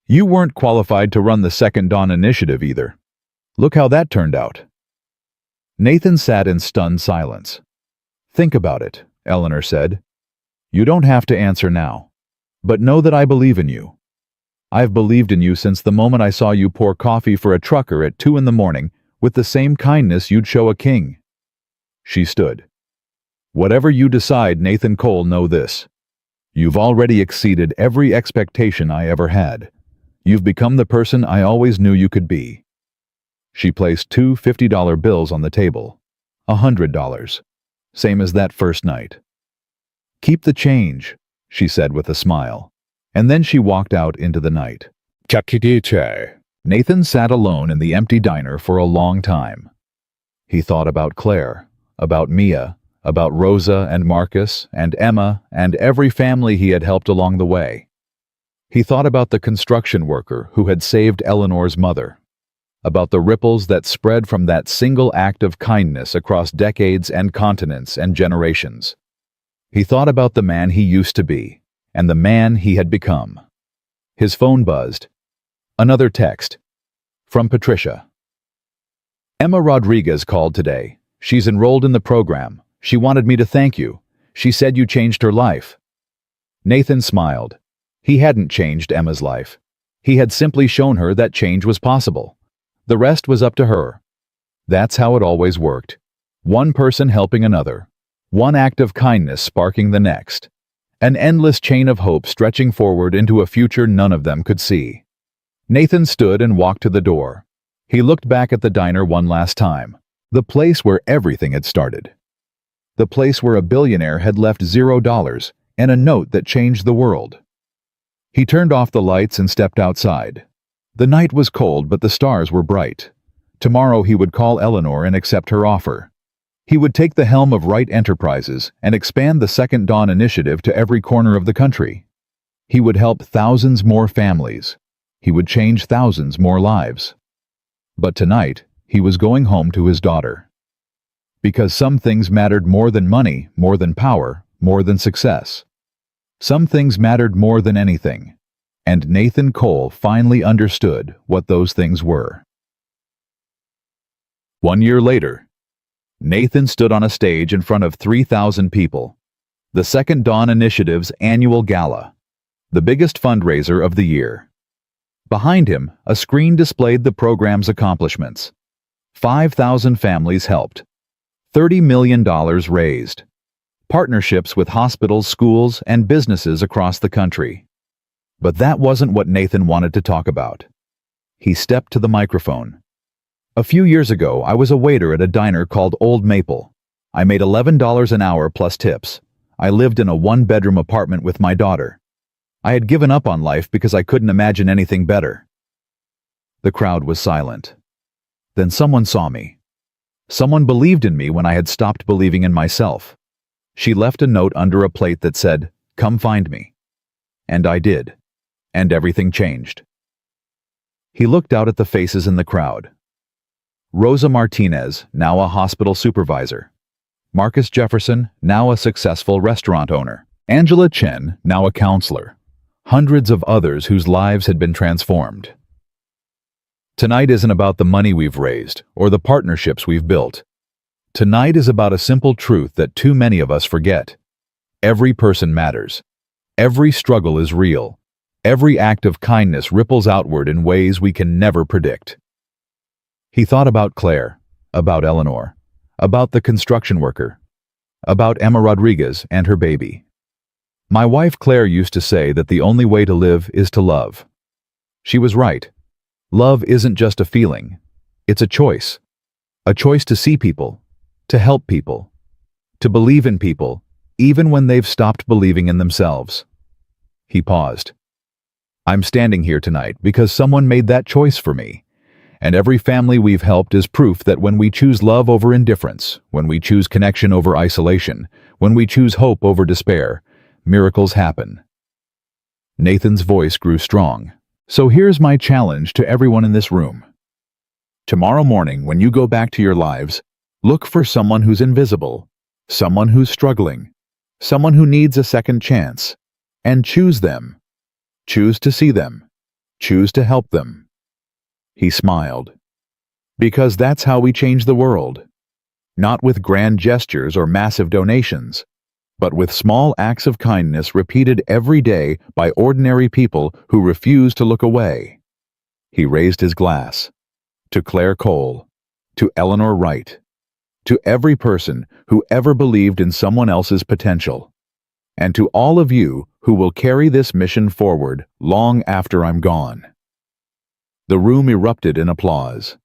You weren't qualified to run the Second Dawn Initiative either. Look how that turned out. Nathan sat in stunned silence. Think about it, Eleanor said. You don't have to answer now. But know that I believe in you. I've believed in you since the moment I saw you pour coffee for a trucker at 2 a.m. with the same kindness you'd show a king. She stood. Whatever you decide, Nathan Cole, know this. You've already exceeded every expectation I ever had. You've become the person I always knew you could be. She placed 2 $50 bills on the table. $100. Same as that first night. Keep the change, she said with a smile. And then she walked out into the night. Nathan sat alone in the empty diner for a long time. He thought about Claire, about Mia, about Rosa and Marcus and Emma and every family he had helped along the way. He thought about the construction worker who had saved Eleanor's mother, about the ripples that spread from that single act of kindness across decades and continents and generations. He thought about the man he used to be, and the man he had become. His phone buzzed. Another text. From Patricia. Emma Rodriguez called today. She's enrolled in the program. She wanted me to thank you. She said you changed her life. Nathan smiled. He hadn't changed Emma's life. He had simply shown her that change was possible. The rest was up to her. That's how it always worked. One person helping another. One act of kindness sparking the next. An endless chain of hope stretching forward into a future none of them could see. Nathan stood and walked to the door. He looked back at the diner one last time. The place where everything had started. The place where a billionaire had left $0 and a note that changed the world. He turned off the lights and stepped outside. The night was cold, but the stars were bright. Tomorrow he would call Eleanor and accept her offer. He would take the helm of Wright Enterprises and expand the Second Dawn Initiative to every corner of the country. He would help thousands more families. He would change thousands more lives. But tonight, he was going home to his daughter. Because some things mattered more than money, more than power, more than success. Some things mattered more than anything. And Nathan Cole finally understood what those things were. 1 year later, Nathan stood on a stage in front of 3,000 people. The Second Dawn Initiative's annual gala. The biggest fundraiser of the year. Behind him, a screen displayed the program's accomplishments. 5,000 families helped. $30 million raised. Partnerships with hospitals, schools, and businesses across the country. But that wasn't what Nathan wanted to talk about. He stepped to the microphone. A few years ago, I was a waiter at a diner called Old Maple. I made $11 an hour plus tips. I lived in a 1-bedroom apartment with my daughter. I had given up on life because I couldn't imagine anything better. The crowd was silent. Then someone saw me. Someone believed in me when I had stopped believing in myself. She left a note under a plate that said, "Come find me." And I did. And everything changed. He looked out at the faces in the crowd. Rosa Martinez, now a hospital supervisor. Marcus Jefferson, now a successful restaurant owner. Angela Chen, now a counselor. Hundreds of others whose lives had been transformed. Tonight isn't about the money we've raised or the partnerships we've built. Tonight is about a simple truth that too many of us forget. Every person matters. Every struggle is real. Every act of kindness ripples outward in ways we can never predict. He thought about Claire, about Eleanor, about the construction worker, about Emma Rodriguez and her baby. My wife Claire used to say that the only way to live is to love. She was right. Love isn't just a feeling. It's a choice. A choice to see people, to help people, to believe in people, even when they've stopped believing in themselves. He paused. I'm standing here tonight because someone made that choice for me, And every family we've helped is proof that when we choose love over indifference, when we choose connection over isolation, when we choose hope over despair, miracles happen. Nathan's voice grew strong. So here's my challenge to everyone in this room. Tomorrow morning, when you go back to your lives, look for someone who's invisible, someone who's struggling, someone who needs a second chance, and choose them. Choose to see them. Choose to help them. He smiled. Because that's how we change the world. Not with grand gestures or massive donations, but with small acts of kindness repeated every day by ordinary people who refuse to look away. He raised his glass. To Claire Cole, to Eleanor Wright, to every person who ever believed in someone else's potential, and to all of you who will carry this mission forward long after I'm gone. The room erupted in applause.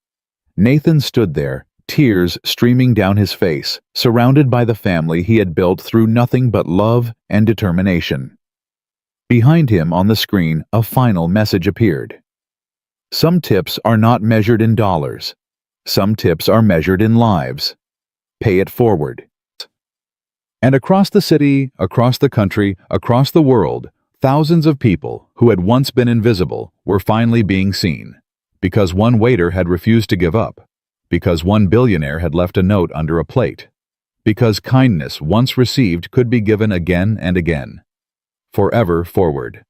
Nathan stood there, tears streaming down his face, surrounded by the family he had built through nothing but love and determination. Behind him on the screen, a final message appeared. Some tips are not measured in dollars. Some tips are measured in lives. Pay it forward. And across the city, across the country, across the world, thousands of people who had once been invisible were finally being seen, because one waiter had refused to give up, because one billionaire had left a note under a plate, because kindness once received could be given again and again. Forever forward.